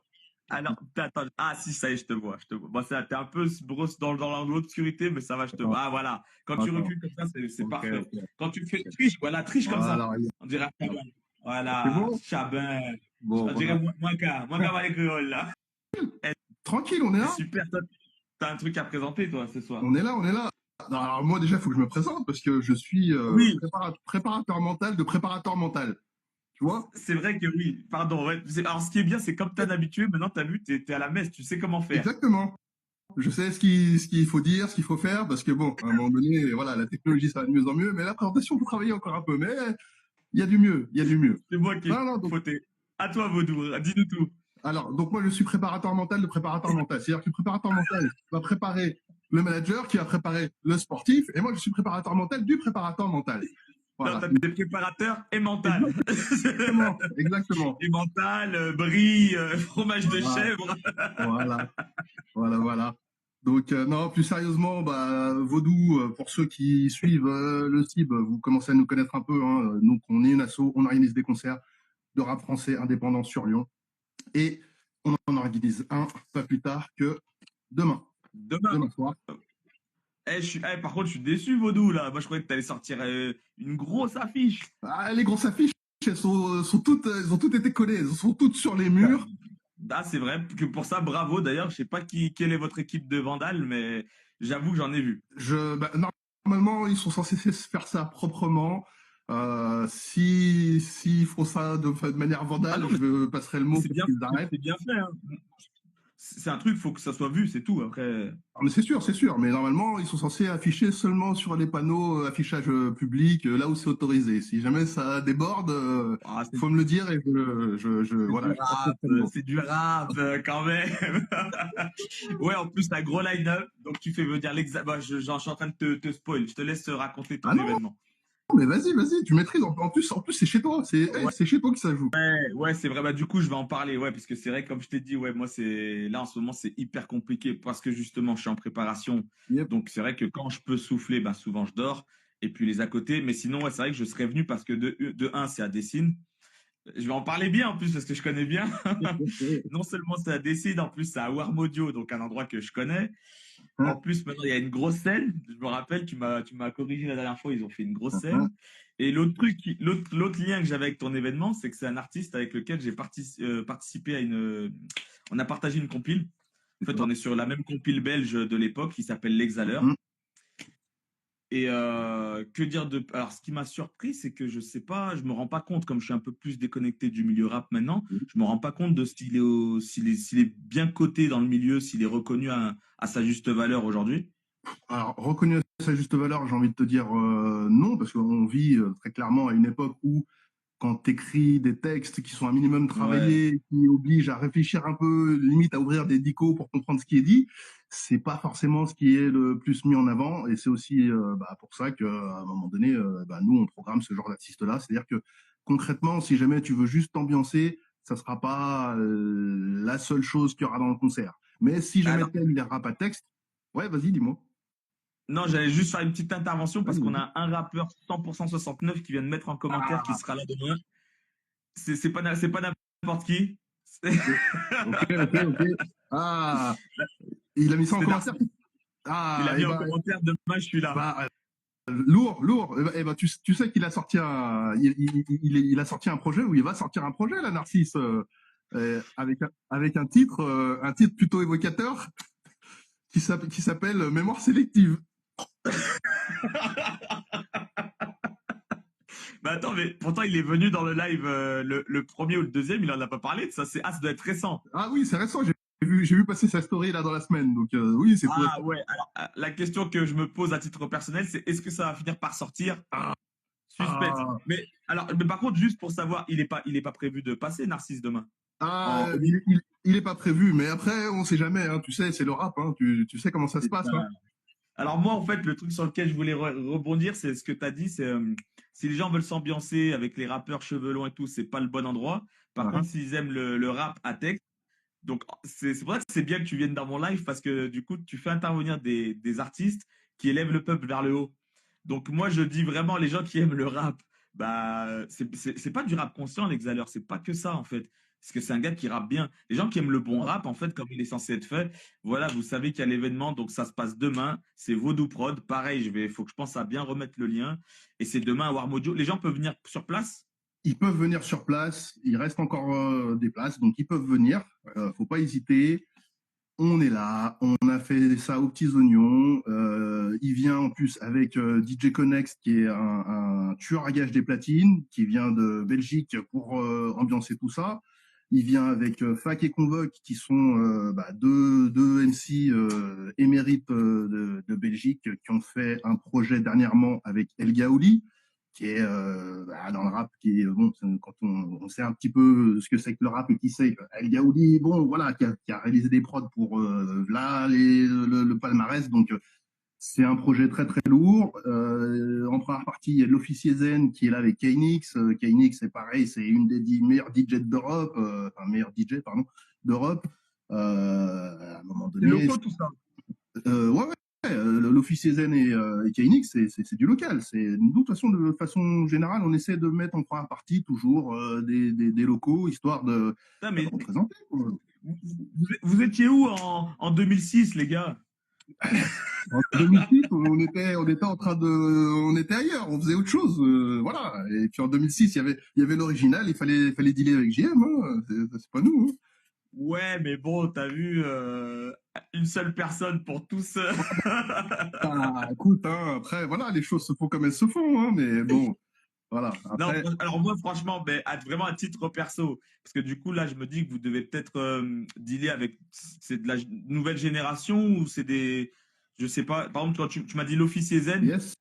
Alors, attends. Ah si, ça y est, je te vois. Je te vois. Bon, t'es un peu brosse dans l'obscurité, mais ça va, je te vois. Ah voilà. Quand tu Attends. recules comme ça, c'est Ok, parfait. ok. Quand tu fais triche, voilà, triche comme ça. Voilà, regarde. On dirait un Chabin. C'est Voilà, bon? Chabin. Bon, On dirait voilà. moins qu'à les créoles, là. Eh, Tranquille, on est là. super, toi, t'as un truc à présenter, toi, ce soir. On est là, on est là. Non, alors moi déjà, il faut que je me présente parce que je suis Oui, préparateur mental de préparateur mental. Tu vois? c'est vrai que oui. Pardon. Ouais. Alors, ce qui est bien, c'est comme tu es habitué, maintenant, tu as vu, tu es à la messe, tu sais comment faire. Exactement. Je sais ce qu'il faut dire, ce qu'il faut faire, parce que bon, à un moment donné, voilà, la technologie, ça va de mieux en mieux, mais la présentation, il faut travailler encore un peu, mais il y a du mieux, il y a du mieux. C'est moi qui ai Non, non, donc, fauté. À toi, Vaudou, dis-nous tout. alors, donc moi, je suis préparateur mental de préparateur mental. C'est-à-dire que le préparateur mental va préparer le manager qui va préparer le sportif, et moi, je suis préparateur mental du préparateur mental. Non, Voilà. tu as des préparateurs et mental. Exactement, exactement. Et mental, brie, fromage de Voilà, chèvre. voilà, voilà, voilà. Donc, non, plus sérieusement, bah, Vaudou, pour ceux qui suivent le CIB, vous commencez à nous connaître un peu, hein. Donc, on est une asso, on organise des concerts de rap français indépendant sur Lyon. Et on en organise un pas plus tard que demain. Demain. Demain soir. Par contre, je suis déçu, Vaudou, là. Moi, je croyais que tu allais sortir une grosse affiche. Ah, les grosses affiches, elles ont toutes été collées, elles sont toutes sur les murs. Ah, c'est vrai que pour ça, bravo. D'ailleurs, je sais pas quelle est votre équipe de vandales, mais j'avoue que j'en ai vu. Bah, normalement, ils sont censés faire ça proprement. S'ils font ça de manière Ah vandale, non, mais je passerai le mot c'est pour bien, qu'ils arrêtent. c'est bien fait, hein. c'est un truc, faut que ça soit vu, c'est tout. Après, Ah, mais c'est sûr. Mais normalement, ils sont censés afficher seulement sur les panneaux affichage public, là où c'est autorisé. Si jamais ça déborde, ah, faut me le dire et c'est du voilà, je prends rap, certainement. c'est du rap quand même. Ouais, en plus, t'as gros line-up, donc tu fais venir l'examen. Je suis en train de te spoil. Je te laisse raconter ton Ah non, événement. mais vas-y, tu maîtrises. En plus, c'est chez toi. Ouais, C'est chez toi que ça joue. ouais, c'est vrai. Bah, du coup, je vais en parler, ouais, parce que c'est vrai, comme je t'ai dit, ouais, moi, c'est là en ce moment, c'est hyper compliqué parce que justement, je suis en préparation. Yep. Donc, c'est vrai que quand je peux souffler, bah, souvent, je dors. Et puis, les à côté. Mais sinon, ouais, c'est vrai que je serais venu parce que de un, c'est à Dessine. Je vais en parler bien en plus parce que je connais bien. Non seulement c'est à Dessine, en plus, c'est à Warmodio, donc un endroit que je connais. En Hein, plus, maintenant, il y a une grosse scène. Je me rappelle, tu m'as corrigé la dernière fois, ils ont fait une grosse hein, scène. hein. Et l'autre truc, l'autre lien que j'avais avec ton événement, c'est que c'est un artiste avec lequel j'ai participé à on a partagé une compile. En fait, on D'accord. est sur la même compile belge de l'époque qui s'appelle L'Exhaleur. Hum. Et que dire de. Alors, ce qui m'a surpris, c'est que je sais pas, je me rends pas compte, comme je suis un peu plus déconnecté du milieu rap maintenant, je me rends pas compte de s'il est bien coté dans le milieu, s'il est reconnu à sa juste valeur aujourd'hui. Alors, reconnu à sa juste valeur, j'ai envie de te dire non, parce qu'on vit très clairement à une époque où quand tu écris des textes qui sont un minimum Ouais. travaillés, qui obligent à réfléchir un peu, limite à ouvrir des dicos pour comprendre ce qui est dit, c'est pas forcément ce qui est le plus mis en avant. Et c'est aussi pour ça qu'à un moment donné, nous, on programme ce genre d'artiste-là. C'est-à-dire que concrètement, si jamais tu veux juste t'ambiancer, ça sera pas la seule chose qu'il y aura dans le concert. Mais si Ah jamais non, t'aimes les rap à texte, ouais, vas-y, dis-moi. non, j'allais juste faire une petite intervention parce Vas-y, qu'on vas-y. a un rappeur 100% 69 qui vient de mettre en commentaire qui Ah, sera là demain. C'est pas n'importe qui. C'est ok. Ah, il a mis ça en c'est commentaire. Narcisse. Il Ah, a mis en commentaire demain, je suis là. bah, lourd. Tu sais qu'il a sorti il a sorti un projet ou il va sortir un projet, là, Narcisse, avec un titre plutôt évocateur qui s'appelle Mémoire sélective. Mais attends, mais pourtant, il est venu dans le live, le premier ou le deuxième, il en a pas parlé de ça. Ça doit être récent. Ah oui, c'est récent. J'ai vu passer sa story là dans la semaine. Donc oui, c'est tout Ah récent. ouais, alors la question que je me pose à titre personnel, c'est est-ce que ça va finir par sortir? Ah, Suspense. ah, Mais par contre, juste pour savoir, il est pas prévu de passer Narcisse demain. ah, il est pas prévu, mais après, on sait jamais. Hein, tu sais, c'est le rap. Hein, tu sais comment ça se C'est passe. ça. Hein. Alors moi, en fait, le truc sur lequel je voulais rebondir, c'est ce que tu as dit, c'est si les gens veulent s'ambiancer avec les rappeurs cheveux longs et tout, c'est pas le bon endroit. Par Ah, contre, ah. s'ils aiment le rap à texte, donc c'est pour ça que c'est bien que tu viennes dans mon live parce que du coup, tu fais intervenir des artistes qui élèvent le peuple vers le haut. Donc moi, je dis vraiment, les gens qui aiment le rap, bah c'est pas du rap conscient, l'Exhaleur, c'est pas que ça en fait. Parce que c'est un gars qui rappe bien. Les gens qui aiment le bon rap, en fait, comme il est censé être fait, voilà, vous savez qu'il y a l'événement, donc ça se passe demain. C'est Vaudou Prod. Pareil, faut que je pense à bien remettre le lien. Et c'est demain à Warmodio. Les gens peuvent venir sur place. Ils peuvent venir sur place. Il reste encore des places, donc ils peuvent venir. Faut pas hésiter. On est là. On a fait ça aux petits oignons. Il vient en plus avec DJ Connex, qui est un tueur à gages des platines, qui vient de Belgique pour ambiancer tout ça. Il vient avec Fac et Convoque, qui sont deux MC émérites de Belgique, qui ont fait un projet dernièrement avec El Gaouli, qui est dans le rap, qui est bon, quand on sait un petit peu ce que c'est que le rap et qui c'est El Gaouli, bon voilà, qui a réalisé des prods pour là le palmarès, donc c'est un projet très très lourd. En première partie, il y a l'officier Zen qui est là avec Knix. Knix, c'est pareil, c'est une des 10 meilleures DJ d'Europe, enfin meilleure DJ pardon d'Europe. À un moment C'est donné, locaux, tout ça. ouais, l'officier Zen et KNX, c'est du local. Nous, de toute façon, de façon générale, on essaie de mettre en première partie toujours des locaux, histoire Putain, de mais représenter. Quoi. vous étiez où en 2006, les gars? En 2006, on était ailleurs, on faisait autre chose, voilà. Et puis en 2006, il y avait l'original, il fallait dealer avec JM, hein. C'est pas nous. Hein. Ouais, mais bon, t'as vu, une seule personne pour tous. Ah, écoute, hein, après, voilà, les choses se font comme elles se font, hein, mais bon. Voilà. Non, Après, alors moi, franchement, ben, vraiment à titre perso, parce que du coup, là, je me dis que vous devez peut-être dealer avec, c'est de la nouvelle génération ou c'est des, je sais pas, par exemple, quand tu m'as dit l'officier Zen, yes.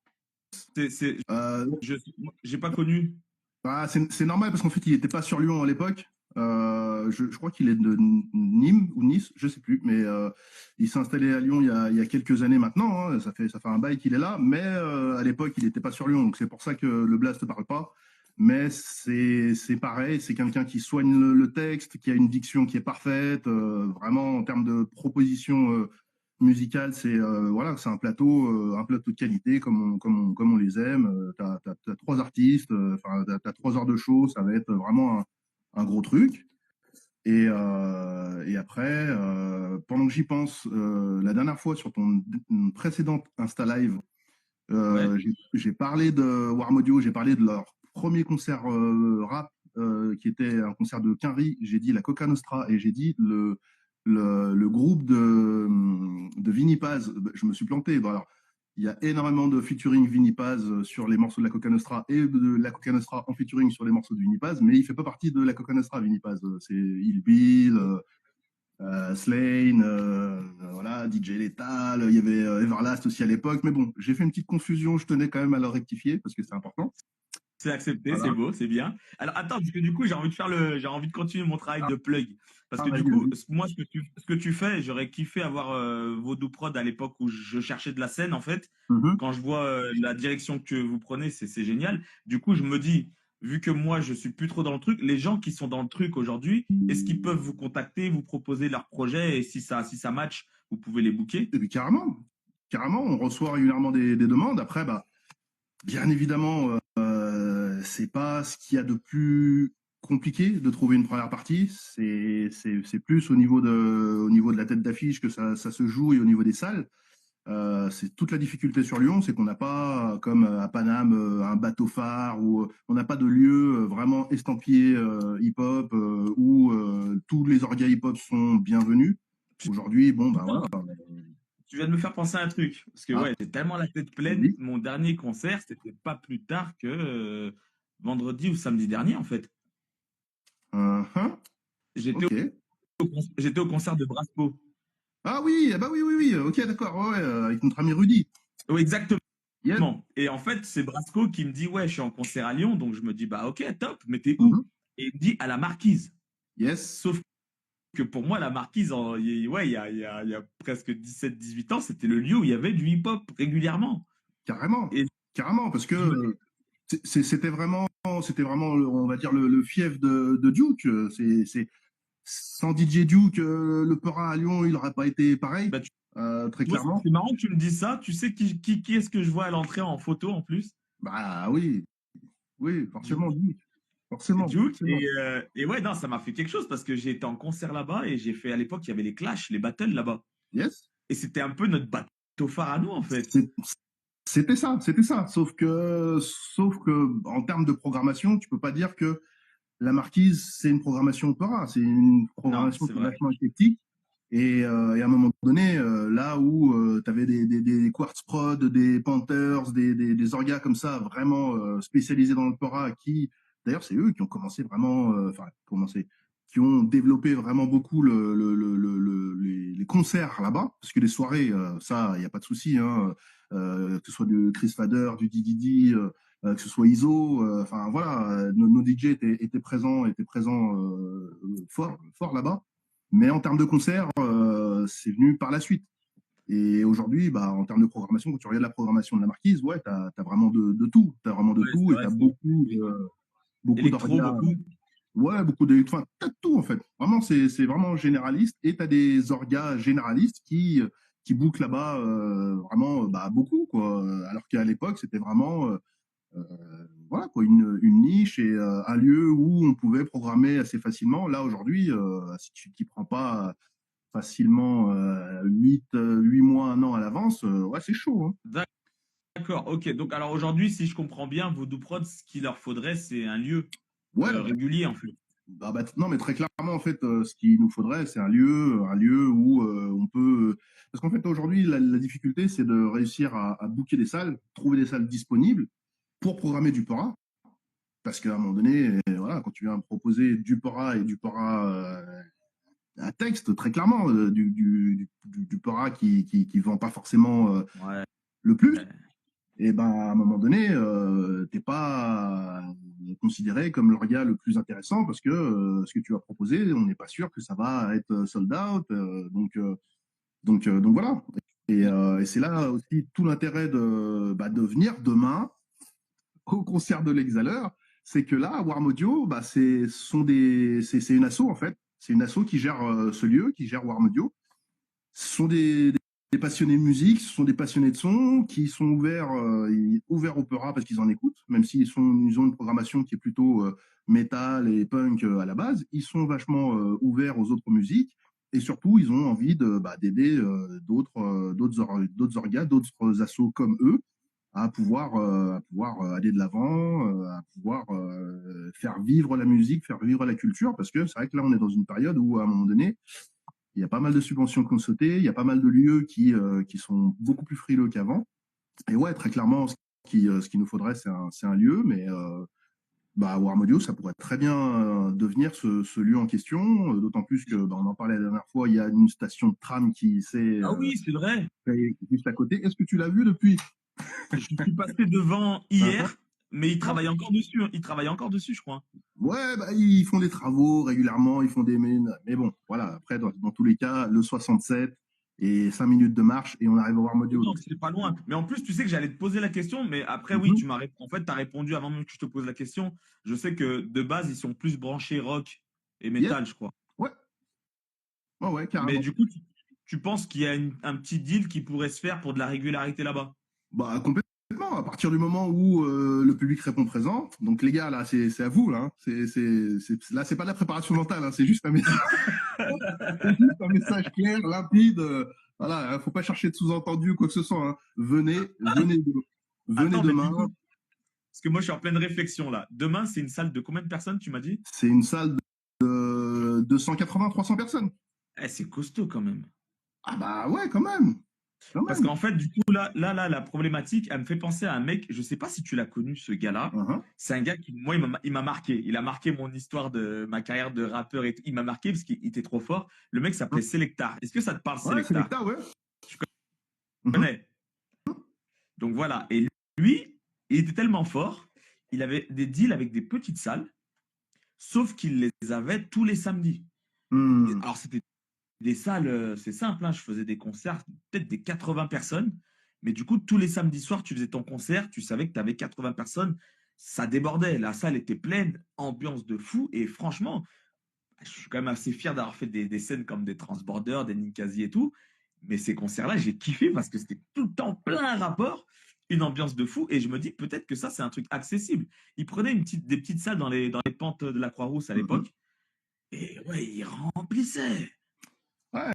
c'est, Euh, je, j'ai pas connu. Bah, c'est normal parce qu'en fait, il n'était pas sur Lyon à l'époque. Je crois qu'il est de Nîmes ou Nice, je sais plus, mais il s'est installé à Lyon il y a quelques années maintenant. Hein, ça fait un bail qu'il est là, mais à l'époque, il n'était pas sur Lyon, donc c'est pour ça que le Blast ne parle pas. Mais c'est pareil, c'est quelqu'un qui soigne le texte, qui a une diction qui est parfaite, vraiment en termes de proposition musicale, voilà, c'est un plateau de qualité comme on les aime. T'as trois artistes, enfin t'as 3 heures de show, ça va être vraiment un gros truc. Et après, pendant que j'y pense, la dernière fois sur ton précédente Insta Live, Ouais. j'ai parlé de Warm Audio, j'ai parlé de leur premier concert rap, qui était un concert de Quinry. J'ai dit la Coca Nostra et j'ai dit le groupe de Vinny Paz. Je me suis planté. Bon, alors, il y a énormément de featuring Vinny Paz sur les morceaux de la Coca Nostra et de la Coca Nostra en featuring sur les morceaux de Vinny Paz, mais il fait pas partie de la Coca Nostra, Vinny Paz. C'est Il Bill, Slane, voilà, DJ Lethal, il y avait Everlast aussi à l'époque. Mais bon, j'ai fait une petite confusion, je tenais quand même à le rectifier parce que c'est important. C'est accepté, c'est Voilà. beau, c'est bien. Alors attends, parce que du coup, j'ai envie de continuer mon travail de plug. Parce que du Vas-y, coup, vas-y. moi, ce que tu fais, j'aurais kiffé avoir Vodou Prod à l'époque où je cherchais de la scène, en fait. Mhm. Quand je vois la direction que vous prenez, c'est génial. Du coup, je me dis, vu que moi, je suis plus trop dans le truc, les gens qui sont dans le truc aujourd'hui, est-ce qu'ils peuvent vous contacter, vous proposer leur projet et si ça match, vous pouvez les booker? Et puis carrément, carrément, on reçoit régulièrement des demandes. Après, bah, bien évidemment, c'est pas ce qu'il y a de plus compliqué de trouver une première partie. C'est plus au niveau de la tête d'affiche que ça se joue et au niveau des salles. C'est toute la difficulté sur Lyon, c'est qu'on n'a pas, comme à Paname, un bateau phare ou on n'a pas de lieu vraiment estampillé hip-hop où tous les orgas hip-hop sont bienvenus. Aujourd'hui, bon, bah voilà. Putain, tu viens de me faire penser à un truc. Parce que Ah, ouais, j'ai tellement la tête pleine. vas-y. Mon dernier concert, c'était pas plus tard que vendredi ou samedi dernier, en fait. Hein, J'étais ok. j'étais au concert de Brasco. Ah oui, ah bah oui, oui, oui, ok, d'accord, ouais, ouais, avec notre ami Rudy. Oui, exactement. Yes. Et en fait, c'est Brasco qui me dit, ouais, je suis en concert à Lyon. Donc je me dis, bah ok, top, mais t'es où? Mhm. Et il me dit, à la Marquise. Yes, Sauf que pour moi, la Marquise, ouais, il y a presque 17 18 ans, c'était le lieu où il y avait du hip-hop régulièrement. carrément, Et carrément, parce que je me c'était vraiment, on va dire, le fief de Duke. Sans DJ Duke, le Peura à Lyon, il n'aurait pas été pareil, bah, très moi, clairement. c'est marrant que tu me dises ça. Tu sais qui est-ce que je vois à l'entrée en photo en plus? Bah oui, oui, forcément, Duke. Duke, forcément, Duke. forcément. Et ouais, non, ça m'a fait quelque chose parce que j'ai été en concert là-bas et j'ai fait à l'époque, il y avait les clashs, les battles là-bas. Yes, Et c'était un peu notre bateau phare à nous, en fait. C'est- c'était ça, c'était ça. Sauf que, en termes de programmation, tu peux pas dire que la Marquise, c'est une programmation Opéra, c'est une Non, programmation c'est qui est vrai. vachement éclectique. Et à un moment donné, là où tu avais des Quartz Prod, des Panthers, des orgas comme ça, vraiment spécialisés dans l'opéra, qui, d'ailleurs, c'est eux qui ont commencé vraiment, qui ont développé vraiment beaucoup les concerts là-bas, parce que les soirées, ça, il n'y a pas de souci, hein, que ce soit du Chris Fader, du Didi, que ce soit ISO, enfin voilà, nos DJ étaient présents fort là-bas. Mais en termes de concert, c'est venu par la suite. Et aujourd'hui, bah, en termes de programmation, quand tu regardes la programmation de la Marquise, ouais, tu as vraiment de tout. Tu as vraiment de Ouais, c'est tout et tu vrai. as C'est beaucoup électro, d'orgas. beaucoup. Ouais, beaucoup de. Enfin, tu as tout en fait. Vraiment, c'est vraiment généraliste. Et tu as des orgas généralistes qui bookent là-bas vraiment bah, beaucoup. Quoi. Alors qu'à l'époque, c'était vraiment voilà, quoi, une niche et un lieu où on pouvait programmer assez facilement. Là, aujourd'hui, si tu t'y prends pas facilement 8 mois, un an à l'avance, ouais, c'est chaud. Hein. D'accord, ok. Donc, alors aujourd'hui, si je comprends bien, Voodoo Prod, ce qu'il leur faudrait, c'est un lieu Ouais, régulier, en fait. non, mais très clairement, en fait, ce qu'il nous faudrait, c'est un lieu où on peut. Parce qu'en fait, aujourd'hui, la difficulté, c'est de réussir à booker des salles, trouver des salles disponibles pour programmer du Pora. parce qu'à un moment donné, voilà, quand tu viens proposer du Pora et du Pora un texte, très clairement, du Pora qui vend pas forcément Ouais. le plus, et ben à un moment donné, t'es pas considéré comme le gars le plus intéressant parce que ce que tu vas proposer, on n'est pas sûr que ça va être sold out. Donc voilà. Et c'est là aussi tout l'intérêt de venir demain au concert de l'Exhaleur, c'est que là, Warm Audio, c'est une asso en fait. C'est une asso qui gère ce lieu, qui gère Warm Audio. Ce sont des passionnés de musique, ce sont des passionnés de son qui sont ouverts au Pora parce qu'ils en écoutent, même s'ils ils ont une programmation qui est plutôt métal et punk à la base. Ils sont vachement ouverts aux autres musiques et surtout, ils ont envie d'aider d'autres orgas, d'autres assos comme eux à pouvoir aller de l'avant, à pouvoir faire vivre la musique, faire vivre la culture, parce que c'est vrai que là, on est dans une période où, à un moment donné, il y a pas mal de subventions qui ont sauté, il y a pas mal de lieux qui sont beaucoup plus frileux qu'avant. Et ouais, très clairement, ce qu'il nous faudrait, c'est un lieu, mais Warm Audio, ça pourrait très bien devenir ce lieu en question, d'autant plus que, on en parlait la dernière fois, il y a une station de tram qui s'est Ah oui, c'est vrai. juste à côté. Est-ce que tu l'as vu depuis? Je suis passé devant hier, mais ils travaillent encore dessus. Ils travaillent encore dessus, je crois. Ouais, ils font des travaux régulièrement, ils font des mines. Mais bon, voilà, après, dans tous les cas, le 67 et 5 minutes de marche et on arrive à Warm Audio. Non, c'est pas loin. Mais en plus, tu sais que j'allais te poser la question, mais après, oui, tu m'as en fait, as répondu avant même que je te pose la question. Je sais que de base, ils sont plus branchés rock et métal, je crois. Ouais. Oh ouais, carrément. Mais du coup, tu penses qu'il y a un petit deal qui pourrait se faire pour de la régularité là-bas? Complètement. À partir du moment où le public répond présent. Donc les gars, là, c'est à vous, là. Là, c'est pas de la préparation mentale, hein, c'est juste un message. C'est juste un message clair, limpide. Voilà, faut pas chercher de sous-entendu ou quoi que ce soit. Hein. Venez Attends, demain. Parce que moi, je suis en pleine réflexion là. Demain, c'est une salle de combien de personnes, tu m'as dit? C'est une salle de 280-300 personnes. C'est costaud quand même. Ah ouais, quand même. Parce qu'en fait, du coup, là, la problématique, elle me fait penser à un mec, je sais pas si tu l'as connu, ce gars-là. C'est un gars qui, moi, il m'a marqué. Il a marqué mon histoire de ma carrière de rappeur et tout. Il m'a marqué parce qu'il était trop fort. Le mec s'appelait Selectar. Est-ce que ça te parle, Selectar? Selectar, ouais. Je connais. Donc voilà. Et lui, il était tellement fort, il avait des deals avec des petites salles, sauf qu'il les avait tous les samedis. Alors, c'était des salles, c'est simple, hein, je faisais des concerts, peut-être des 80 personnes, mais du coup, tous les samedis soirs, tu faisais ton concert, tu savais que tu avais 80 personnes, ça débordait, la salle était pleine, ambiance de fou, et franchement, je suis quand même assez fier d'avoir fait des scènes comme des Transborders, des Ninkasi et tout, mais ces concerts-là, j'ai kiffé parce que c'était tout le temps plein rapport, une ambiance de fou, et je me dis peut-être que ça, c'est un truc accessible. Ils prenaient des petites salles dans les pentes de la Croix-Rousse à l'époque, et ouais, ils remplissaient. Ouais.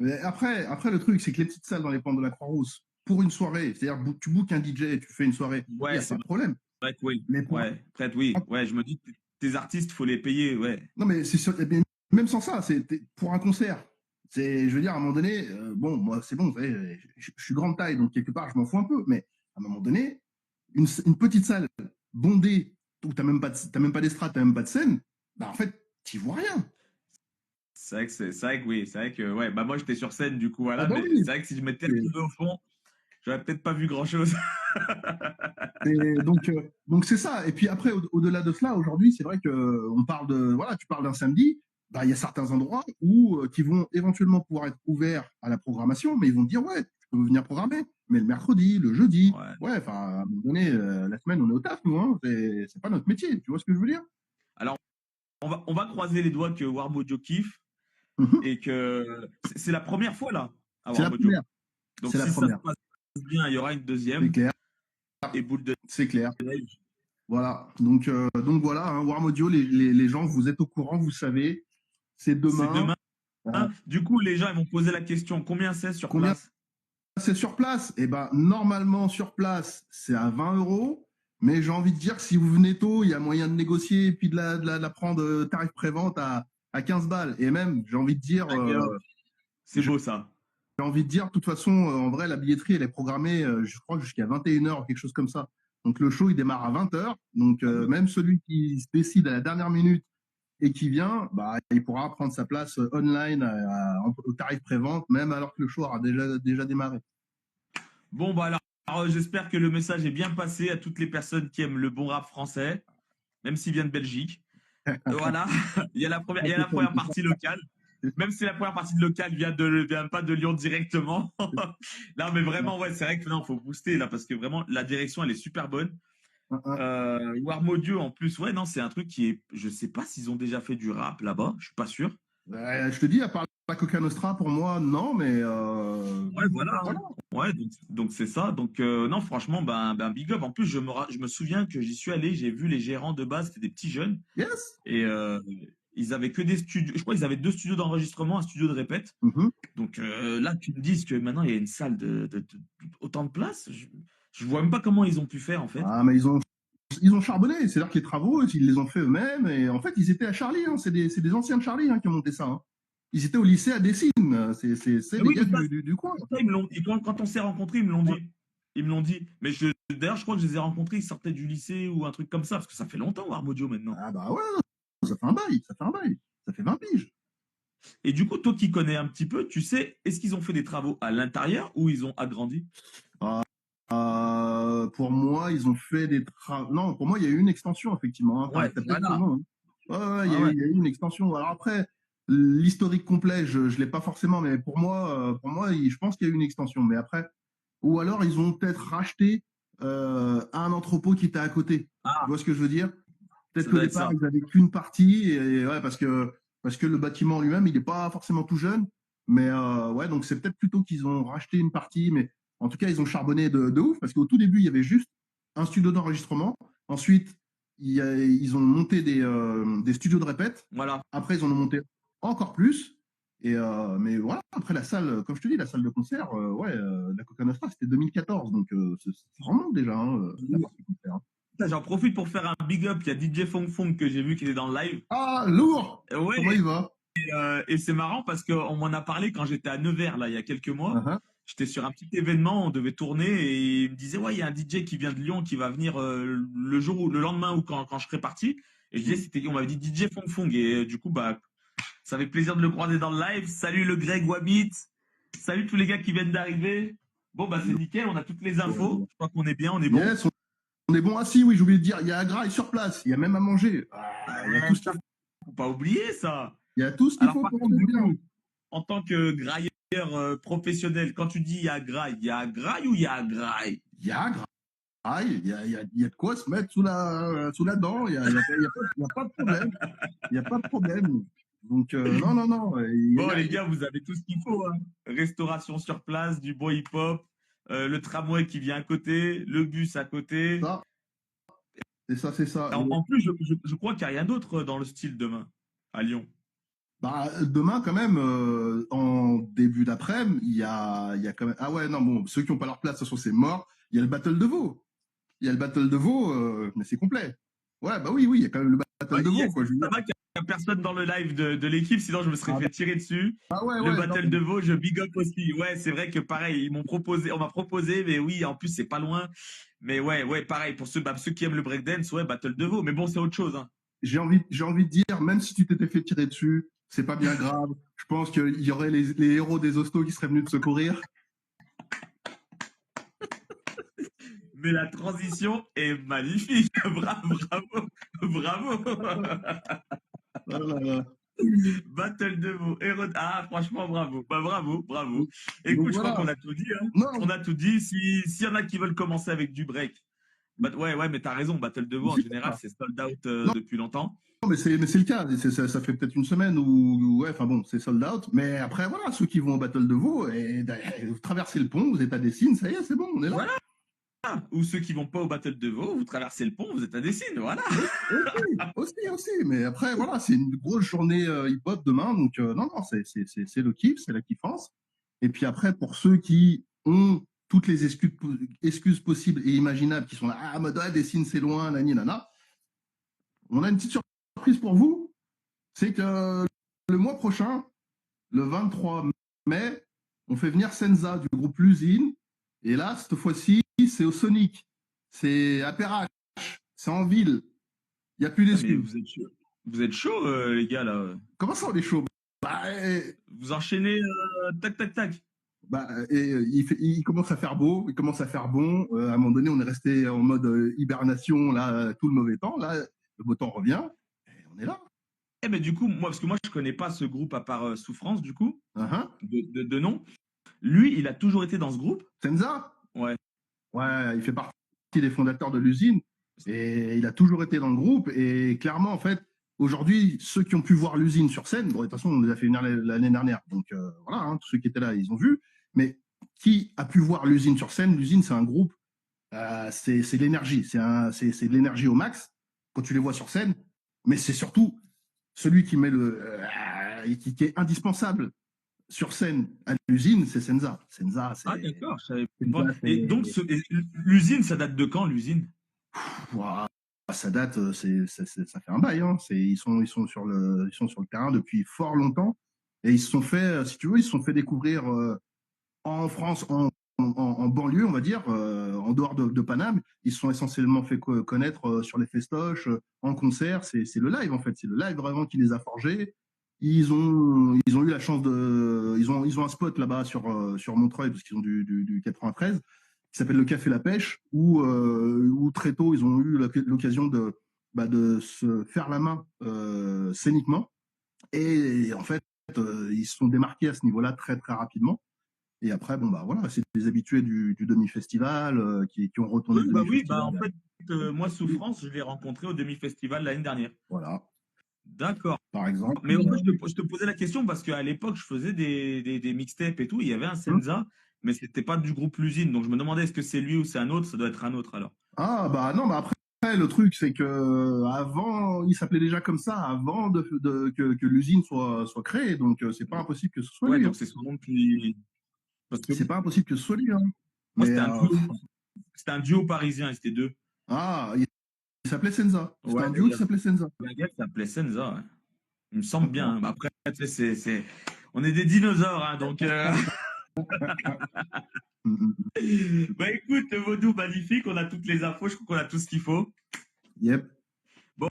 Mais après, le truc, c'est que les petites salles dans les pentes de la Croix-Rousse, pour une soirée, c'est-à-dire tu bookes un DJ et tu fais une soirée, il n'y a pas de problème. Ouais, oui. Mais peut-être oui. Ouais, je me dis, tes artistes, faut les payer, ouais. Non, mais même sans ça, c'est pour un concert. Je veux dire, à un moment donné, moi, c'est bon, je suis grande taille, donc quelque part, je m'en fous un peu. Mais à un moment donné, une petite salle bondée, où t'as même pas d'estrade, t'as même pas de scène, en fait, t'y vois rien. C'est vrai que oui, c'est vrai que ouais, moi j'étais sur scène du coup voilà, mais oui. c'est vrai que si je m'étais retrouvé au fond, j'aurais peut-être pas vu grand-chose. Donc c'est ça. Et puis après, au-delà de cela, aujourd'hui, c'est vrai que on parle tu parles d'un samedi. Il y a certains endroits qui vont éventuellement pouvoir être ouverts à la programmation, mais ils vont te dire ouais, tu peux venir programmer, mais le mercredi, le jeudi, à un moment donné, la semaine, on est au taf, nous, hein, c'est pas notre métier. Tu vois ce que je veux dire? Alors, on va croiser les doigts que Warm Audio kiffe et que c'est la première fois là. C'est la première. Donc si ça se passe bien, il y aura une deuxième. C'est clair. Et boule de. C'est clair. Voilà. Donc voilà, hein, Warm Audio, les gens, vous êtes au courant, vous savez. C'est demain. C'est demain. Du coup, les gens ils vont poser la question combien c'est sur place? C'est sur place. Eh ben, normalement, sur place, c'est à 20 €. Mais j'ai envie de dire que si vous venez tôt, il y a moyen de négocier et puis de la prendre tarif prévente à 15 balles. Et même, j'ai envie de dire. C'est beau ça. J'ai envie de dire, de toute façon, en vrai, la billetterie, elle est programmée, je crois, jusqu'à 21 h, quelque chose comme ça. Donc le show, il démarre à 20h. Donc même celui qui se décide à la dernière minute et qui vient, bah, il pourra prendre sa place online au tarif prévente, même alors que le show aura déjà démarré. Bon, bah alors, j'espère que le message est bien passé à toutes les personnes qui aiment le bon rap français, même s'il vient de Belgique. Voilà, il y a la première partie locale. Même si la première partie de local vient pas de Lyon directement. Non, mais vraiment, ouais, c'est vrai que non, faut booster là parce que vraiment la direction elle est super bonne. Warmodio en plus, ouais, non, c'est un truc qui est, je sais pas s'ils ont déjà fait du rap là-bas, je suis pas sûr. Je te dis, à part la Coca Nostra, pour moi, non, mais Ouais, voilà. Ouais, donc c'est ça. Donc non, franchement, ben big up. En plus, je me souviens que j'y suis allé, j'ai vu les gérants de base, c'était des petits jeunes. Yes. Et ils avaient que des studios. Je crois qu'ils avaient 2 studios d'enregistrement, un studio de répète. Donc là, tu me dises que maintenant il y a une salle de autant de places. Je vois même pas comment ils ont pu faire en fait. Ah, mais ils ont charbonné. C'est-à-dire que les travaux, ils les ont fait eux-mêmes. Et en fait, ils étaient à Charlie. Hein. C'est des anciens de Charlie qui ont monté ça. Hein. Ils étaient au lycée à Dessines. C'est des gars du coin. Ça, ils me l'ont, quand on s'est rencontrés, ils me l'ont dit. Ils me l'ont dit. Mais d'ailleurs, je crois que je les ai rencontrés, ils sortaient du lycée ou un truc comme ça, parce que ça fait longtemps, Armodio, maintenant. Ah bah ouais, ça fait un bail. Ça fait 20 piges. Et du coup, toi qui connais un petit peu, tu sais, est-ce qu'ils ont fait des travaux à l'intérieur ou ils ont agrandi? Pour moi, ils ont fait des travaux. Non, pour moi, il y a eu une extension, effectivement. Hein. Ouais, voilà. Il y a eu une extension. Alors après, l'historique complet, je ne l'ai pas forcément, mais pour moi, je pense qu'il y a eu une extension. Mais après, ou alors ils ont peut-être racheté un entrepôt qui était à côté. Tu vois ce que je veux dire? Peut-être qu'au départ, ils n'avaient qu'une partie, et ouais, parce que le bâtiment lui-même, il n'est pas forcément tout jeune. Mais ouais, donc c'est peut-être plutôt qu'ils ont racheté une partie, mais en tout cas, ils ont charbonné de ouf, parce qu'au tout début, il y avait juste un studio d'enregistrement. Ensuite, ils ont monté des studios de répète. Voilà. Après, ils en ont monté encore plus. Mais voilà, après la salle, comme je te dis, la salle de concert, la Coca Nostra, c'était 2014, donc ça remonte déjà. J'en profite pour faire un big up. Il y a DJ Fong Fong que j'ai vu qui est dans le live. Ah, lourd. Ouais. Comment il va? Et c'est marrant parce qu'on m'en a parlé quand j'étais à Nevers, là, il y a quelques mois. J'étais sur un petit événement, on devait tourner et il me disait, ouais, il y a un DJ qui vient de Lyon qui va venir le lendemain ou quand je serai parti. Et je disais, on m'avait dit DJ Fong Fong. Et du coup, bah, ça fait plaisir de le croiser dans le live. Salut le Greg Wabit. Salut tous les gars qui viennent d'arriver. Bon, bah, c'est nickel, on a toutes les infos. Je crois qu'on est bien, on est bon. Yes, on est bon. Ah si, oui, j'ai oublié de dire, il y a à Graille sur place, il y a même à manger. Il y a tout ce qu'il faut. Faut pas oublier ça. Il y a tout ce qu'il faut pour du coup, en tant que grailleur professionnel, quand tu dis il y a graille ou il y a graille? Il y a graille, il y a de quoi se mettre sous la dent, il n'y a pas de problème. Il n'y a pas de problème. Donc, non. Bon, les gars, vous avez tout ce qu'il faut. Hein. Restauration sur place, du bon hip-hop, le tramway qui vient à côté, le bus à côté. C'est ça. En plus, je crois qu'il n'y a rien d'autre dans le style demain, à Lyon. Bah, demain, quand même, en début d'après-midi, il y a quand même. Ah ouais, non, bon, ceux qui n'ont pas leur place, de toute façon, c'est mort. Il y a le Battle de Vaud. Mais c'est complet. Ouais, bah oui, il y a quand même le Battle de Vaud, quoi. Ça va qu'il n'y a personne dans le live de l'équipe, sinon je me serais fait tirer dessus. Le Battle de Vaud, je big up aussi. Ouais, c'est vrai que pareil, on m'a proposé, mais oui, en plus, c'est pas loin. Mais ouais, pareil, pour ceux qui aiment le breakdance, ouais, Battle de Vaud. Mais bon, c'est autre chose. Hein. J'ai envie de dire, même si tu t'étais fait tirer dessus, c'est pas bien grave. Je pense qu'il y aurait les héros des hostos qui seraient venus te secourir. Mais la transition est magnifique. Bravo. Battle de Vaud. Ah, franchement, bravo. Bah, bravo. Écoute, je crois qu'on a tout dit. Hein. On a tout dit. S'il y en a qui veulent commencer avec du break. Ouais, mais t'as raison. Battle de Vaud, en général, c'est sold out depuis longtemps. Non, mais c'est le cas. Ça fait peut-être une semaine où enfin bon, c'est sold out. Mais après, voilà, ceux qui vont au Battle de Vaud, vous traversez le pont, vous êtes à Dessines, ça y est, c'est bon, on est là. Voilà. Ou ceux qui vont pas au Battle de Vaud, vous traversez le pont, vous êtes à Dessines, voilà. Aussi. Mais après, voilà, c'est une grosse journée hip-hop demain. Donc, non, c'est le kiff, c'est la kiffance. Et puis après, pour ceux qui ont toutes les excuses possibles et imaginables, qui sont là, ah, Moda, Dessines, c'est loin, nani, nana. On a une petite surprise pour vous. C'est que le mois prochain, le 23 mai, on fait venir Senza du groupe L'Usine. Et là, cette fois-ci, c'est au Sonic. C'est à Perrache. C'est en ville. Il n'y a plus Ah, mais d'excuses. vous êtes chaud, les gars, là. Comment ça, on est chaud? Bah, Vous enchaînez, tac, tac, tac. il commence à faire beau, il commence à faire bon. À un moment donné, on est resté en mode hibernation, là, tout le mauvais temps. Là, le beau temps revient. Et on est là. Eh ben, du coup, moi, parce que moi, je connais pas ce groupe à part Souffrance, du coup, Uh-huh. de nom. Lui, il a toujours été dans ce groupe. Senza? Ouais. Ouais, il fait partie des fondateurs de l'usine. Et il a toujours été dans le groupe. Et clairement, en fait, aujourd'hui, ceux qui ont pu voir l'usine sur scène, bon, de toute façon, on les a fait une l'année dernière. Donc voilà, hein, tous ceux qui étaient là, ils ont vu. Mais qui a pu voir l'usine sur scène? L'usine, c'est un groupe, c'est de l'énergie. C'est de l'énergie au max quand tu les vois sur scène. Mais c'est surtout celui qui met qui est indispensable sur scène à l'usine, c'est Senza. Senza, Ah, c'est. d'accord, je savais pas. Senza, Et donc, l'usine, ça date de quand, l'usine? Ouah, ça date, ça fait un bail. Hein. Ils sont sur le terrain depuis fort longtemps. Et ils se sont fait, si tu veux, ils se sont fait découvrir en France, en banlieue, on va dire, en dehors de Paname. Ils se sont essentiellement fait connaître sur les festoches, en concert. C'est le live, en fait. C'est le live vraiment qui les a forgés. Ils ont eu la chance ils ont un spot là-bas sur Montreuil, parce qu'ils ont du 93, qui s'appelle le Café La Pêche, où très tôt, ils ont eu l'occasion de se faire la main scéniquement. Et en fait, ils se sont démarqués à ce niveau-là très, très rapidement. Et après, bon, bah voilà, c'est des habitués du demi-festival qui ont retourné le Oui, bah demi-festival. en fait, moi, Souffrance, je l'ai rencontré au demi-festival l'année dernière. Voilà, D'accord. par exemple. Mais en fait, je te posais la question parce qu'à l'époque, je faisais des mixtapes et tout. Il y avait un Senza, mais c'était pas du groupe L'Usine. Donc je me demandais est-ce que c'est lui ou c'est un autre? Ça doit être un autre alors. Ah, bah non, mais après, le truc, c'est que avant, il s'appelait déjà comme ça, avant que l'usine soit créée. Donc, c'est pas impossible que ce soit Ouais, lui. Hein. donc c'est son nom qui. Parce que C'est pas impossible que ce soit lui. Hein. moi, Mais, c'était un duo parisien, ils étaient deux. il s'appelait Senza. C'était Ouais, un il duo y qui avait s'appelait Senza. un gars qui s'appelait Senza. Ouais. Il me semble bien. D'accord. Hein. Bah, après, tu sais, on est des dinosaures, hein, donc. Bah écoute, Vaudou, magnifique. On a toutes les infos. Je crois qu'on a tout ce qu'il faut. Yep. Bon,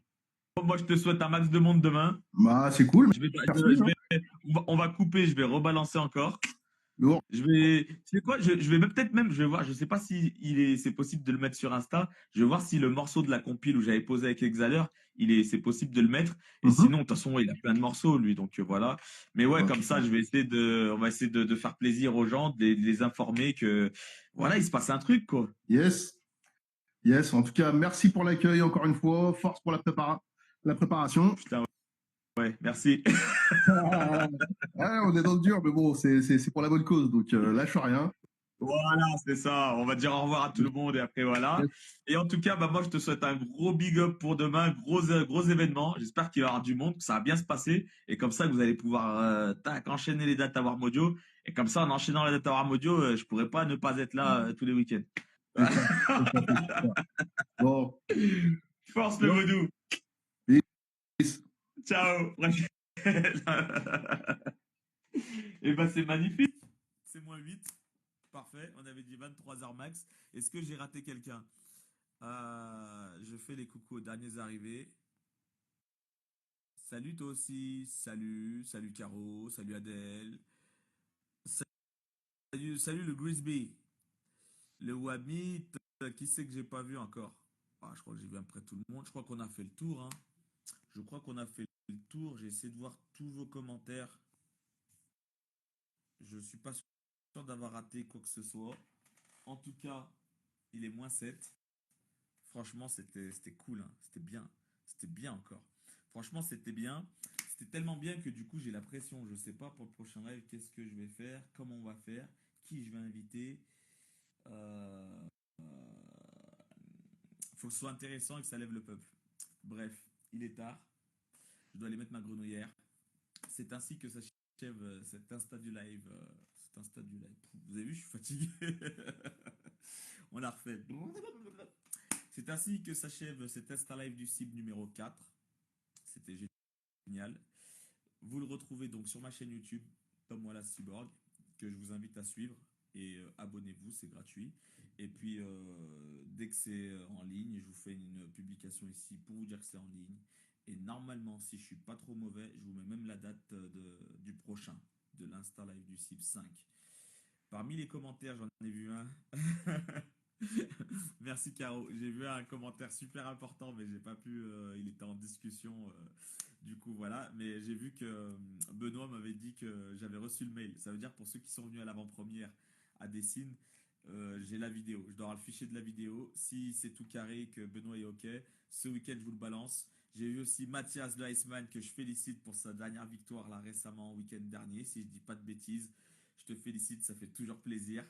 moi, je te souhaite un max de monde demain. Bah, c'est cool. Merci. On va couper. Je vais rebalancer encore. Bon. Tu sais quoi, je vais peut-être même, je vais voir, je sais pas si c'est possible de le mettre sur Insta. Je vais voir si le morceau de la compile où j'avais posé avec Exaler, c'est possible de le mettre. Et sinon, de toute façon, il a plein de morceaux, lui, donc voilà. Mais ouais, comme ça, on va essayer de faire plaisir aux gens, de les informer que, voilà, il se passe un truc, quoi. Yes. Yes. En tout cas, merci pour l'accueil encore une fois. Force pour la préparation. Putain, ouais, merci. Ouais, on est dans le dur, mais bon, c'est pour la bonne cause, donc lâche rien. Voilà, c'est ça. On va dire au revoir à tout le monde et après voilà. Et en tout cas, bah, moi, je te souhaite un gros big up pour demain, gros événement. J'espère qu'il va y avoir du monde, que ça va bien se passer. Et comme ça, vous allez pouvoir enchaîner les dates à War Modio. Et comme ça, en enchaînant les dates à War Modio, je pourrais pas ne pas être là tous les week-ends. Bon. Force le vaudou. Peace. Ciao. Et ben c'est magnifique. C'est -8. Parfait. On avait dit 23h max. Est-ce que j'ai raté quelqu'un? Je fais les coucous aux derniers arrivés. Salut toi aussi. Salut Caro. Salut Adèle. Salut le Grisby. Le Wabit. Qui c'est que j'ai pas vu encore? Je crois que j'ai vu après tout le monde. Je crois qu'on a fait le tour. Hein. Je crois qu'on a fait le tour. J'ai essayé de voir tous vos commentaires. Je suis pas sûr d'avoir raté quoi que ce soit. En tout cas, il est -7. Franchement, c'était cool. Hein. C'était bien. C'était bien encore. Franchement, c'était bien. C'était tellement bien que du coup, j'ai la pression. Je ne sais pas pour le prochain live, qu'est-ce que je vais faire, comment on va faire, qui je vais inviter. Faut que ce soit intéressant et que ça lève le peuple. Bref, il est tard. Je dois aller mettre ma grenouillère. C'est ainsi que s'achève cet Insta du live. Vous avez vu, je suis fatigué. On l'a refait. C'est ainsi que s'achève cet Insta Live du CIB numéro 4. C'était génial. Vous le retrouvez donc sur ma chaîne YouTube, Tom Wallace Cyborg, que je vous invite à suivre. et abonnez-vous, c'est gratuit. Et puis, dès que c'est en ligne, je vous fais une publication ici pour vous dire que c'est en ligne. Et normalement, si je suis pas trop mauvais, je vous mets même la date du prochain, de l'Insta Live du CIP 5. Parmi les commentaires, j'en ai vu un. Merci Caro. J'ai vu un commentaire super important, mais j'ai pas pu. Il était en discussion. Du coup, voilà. Mais j'ai vu que Benoît m'avait dit que j'avais reçu le mail. Ça veut dire pour ceux qui sont venus à l'avant-première à Dessine, j'ai la vidéo. Je dois avoir le fichier de la vidéo. Si c'est tout carré, que Benoît est OK, ce week-end, je vous le balance. J'ai eu aussi Mathias le Iceman que je félicite pour sa dernière victoire là récemment, week-end dernier. Si je dis pas de bêtises, je te félicite, ça fait toujours plaisir.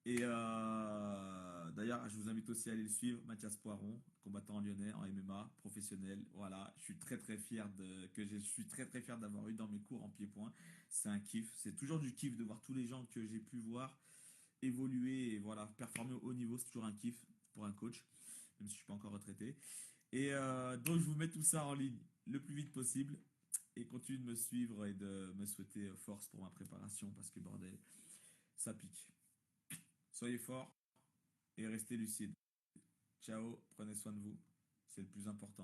Et d'ailleurs, je vous invite aussi à aller le suivre, Mathias Poiron, combattant lyonnais en MMA, professionnel. Voilà, je suis très très fier je suis très très fier d'avoir eu dans mes cours en pied-point. C'est un kiff, c'est toujours du kiff de voir tous les gens que j'ai pu voir évoluer et voilà, performer au haut niveau, c'est toujours un kiff pour un coach, même si je suis pas encore retraité. Et donc je vous mets tout ça en ligne le plus vite possible et continue de me suivre et de me souhaiter force pour ma préparation parce que bordel, ça pique. Soyez forts et restez lucides. Ciao, prenez soin de vous, c'est le plus important.